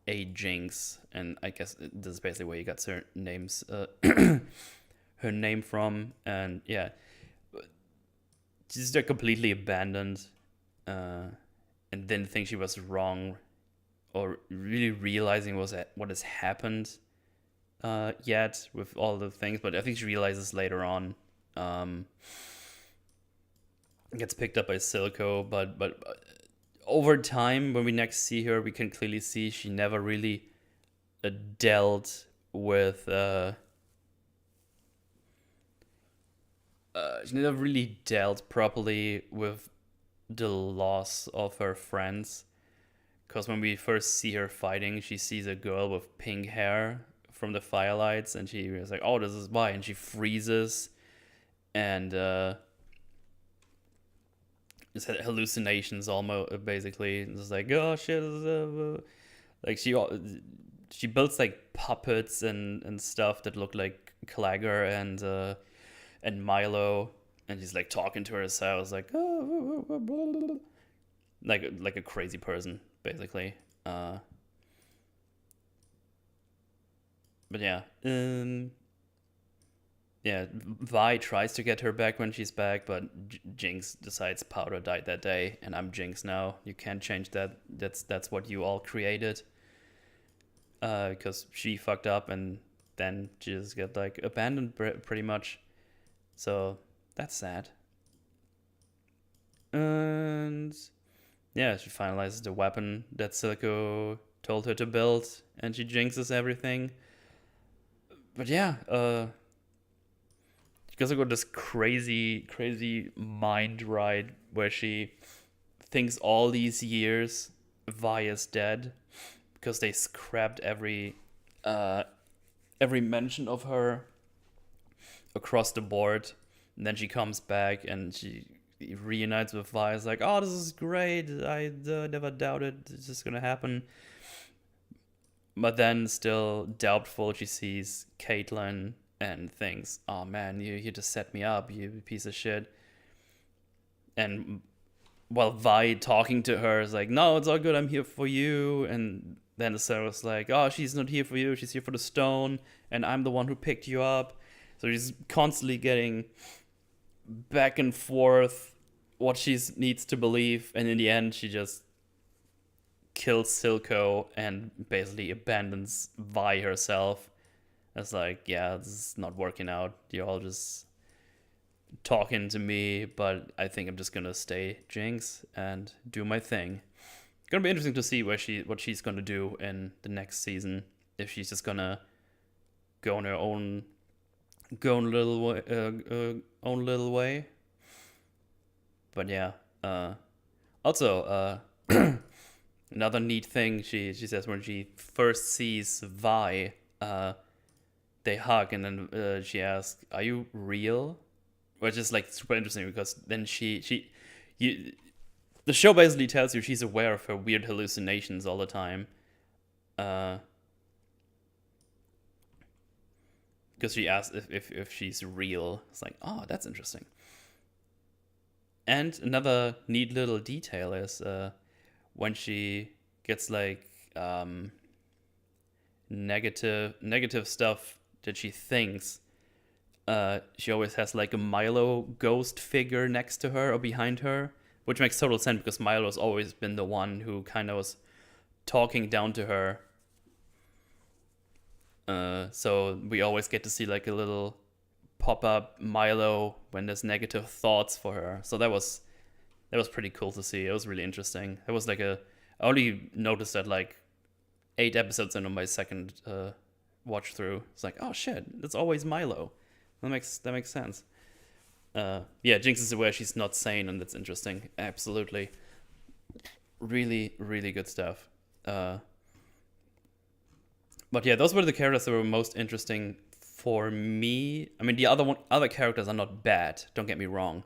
a Jinx, and I guess this is basically where he got her names, her name from. And yeah, she's just completely abandoned, and didn't think she was wrong, or really realizing what has happened yet with all the things. But I think she realizes later on. Gets picked up by Silco, but over time, when we next see her, we can clearly see she never really dealt with. She never really dealt properly with the loss of her friends. Because when we first see her fighting, she sees a girl with pink hair from the firelights, and she was like, "Oh, this is why," and she freezes, and it's had hallucinations almost, basically. It's like, oh shit, like she builds like puppets and stuff that look like Clagger and Milo, and she's like talking to herself, like, oh, like a crazy person, basically. But yeah, yeah, Vi tries to get her back when she's back, but Jinx decides Powder died that day, and I'm Jinx now. You can't change that. That's what you all created. Because she fucked up, and then she just got like abandoned pretty much. So that's sad. And yeah, she finalizes the weapon that Silico told her to build, and she jinxes everything. But yeah, she goes got this crazy mind ride where she thinks all these years Vi is dead because they scrapped every mention of her across the board. And then she comes back and she reunites with Vi. It's like, oh, this is great. I never doubted this is gonna happen. But then, still doubtful, she sees Caitlyn and thinks, oh man, you just set me up, you piece of shit. And while Vi talking to her is like, no, it's all good, I'm here for you. And then Sarah's like, oh, she's not here for you, she's here for the stone, and I'm the one who picked you up. So she's constantly getting back and forth what she needs to believe, and in the end she just kills Silco and basically abandons Vi herself. It's like, yeah, this is not working out. You're all just talking to me, but I think I'm just gonna stay Jinx and do my thing. Gonna be interesting to see what she's gonna do in the next season. If she's just gonna go on her own little way. But yeah. Also, another neat thing she says when she first sees Vi, they hug, and then she asks, "Are you real?" Which is like super interesting because then the show basically tells you she's aware of her weird hallucinations all the time. Because she asks if she's real. It's like, oh, that's interesting. And another neat little detail is when she gets like negative stuff that she thinks, she always has like a Milo ghost figure next to her or behind her, which makes total sense because Milo's always been the one who kind of was talking down to her. So we always get to see like a little pop-up Milo when there's negative thoughts for her. So that was pretty cool to see. It was really interesting. It was like I only noticed that like 8 episodes into my second watch through. It's like, oh shit, it's always Milo. That makes sense. Yeah, Jinx is aware she's not sane, and that's interesting. Absolutely. Really, really good stuff. But yeah, those were the characters that were most interesting for me. I mean, the other characters are not bad. Don't get me wrong.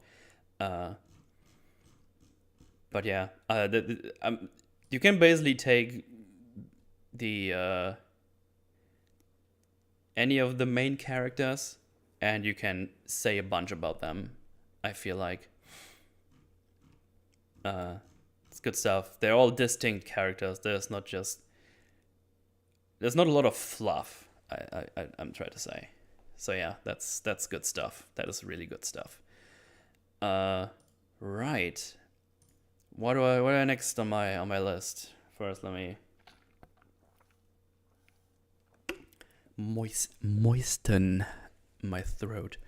But yeah, you can basically take the any of the main characters, and you can say a bunch about them. I feel like it's good stuff. They're all distinct characters. There's not a lot of fluff. I'm trying to say. So yeah, that's good stuff. That is really good stuff. Right. What do I next on my list? First, let me moisten my throat.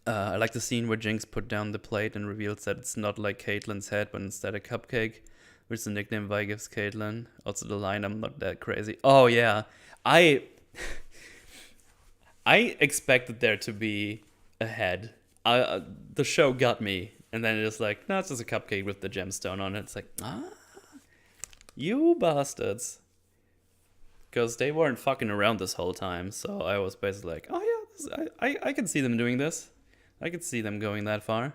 I like the scene where Jinx put down the plate and reveals that it's not like Caitlyn's head, but instead a cupcake, which is the nickname Vi gives Caitlyn. Also the line, "I'm not that crazy." Oh yeah, I expected there to be a head. The show got me, and then it's like, no, it's just a cupcake with the gemstone on it. It's like, you bastards. Because they weren't fucking around this whole time, so I was basically like, oh yeah, I can see them doing this. I could see them going that far.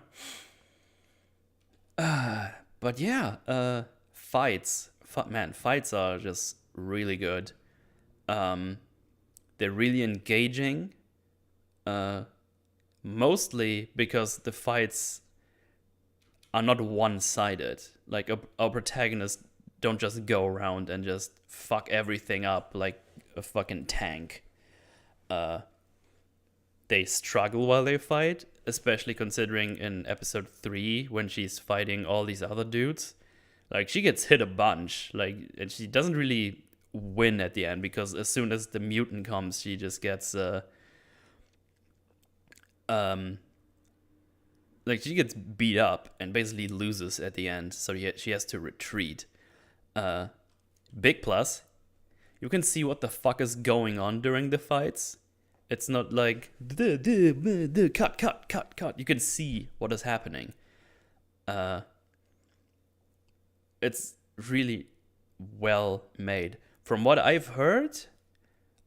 But yeah, fights. Fights are just really good. They're really engaging. Mostly because the fights are not one-sided. Like our protagonists don't just go around and just fuck everything up like a fucking tank. They struggle while they fight, especially considering in episode 3 when she's fighting all these other dudes. Like, she gets hit a bunch, like, and she doesn't really win at the end, because as soon as the mutant comes, she just gets like, she gets beat up and basically loses at the end, so she has to retreat. Big plus, you can see what the fuck is going on during the fights. It's not like cut. You can see what is happening. It's really well made. From what I've heard,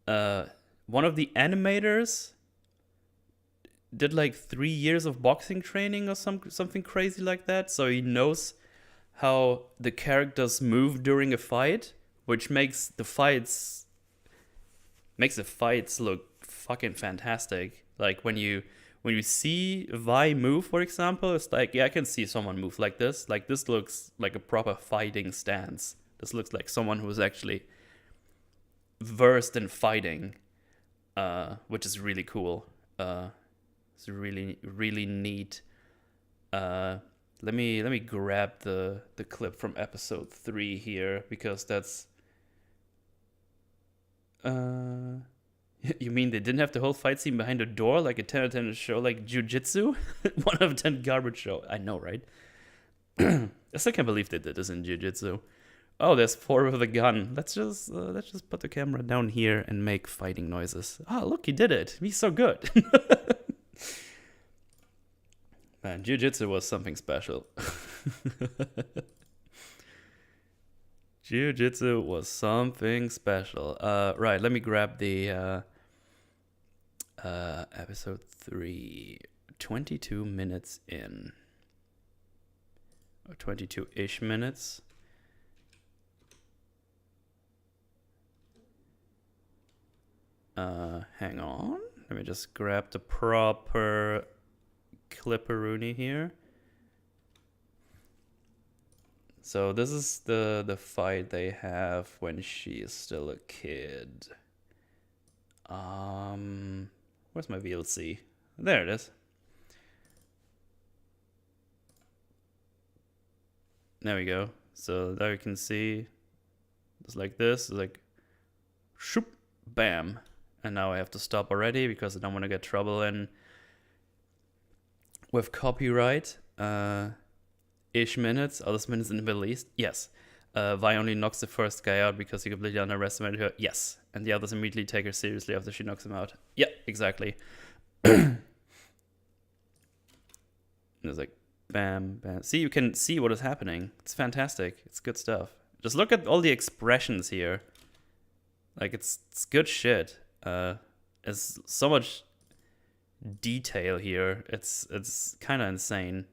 one of the animators did like 3 years of boxing training or something crazy like that. So he knows how the characters move during a fight, which makes the fights look fucking fantastic. Like when you see Vi move, for example, it's like, yeah, I can see someone move like this. Like, this looks like a proper fighting stance. This looks like someone who's actually versed in fighting, which is really cool. It's really, really neat. Let me grab the clip from episode 3 here, because that's you mean they didn't have the whole fight scene behind a door like a 10 out of 10 show like Jiu-Jitsu? 1 out of 10 garbage show. I know, right? I still can't believe they did this in Jiu-Jitsu. Oh, there's 4 with a gun. Let's just put the camera down here and make fighting noises. Oh, look, he did it. He's so good. Man, Jiu-Jitsu was something special. Jiu-Jitsu was something special. Right, let me grab the episode 3. 22 minutes in. Or 22-ish minutes. Hang on. Let me just grab the proper clipperoonie here. So this is the fight they have when she is still a kid. Where's my VLC? There it is. There we go. So there you can see it's like this. It's like shoop, bam. And now I have to stop already because I don't want to get trouble in with copyright. Ish minutes. All those minutes in the Middle East. Yes. Vi only knocks the first guy out because he completely underestimated her. Yes. And the others immediately take her seriously after she knocks him out. Yeah, exactly. And it's like bam, bam. See, you can see what is happening. It's fantastic. It's good stuff. Just look at all the expressions here. Like, it's good shit. There's so much detail here. It's kind of insane.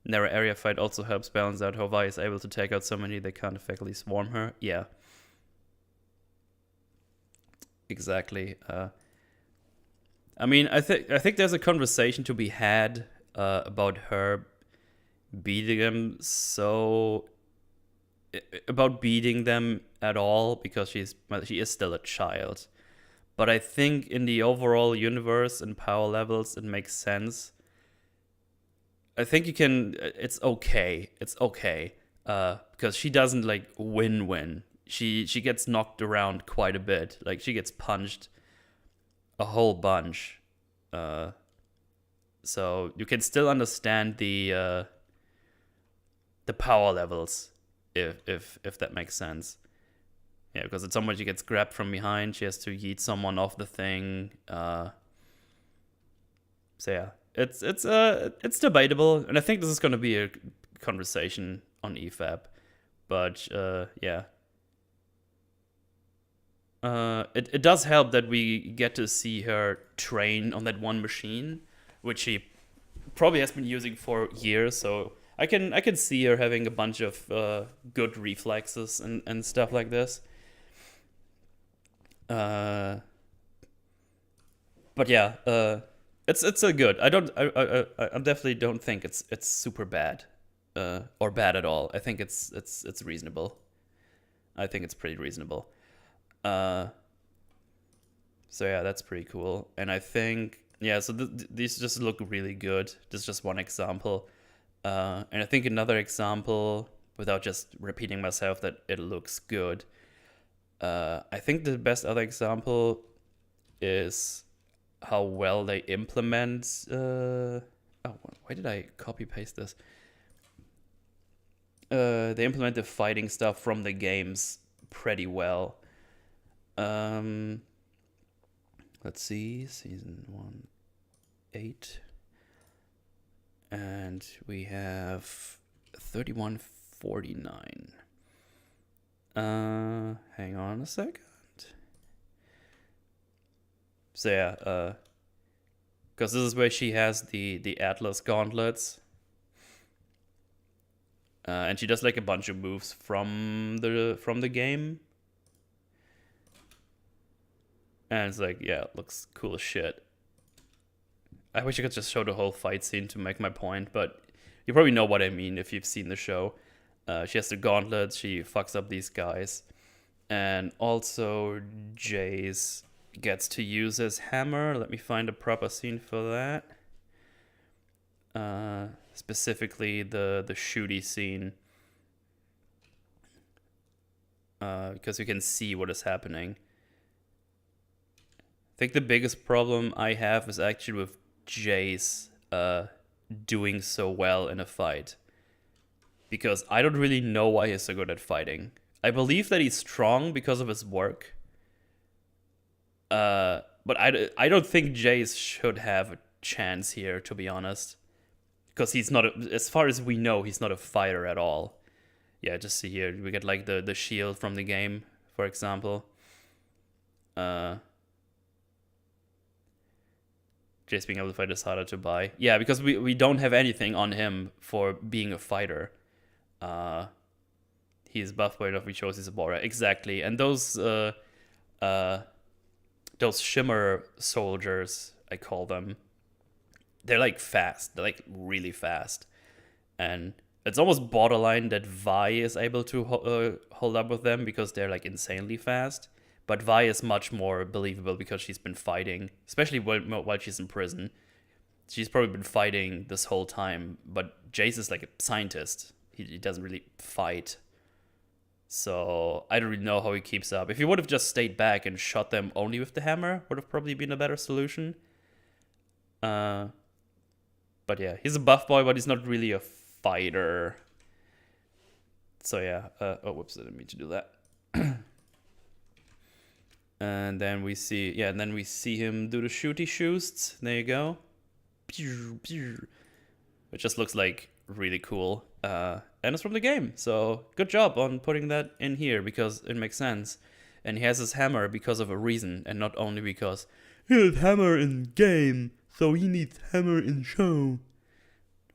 Narrow area fight also helps balance out how Vi is able to take out so many they can't effectively swarm her. Yeah. Exactly. I mean, I think there's a conversation to be had about her beating them about beating them at all, because she is still a child. But I think in the overall universe and power levels, it makes sense. I think you can. It's okay. It's okay. Because she doesn't like win. She gets knocked around quite a bit. Like, she gets punched a whole bunch. So you can still understand the power levels, if that makes sense. Yeah, because at some point she gets grabbed from behind. She has to yeet someone off the thing. So yeah. It's debatable, and I think this is going to be a conversation on EFAP, but yeah, it does help that we get to see her train on that one machine, which she probably has been using for years. So I can see her having a bunch of good reflexes and stuff like this. But yeah. It's a good. I definitely don't think it's super bad, or bad at all. I think it's reasonable. I think it's pretty reasonable. So yeah, that's pretty cool. And I think, yeah, so these just look really good. This is just one example. And I think another example, without just repeating myself that it looks good, I think the best other example is how well they implement. Oh, why did I copy paste this? They implement the fighting stuff from the games pretty well. Let's see, season 1, 8. And we have 3149. Hang on a second. So yeah, because this is where she has the Atlas gauntlets. And she does like a bunch of moves from the game. And it's like, yeah, it looks cool as shit. I wish I could just show the whole fight scene to make my point, but you probably know what I mean if you've seen the show. She has the gauntlets, she fucks up these guys. And also Jace gets to use his hammer. Let me find a proper scene for that. Specifically the shooty scene. Because you can see what is happening. I think the biggest problem I have is actually with Jace doing so well in a fight. Because I don't really know why he's so good at fighting. I believe that he's strong because of his work. But I don't think Jace should have a chance here, to be honest. Because he's not, as far as we know, he's not a fighter at all. Yeah, just see here, we get like the shield from the game, for example. Jace being able to fight is harder to buy. Yeah, because we don't have anything on him for being a fighter. He's buff by enough, we chose he's a Bora. Exactly. And those shimmer soldiers, I call them, they're like fast. They're like really fast. And it's almost borderline that Vi is able to hold up with them because they're like insanely fast. But Vi is much more believable because she's been fighting, especially while she's in prison. She's probably been fighting this whole time, but Jace is like a scientist. He doesn't really fight. So I don't really know how he keeps up. If he would have just stayed back and shot them only with the hammer, would have probably been a better solution. But yeah, he's a buff boy, but he's not really a fighter. So yeah, oh whoops, I didn't mean to do that. And then we see, him do the shooty shoosts. There you go. It just looks like really cool. And it's from the game. So good job on putting that in here because it makes sense. And he has his hammer because of a reason and not only because he has hammer in game, so he needs hammer in show.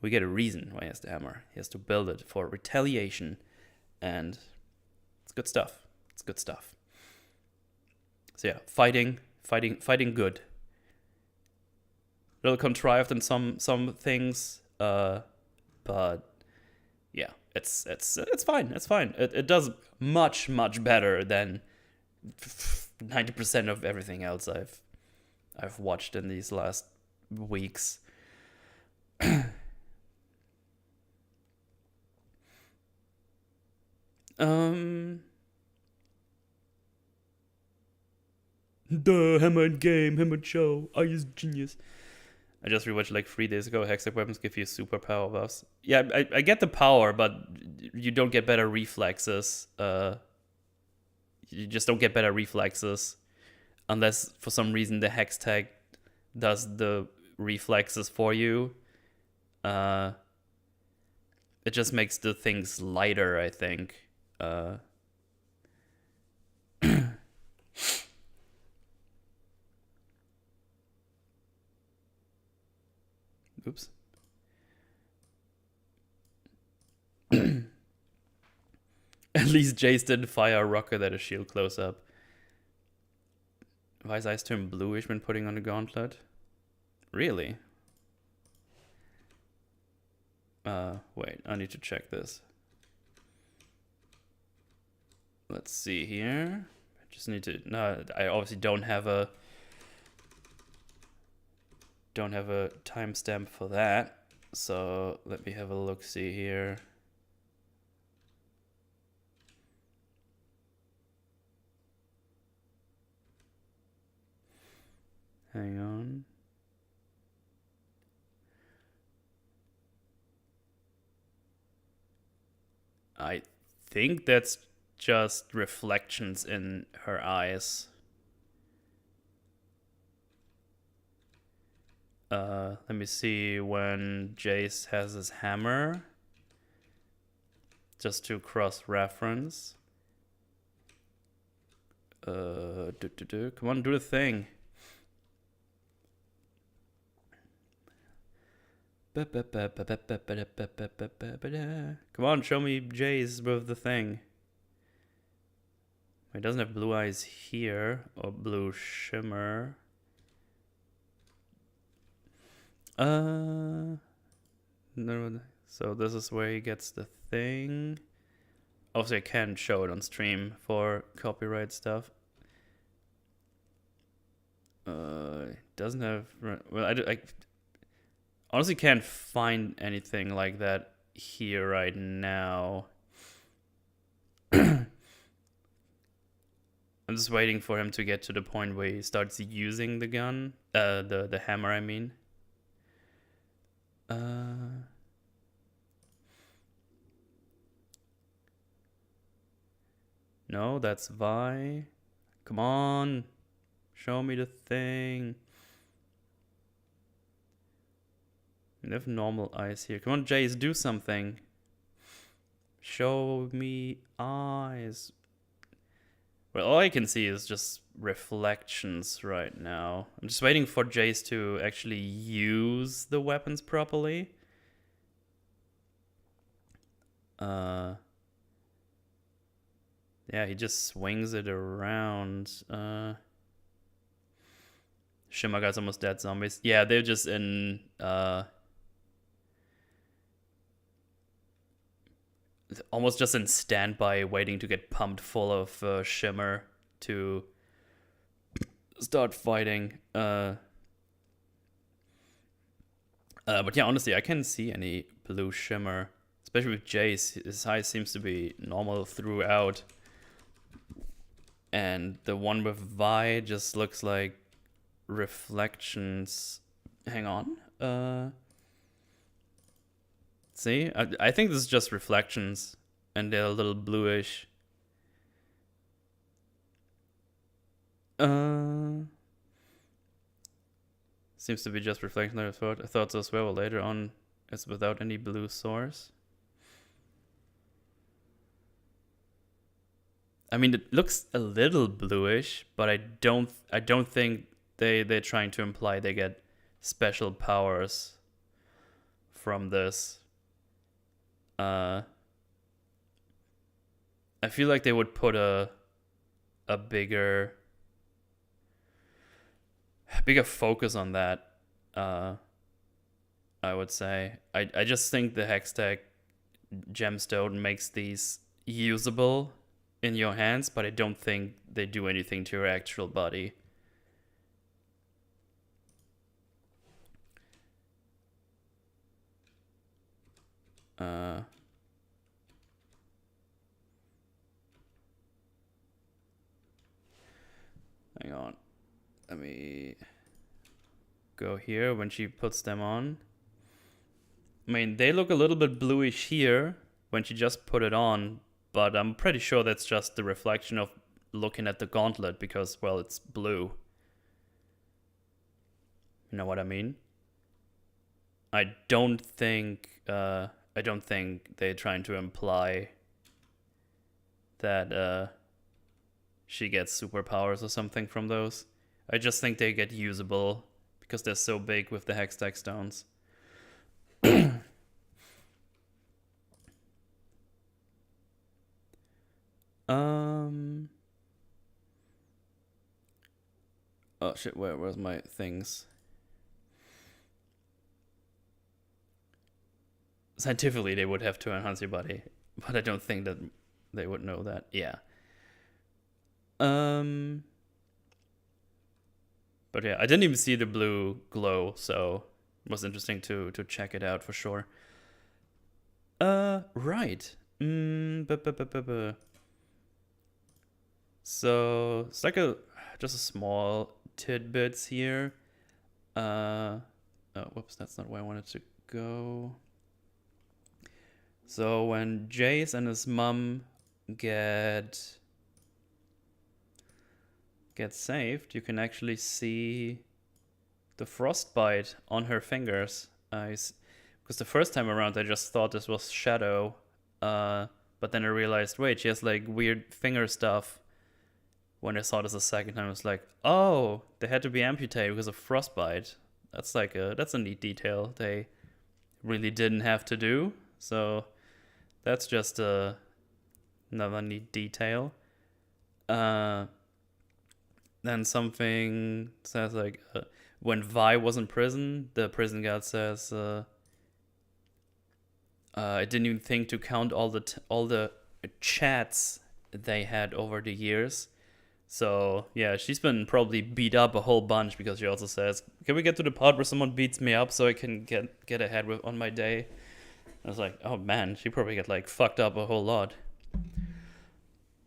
We get a reason why he has the hammer. He has to build it for retaliation. And it's good stuff. It's good stuff. So yeah, fighting good. A little contrived in some things, but yeah, it's fine. It's fine. It does much better than 90% of everything else I've watched in these last weeks. The hammered game, hammered show. I is genius. I just rewatched like 3 days ago. Hextech weapons give you superpower buffs. Yeah, I get the power, but you don't get better reflexes. You just don't get better reflexes unless for some reason the Hextech does the reflexes for you. It just makes the things lighter, I think. Oops. At least Jace didn't fire a rocket at a shield close up. Why is eyes turn bluish when putting on a gauntlet? Really? Wait, I need to check this. Let's see here. I just need to... No, I obviously don't have a don't have a timestamp for that. So let me have a look-see here. Hang on. I think that's just reflections in her eyes. Let me see when Jace has his hammer. Just to cross-reference. Come on, do the thing. Come on, show me Jace with the thing. He doesn't have blue eyes here, or blue shimmer. No, so this is where he gets the thing. Obviously I can't show it on stream for copyright stuff. Doesn't have, well, I honestly can't find anything like that here right now. I'm just waiting for him to get to the point where he starts using the gun, the hammer, I mean. No, that's Vi. Come on, show me the thing. They have normal eyes here. Come on, Jace, do something. Show me eyes. Well, all I can see is just reflections right now. I'm just waiting for Jace to actually use the weapons properly. Yeah, he just swings it around. Shimmer guy's almost dead zombies. Yeah, they're just in almost just in standby, waiting to get pumped full of shimmer to start fighting. But yeah, honestly, I can't see any blue shimmer, especially with Jace. His eyes seems to be normal throughout, and the one with Vi just looks like reflections. Hang on. See, I think this is just reflections, and they're a little bluish. Seems to be just reflection. I thought so as well. Later on, it's without any blue source. I mean, it looks a little bluish, but I don't think they're trying to imply they get special powers from this. I feel like they would put a bigger focus on that. I would say. I just think the Hextech gemstone makes these usable in your hands, but I don't think they do anything to your actual body. Hang on. Let me go here when she puts them on. I mean, they look a little bit bluish here when she just put it on, but I'm pretty sure that's just the reflection of looking at the gauntlet because, well, it's blue. You know what I mean? I don't think they're trying to imply that she gets superpowers or something from those. I just think they get usable because they're so big with the Hextech stones. Oh shit, where's my things? Scientifically, they would have to enhance your body, but I don't think that they would know that. Yeah. But yeah, I didn't even see the blue glow, so it was interesting to check it out for sure. Right. So it's like just a small tidbits here. Oh, whoops, that's not where I wanted to go. So when Jace and his mom get saved, you can actually see the frostbite on her fingers. Because the first time around I just thought this was Shadow, but then I realized, wait, she has like weird finger stuff. When I saw this a second time, I was like, oh, they had to be amputated because of frostbite. That's a neat detail they really didn't have to do. So that's just another neat detail. Then something says like when Vi was in prison, the prison guard says, I didn't even think to count all the chats they had over the years. So yeah, she's been probably beat up a whole bunch because she also says, "Can we get to the part where someone beats me up so I can get ahead on my day?" I was like, oh man, she probably got like fucked up a whole lot.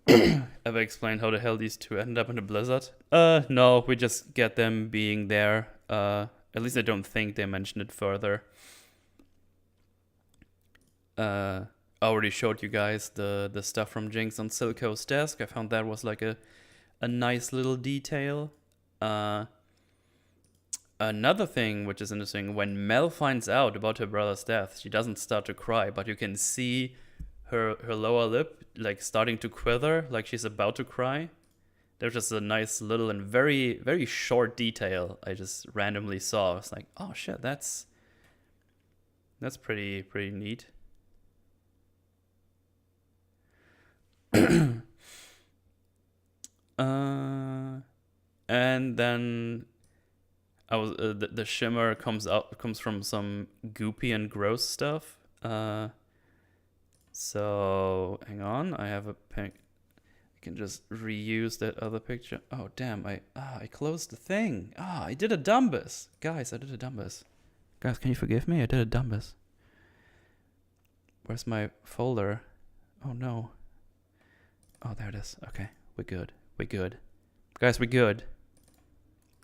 Ever explained how the hell these two ended up in a blizzard? No, we just get them being there. At least I don't think they mentioned it further. I already showed you guys the stuff from Jinx on Silco's desk. I found that was like a nice little detail. Another thing which is interesting, when Mel finds out about her brother's death, she doesn't start to cry, but you can see her lower lip like starting to quiver, like she's about to cry. There's just a nice little and very, very short detail I just randomly saw. I was like, oh shit, that's pretty neat. And then I was the shimmer comes from some goopy and gross stuff. So hang on, I have a pic. I can just reuse that other picture. Oh damn! I closed the thing. I did a dumbus, guys. I did a dumbus. Guys, can you forgive me? I did a dumbus. Where's my folder? Oh no. Oh, there it is. Okay, we're good. We're good. Guys, we're good.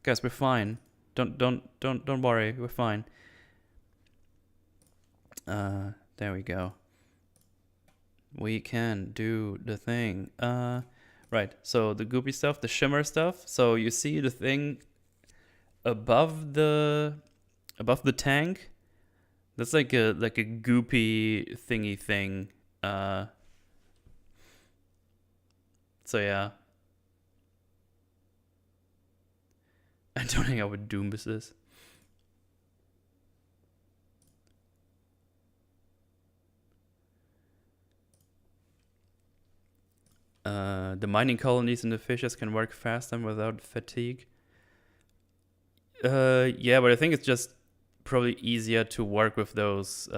Guys, we're fine. Don't worry. We're fine. There we go. We can do the thing. Right. So the goopy stuff, the shimmer stuff. So you see the thing above the tank. That's like a goopy thingy thing. So yeah. I don't hang out with Doombuses. The mining colonies and the fishes can work faster and without fatigue. Yeah, but I think it's just probably easier to work with those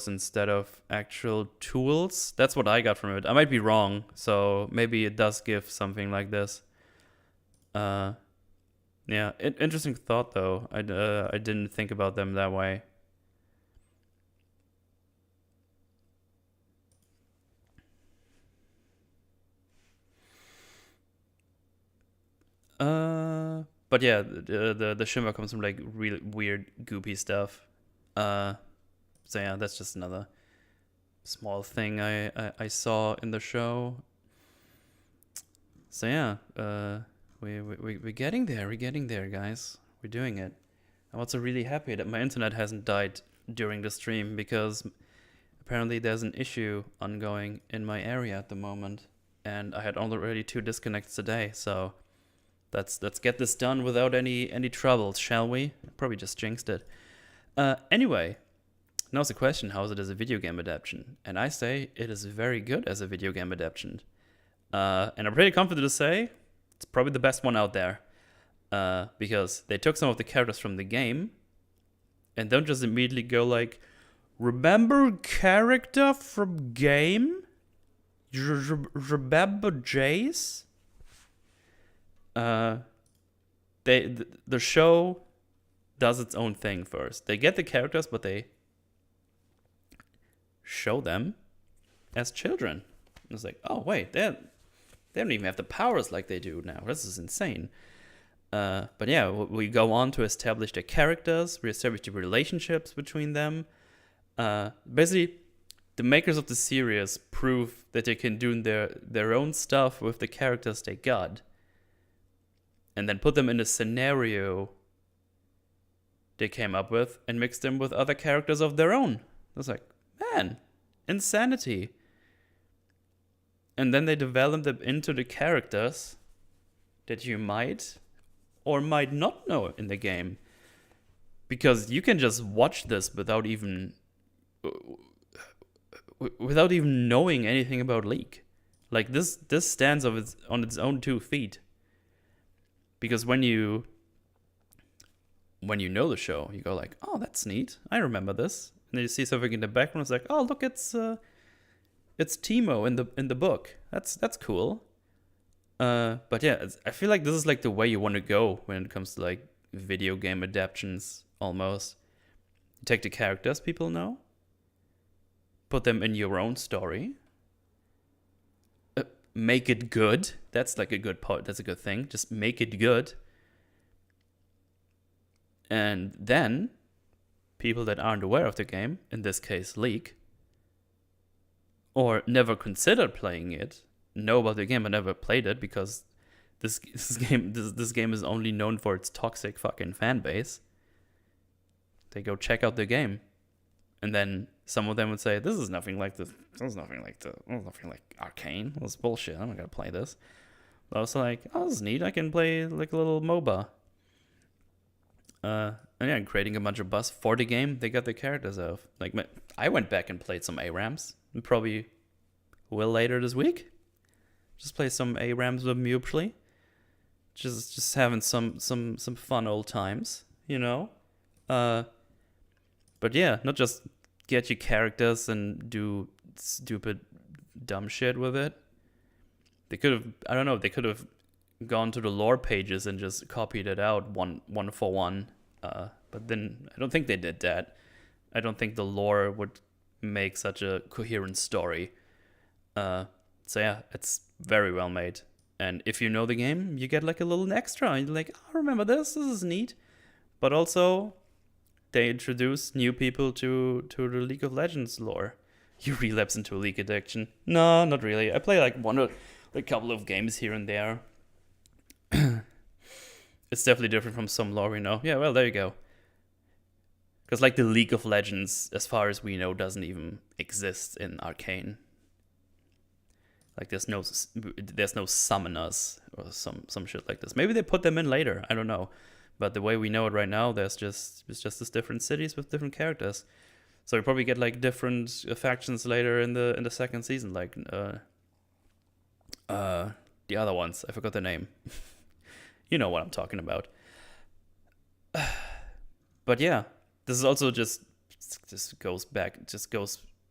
instead of actual tools. That's what I got from it. I might be wrong, so maybe it does give something like this. Yeah, interesting thought though. I didn't think about them that way. But yeah, the shimmer comes from like really weird goopy stuff. So yeah, that's just another small thing I saw in the show. So yeah, we're getting there. We're getting there, guys. We're doing it. I'm also really happy that my internet hasn't died during the stream because apparently there's an issue ongoing in my area at the moment, and I had already 2 disconnects today. So let's get this done without any troubles, shall we? Probably just jinxed it. Anyway, now's the question: how is it as a video game adaptation? And I say it is very good as a video game adaptation. And I'm pretty confident to say it's probably the best one out there. Because they took some of the characters from the game and don't just immediately go like, remember character from game? Remember Jace? the show does its own thing first. They get the characters, but they show them as children. It's like, oh wait, they don't even have the powers like they do now. This is insane. But yeah, we go on to establish the characters. We establish the relationships between them. Basically, the makers of the series prove that they can do their own stuff with the characters they got, and then put them in a scenario they came up with and mix them with other characters of their own. It's like, man, insanity. And then they develop them into the characters that you might or might not know in the game. Because you can just watch this without even knowing anything about League. Like, this stands on its own 2 feet. Because when you know the show, you go like, oh, that's neat. I remember this. And then you see something in the background. It's like, oh, look, it's Teemo in the book. That's cool. But yeah, I feel like this is like the way you want to go when it comes to like video game adaptations. Almost, you take the characters people know, put them in your own story, make it good. That's like a good part. That's a good thing. Just make it good. And then people that aren't aware of the game, in this case League, or never considered playing it, know about the game but never played it because this game is only known for its toxic fucking fan base. They go check out the game, and then some of them would say, "This is nothing like this. This is nothing like Arcane. This is bullshit. I'm not gonna play this." But I was like, "Oh, this is neat. I can play like a little MOBA." And yeah, creating a bunch of buzz for the game they got the characters of. Like, I went back and played some ARAMs. And probably will later this week. Just play some ARAMs with Mupli. Just having some fun old times, you know. But yeah, not just get your characters and do stupid dumb shit with it. They could have gone to the lore pages and just copied it out one for one. But then I don't think they did that. I don't think the lore would make such a coherent story. So yeah, it's very well made. And if you know the game, you get like a little extra. And you're like, oh, I remember this. This is neat. But also, they introduce new people to the League of Legends lore. You relapse into a League addiction. No, not really. I play like one or a couple of games here and there. It's definitely different from some lore we know. Yeah, well, there you go. Because like the League of Legends, as far as we know, doesn't even exist in Arcane. Like there's no summoners or some shit like this. Maybe they put them in later. I don't know. But the way we know it right now, it's just these different cities with different characters. So we probably get like different factions later in the second season, like the other ones. I forgot the name. You know what I'm talking about. But yeah, this is also just goes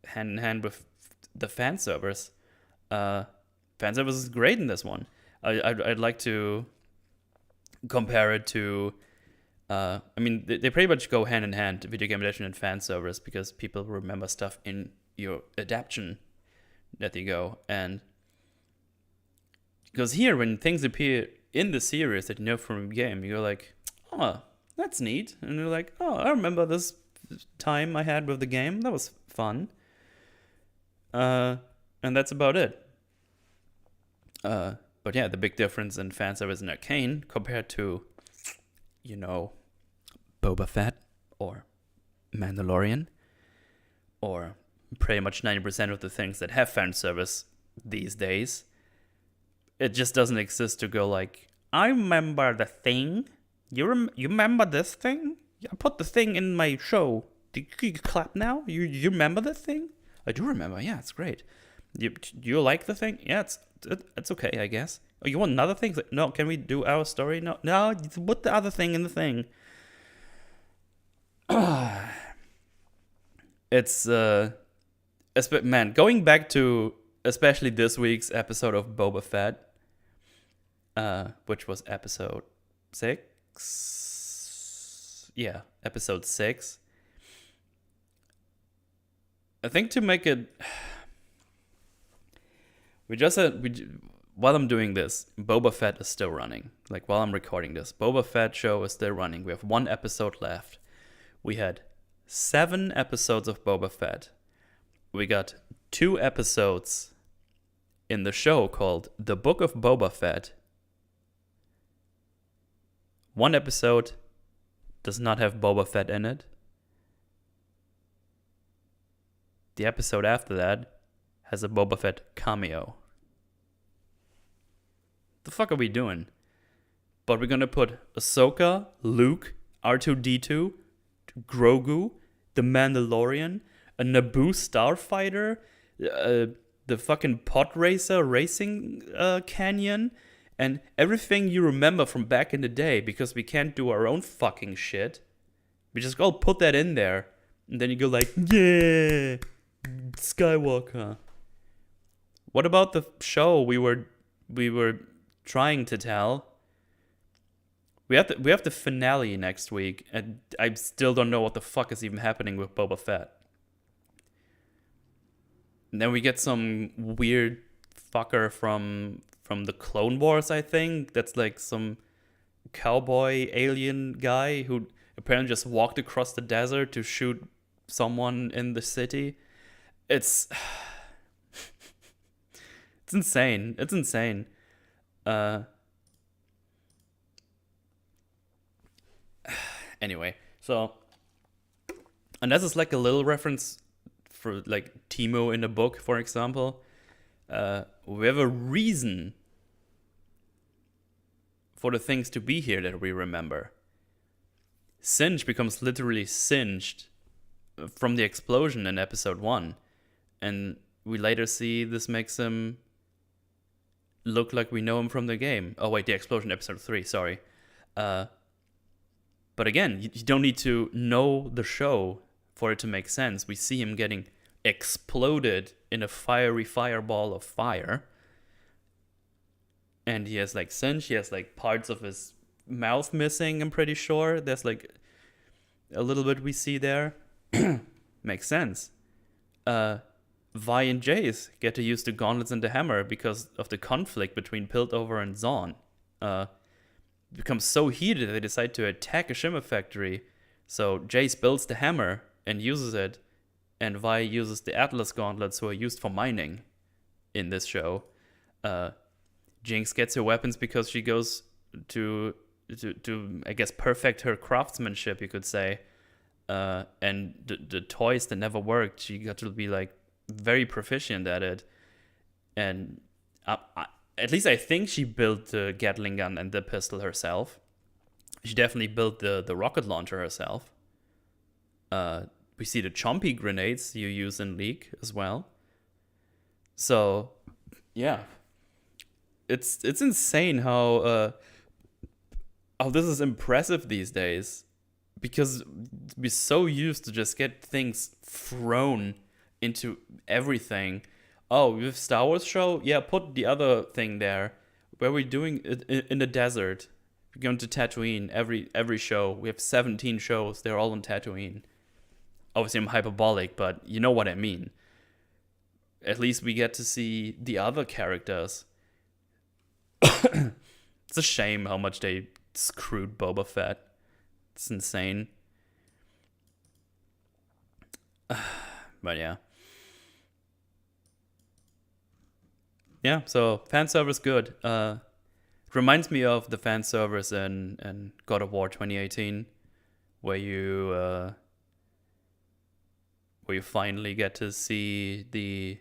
hand in hand with the fan servers. Fan service is great in this one. I'd like to compare it to I mean they pretty much go hand in hand, video game adaptation and fan service, because people remember stuff in your adaptation that you go. And because here, when things appear in the series that you know from the game, you're like, oh, that's neat. And you're like, oh, I remember this time I had with the game. That was fun. And that's about it. But yeah, the big difference in fan service in Arcane compared to, you know, Boba Fett or Mandalorian or pretty much 90% of the things that have fan service these days, it just doesn't exist to go like, I remember the thing. You remember this thing? I put the thing in my show. Did you clap now? You remember the thing? I do remember. Yeah, it's great. You like the thing? Yeah, it's okay, I guess. Oh, you want another thing? Like, no, can we do our story? No, put the other thing in the thing. It's man, going back to especially this week's episode of Boba Fett. which was episode 6. Yeah, episode 6. I think to make it... While I'm doing this, Boba Fett is still running. Like, while I'm recording this, Boba Fett show is still running. We have 1 episode left. We had 7 episodes of Boba Fett. We got 2 episodes in the show called The Book of Boba Fett. 1 episode does not have Boba Fett in it. The episode after that has a Boba Fett cameo. The fuck are we doing? But we're gonna put Ahsoka, Luke, R2-D2, Grogu, the Mandalorian, a Naboo starfighter, the fucking pod racer racing canyon, and everything you remember from back in the day, because we can't do our own fucking shit. We just all put that in there, and then you go like, yeah, Skywalker. What about the show we were trying to tell? We have the finale next week, and I still don't know what the fuck is even happening with Boba Fett. And then we get some weird fucker from the Clone Wars, I think. That's like some cowboy alien guy who apparently just walked across the desert to shoot someone in the city. It's insane. It's insane. Anyway, so, and this is like a little reference for like Timo in the book, for example. We have a reason for the things to be here that we remember. Singe becomes literally singed from the explosion in episode 1. And we later see this makes him look like we know him from the game. Oh wait, the explosion episode 3, sorry. But again, you don't need to know the show for it to make sense. We see him getting exploded in a fiery fireball of fire. And he has like singe, he has like parts of his mouth missing, I'm pretty sure. There's like a little bit we see there. Makes sense. Vi and Jace get to use the gauntlets and the hammer because of the conflict between Piltover and Zaun. Becomes so heated that they decide to attack a shimmer factory. So Jace builds the hammer and uses it, and Vi uses the Atlas gauntlets, who are used for mining in this show. Jinx gets her weapons because she goes to I guess perfect her craftsmanship, you could say. And the toys that never worked, she got to be like very proficient at it. And at least I think she built the Gatling gun and the pistol herself. She definitely built the rocket launcher herself. We see the chompy grenades you use in League as well. So, yeah. It's insane how this is impressive these days. Because we're so used to just get things thrown into everything. Oh, we have Star Wars show? Yeah, put the other thing there. Where we're doing it in the desert. We're going to Tatooine every show. We have 17 shows. They're all on Tatooine. Obviously, I'm hyperbolic, but you know what I mean. At least we get to see the other characters. It's a shame how much they screwed Boba Fett. It's insane. But yeah. Yeah, so fan service good. Reminds me of the fan service in God of War 2018, where you finally get to see the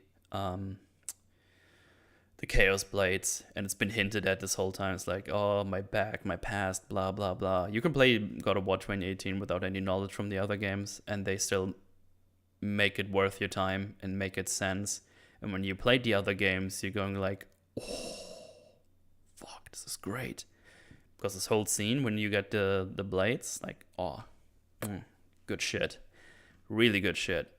Chaos Blades, and it's been hinted at this whole time. It's like, oh, my back, my past, blah, blah, blah. You can play God of War 2018 without any knowledge from the other games, and they still make it worth your time and make it sense. And when you play the other games, you're going like, oh, fuck, this is great. Because this whole scene, when you get the blades, like, oh, good shit. Really good shit.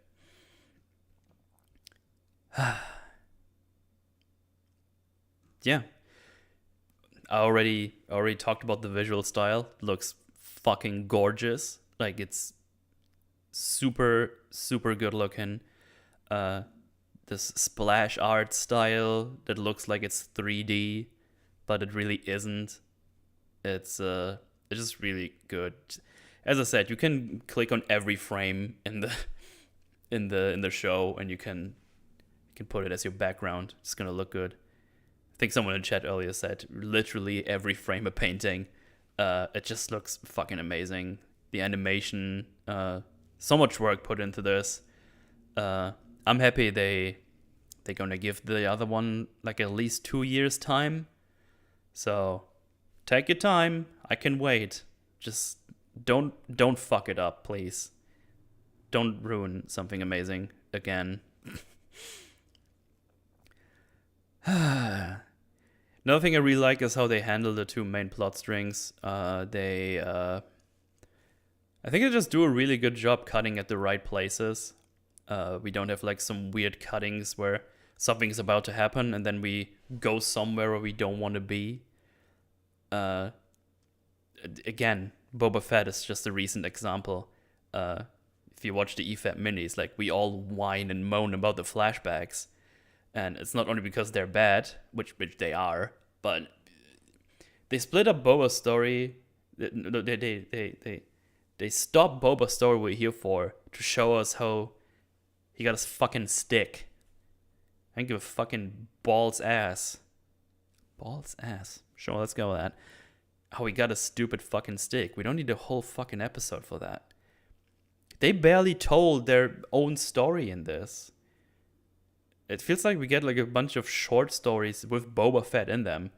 Yeah. I already talked about the visual style. It looks fucking gorgeous. Like, it's super, super good looking. This splash art style that looks like it's 3D, but it really isn't. It's just really good. As I said, you can click on every frame in the in the show, and you can put it as your background. It's gonna look good. I think someone in chat earlier said literally every frame a painting. It just looks fucking amazing. The animation, so much work put into this. I'm happy they're gonna give the other one like at least 2 years time. So take your time. I can wait. Just don't fuck it up, please. Don't ruin something amazing again. Another thing I really like is how they handle the two main plot strings. I think they just do a really good job cutting at the right places. We don't have like some weird cuttings where something's about to happen and then we go somewhere where we don't want to be. Again, Boba Fett is just a recent example. If you watch the EFAP minis, like, we all whine and moan about the flashbacks. And it's not only because they're bad, which they are, but they split up Boba's story. They stopped Boba's story we're here for to show us how he got his fucking stick. I don't give a fucking balls ass. Balls ass. Sure, let's go with that. How he got a stupid fucking stick. We don't need a whole fucking episode for that. They barely told their own story in this. It feels like we get like a bunch of short stories with Boba Fett in them.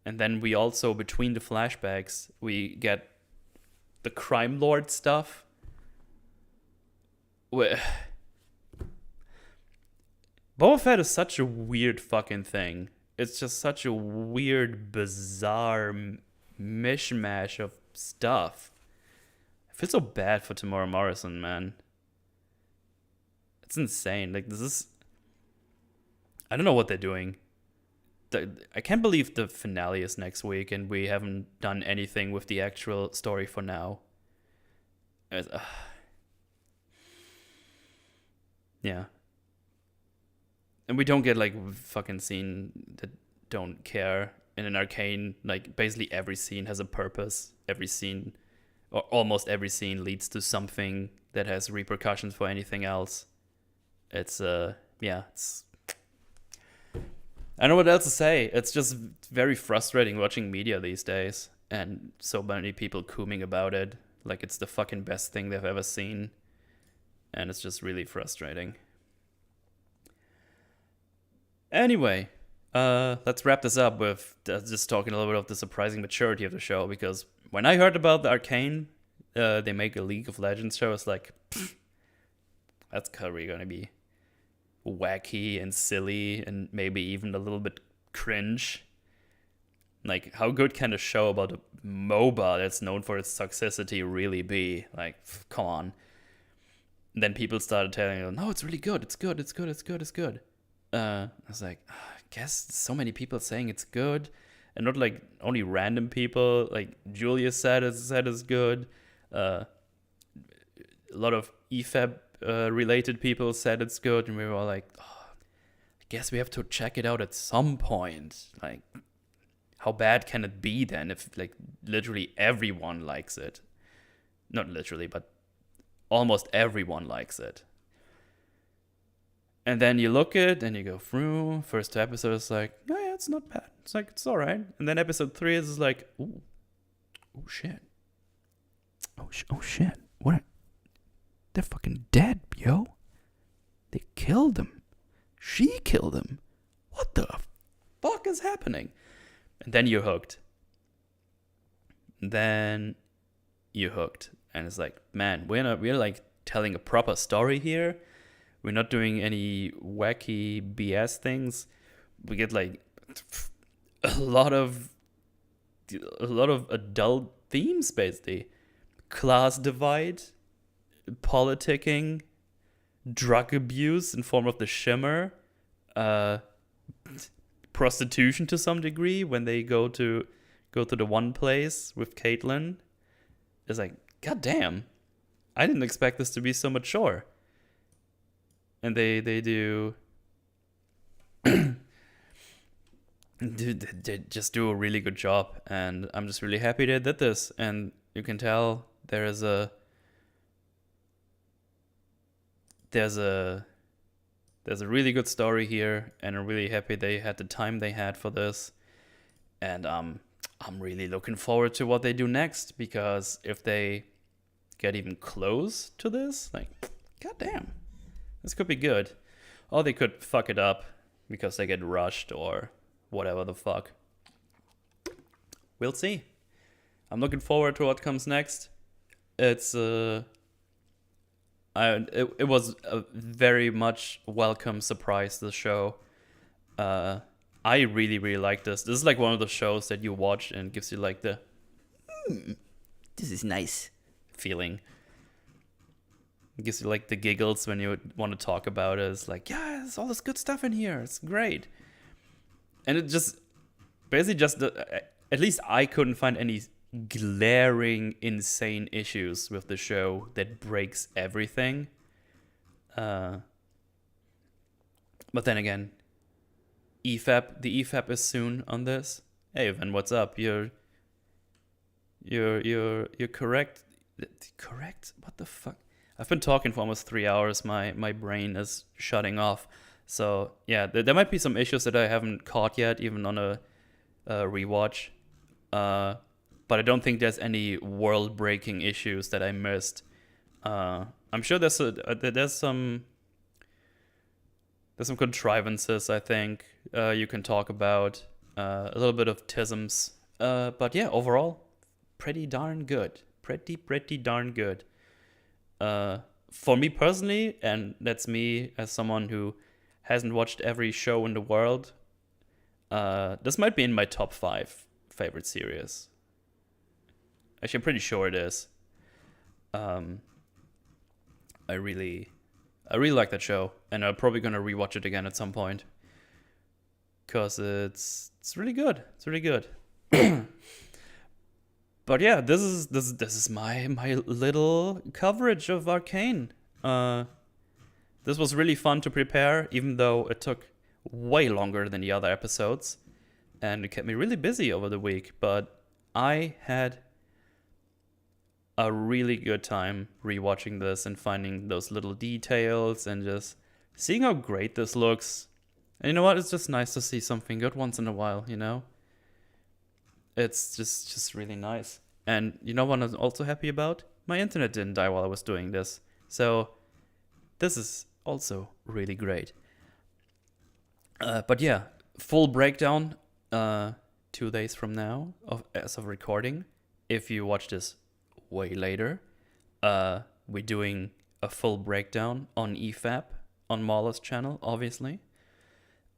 And then we also, between the flashbacks, we get the crime lord stuff. Boba Fett is such a weird fucking thing. It's just such a weird, bizarre mishmash of stuff. I feel so bad for Tamora Morrison, man. It's insane. Like, this is... I don't know what they're doing. I can't believe the finale is next week and we haven't done anything with the actual story for now. Yeah. And we don't get, like, fucking scene that don't care. In an Arcane, like, basically every scene has a purpose. Every scene, or almost every scene, leads to something that has repercussions for anything else. It's, it's... I don't know what else to say. It's just very frustrating watching media these days. And so many people cooming about it. Like it's the fucking best thing they've ever seen. And it's just really frustrating. Anyway, let's wrap this up with just talking a little bit of the surprising maturity of the show. Because when I heard about the Arcane, they make a League of Legends show, it's like, that's probably going to be wacky and silly and maybe even a little bit cringe. Like, how good can a show about a MOBA that's known for its toxicity really be? Like, come on. And then people started telling you, no, it's really good. It's good. I was like, I guess so many people saying it's good. And not like only random people. Like, Julia said it's good. A lot of EFAB related people said it's good, and we were all like, oh, I guess we have to check it out at some point. Like, how bad can it be then if like literally everyone likes it? Not literally, but almost everyone likes it. And then you look at it and you go through. First 2 episodes, like, oh yeah, it's not bad. It's like, it's all right. And then episode 3 is like, oh shit. Oh shit. What? They're fucking dead, yo. They killed him. She killed him. What the fuck is happening? And then you're hooked. And it's like, man, we're like telling a proper story here. We're not doing any wacky BS things. We get like a lot of adult themes, basically. Class divide, politicking, drug abuse in form of the Shimmer, prostitution to some degree when they go to go to the one place with Caitlyn. It's like, god damn, I didn't expect this to be so mature. And they do they just do a really good job, and I'm just really happy they did this. And you can tell there's a really good story here, and I'm really happy they had the time they had for this. And I'm really looking forward to what they do next, because if they get even close to this, like, goddamn, this could be good. Or they could fuck it up because they get rushed or whatever the fuck. We'll see. I'm looking forward to what comes next. It's it was a very much welcome surprise, the show. I really, really like this. This is like one of the shows that you watch and gives you like the this is nice feeling. It gives you like the giggles when you want to talk about it. It's like, yeah, there's all this good stuff in here. It's great. And it just basically just at least I couldn't find any glaring insane issues with the show that breaks everything. But then again, the EFAP is soon on this. Hey, Evan, what's up? You're correct. Correct? What the fuck? I've been talking for almost 3 hours. My brain is shutting off. So yeah, there might be some issues that I haven't caught yet, even on a rewatch. But I don't think there's any world-breaking issues that I missed. I'm sure there's some contrivances, I think, you can talk about. A little bit of tisms. But yeah, overall, pretty darn good. Pretty darn good. For me personally, and that's me as someone who hasn't watched every show in the world, this might be in my top 5 favorite series. Actually, I'm pretty sure it is. I really like that show, and I'm probably gonna rewatch it again at some point, cause it's really good. It's really good. But yeah, this is my little coverage of Arcane. This was really fun to prepare, even though it took way longer than the other episodes, and it kept me really busy over the week. But I had a really good time rewatching this and finding those little details and just seeing how great this looks. And you know what? It's just nice to see something good once in a while, you know? It's just really nice. And you know what I'm also happy about? My internet didn't die while I was doing this. So this is also really great. But yeah, full breakdown 2 days from now as of recording. If you watch this way later, we're doing a full breakdown on EFAP on Mauler's channel, obviously.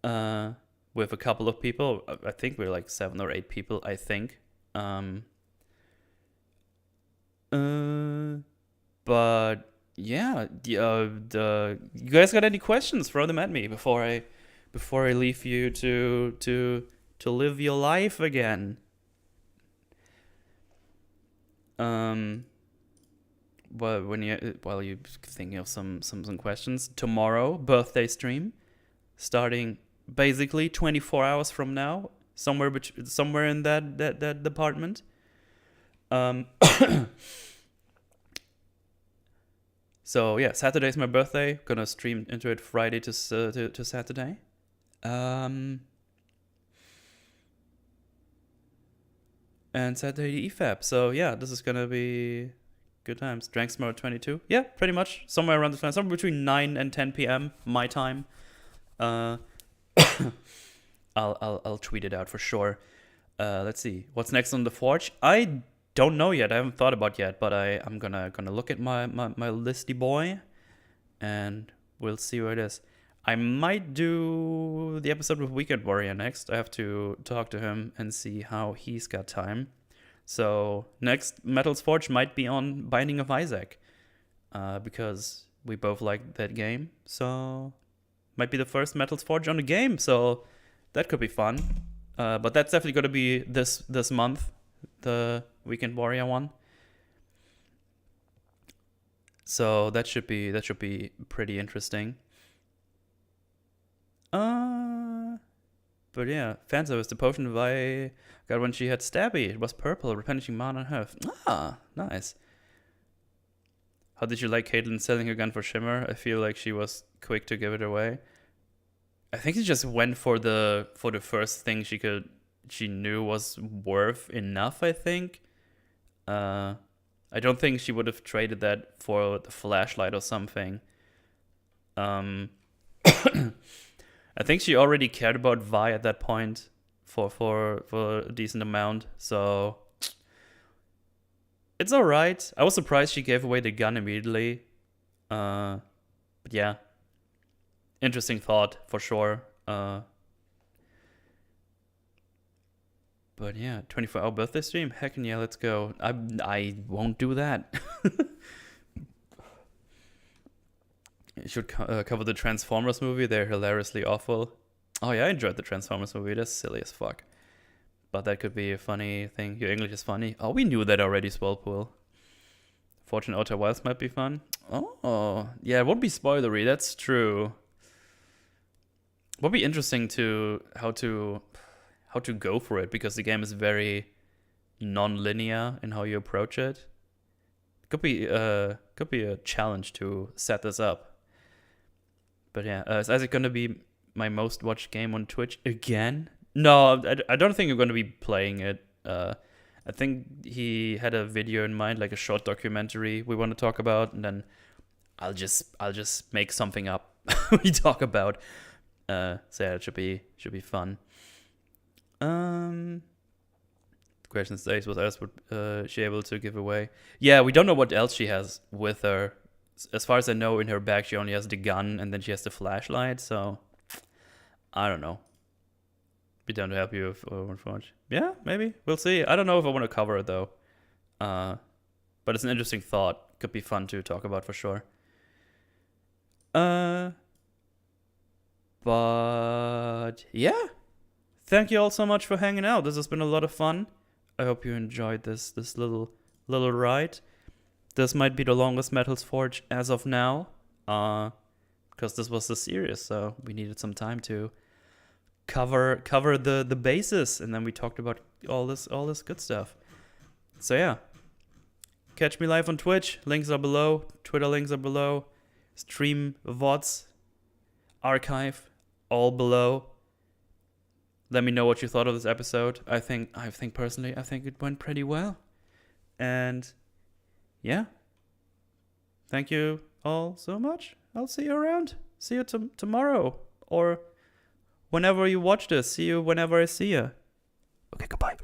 With a couple of people. I think we're like 7 or 8 people, I think. But yeah, you guys got any questions? Throw them at me before I leave you to live your life again. Well, while you thinking of some questions, tomorrow birthday stream, starting basically 24 hours from now, somewhere in that department. So yeah, Saturday's my birthday. Gonna stream into it Friday to Saturday. And Saturday EFAP. So yeah, this is gonna be good times. Drank Smart 22. Yeah, pretty much somewhere around the time, somewhere between 9 and 10 p.m. my time. I'll tweet it out for sure. Let's see what's next on the Forge. I don't know yet. I haven't thought about yet, but I'm gonna look at my listy boy, and we'll see where it is. I might do the episode with Weekend Warrior next. I have to talk to him and see how he's got time. So next Metal's Forge might be on Binding of Isaac, because we both like that game. So might be the first Metal's Forge on the game. So that could be fun. But that's definitely going to be this month, the Weekend Warrior one. So that should be pretty interesting. But yeah, fan service. The potion Vi got when she had Stabby. It was purple, replenishing mana and health. Ah, nice. How did you like Caitlyn selling her gun for Shimmer? I feel like she was quick to give it away. I think she just went for the first thing she knew was worth enough, I think. I don't think she would have traded that for the flashlight or something. I think she already cared about Vi at that point for a decent amount, so it's alright. I was surprised she gave away the gun immediately. But yeah. Interesting thought for sure. But yeah, 24-hour birthday stream? Heck yeah, let's go. I won't do that. You should cover the Transformers movie. They're hilariously awful. Oh yeah, I enjoyed the Transformers movie. That's silly as fuck. But that could be a funny thing. Your English is funny. Oh, we knew that already, Swellpool. Fortune Outer Wilds might be fun. Oh, yeah, it won't be spoilery. That's true. Would be interesting to how to go for it, because the game is very non-linear in how you approach it. Could be a challenge to set this up. But yeah, is Isaac gonna be my most watched game on Twitch again? No, I don't think I'm gonna be playing it. I think he had a video in mind, like a short documentary we want to talk about, and then I'll just make something up we talk about. So yeah, it should be fun. The question stays, what else would she able to give away? Yeah, we don't know what else she has with her. As far as I know, in her bag she only has the gun and then she has the flashlight, so I don't know. Be down to help you if I want to watch. Yeah, maybe. We'll see. I don't know if I want to cover it though. But it's an interesting thought. Could be fun to talk about for sure. But yeah. Thank you all so much for hanging out. This has been a lot of fun. I hope you enjoyed this little ride. This might be the longest Metals Forge as of now, because this was the series, so we needed some time to cover the bases, and then we talked about all this good stuff. So yeah, catch me live on Twitch. Links are below. Twitter links are below. Stream VODs, archive, all below. Let me know what you thought of this episode. I think personally, I think it went pretty well. And yeah. Thank you all so much. I'll see you around. See you tomorrow. Or whenever you watch this. See you whenever I see you. Okay, goodbye.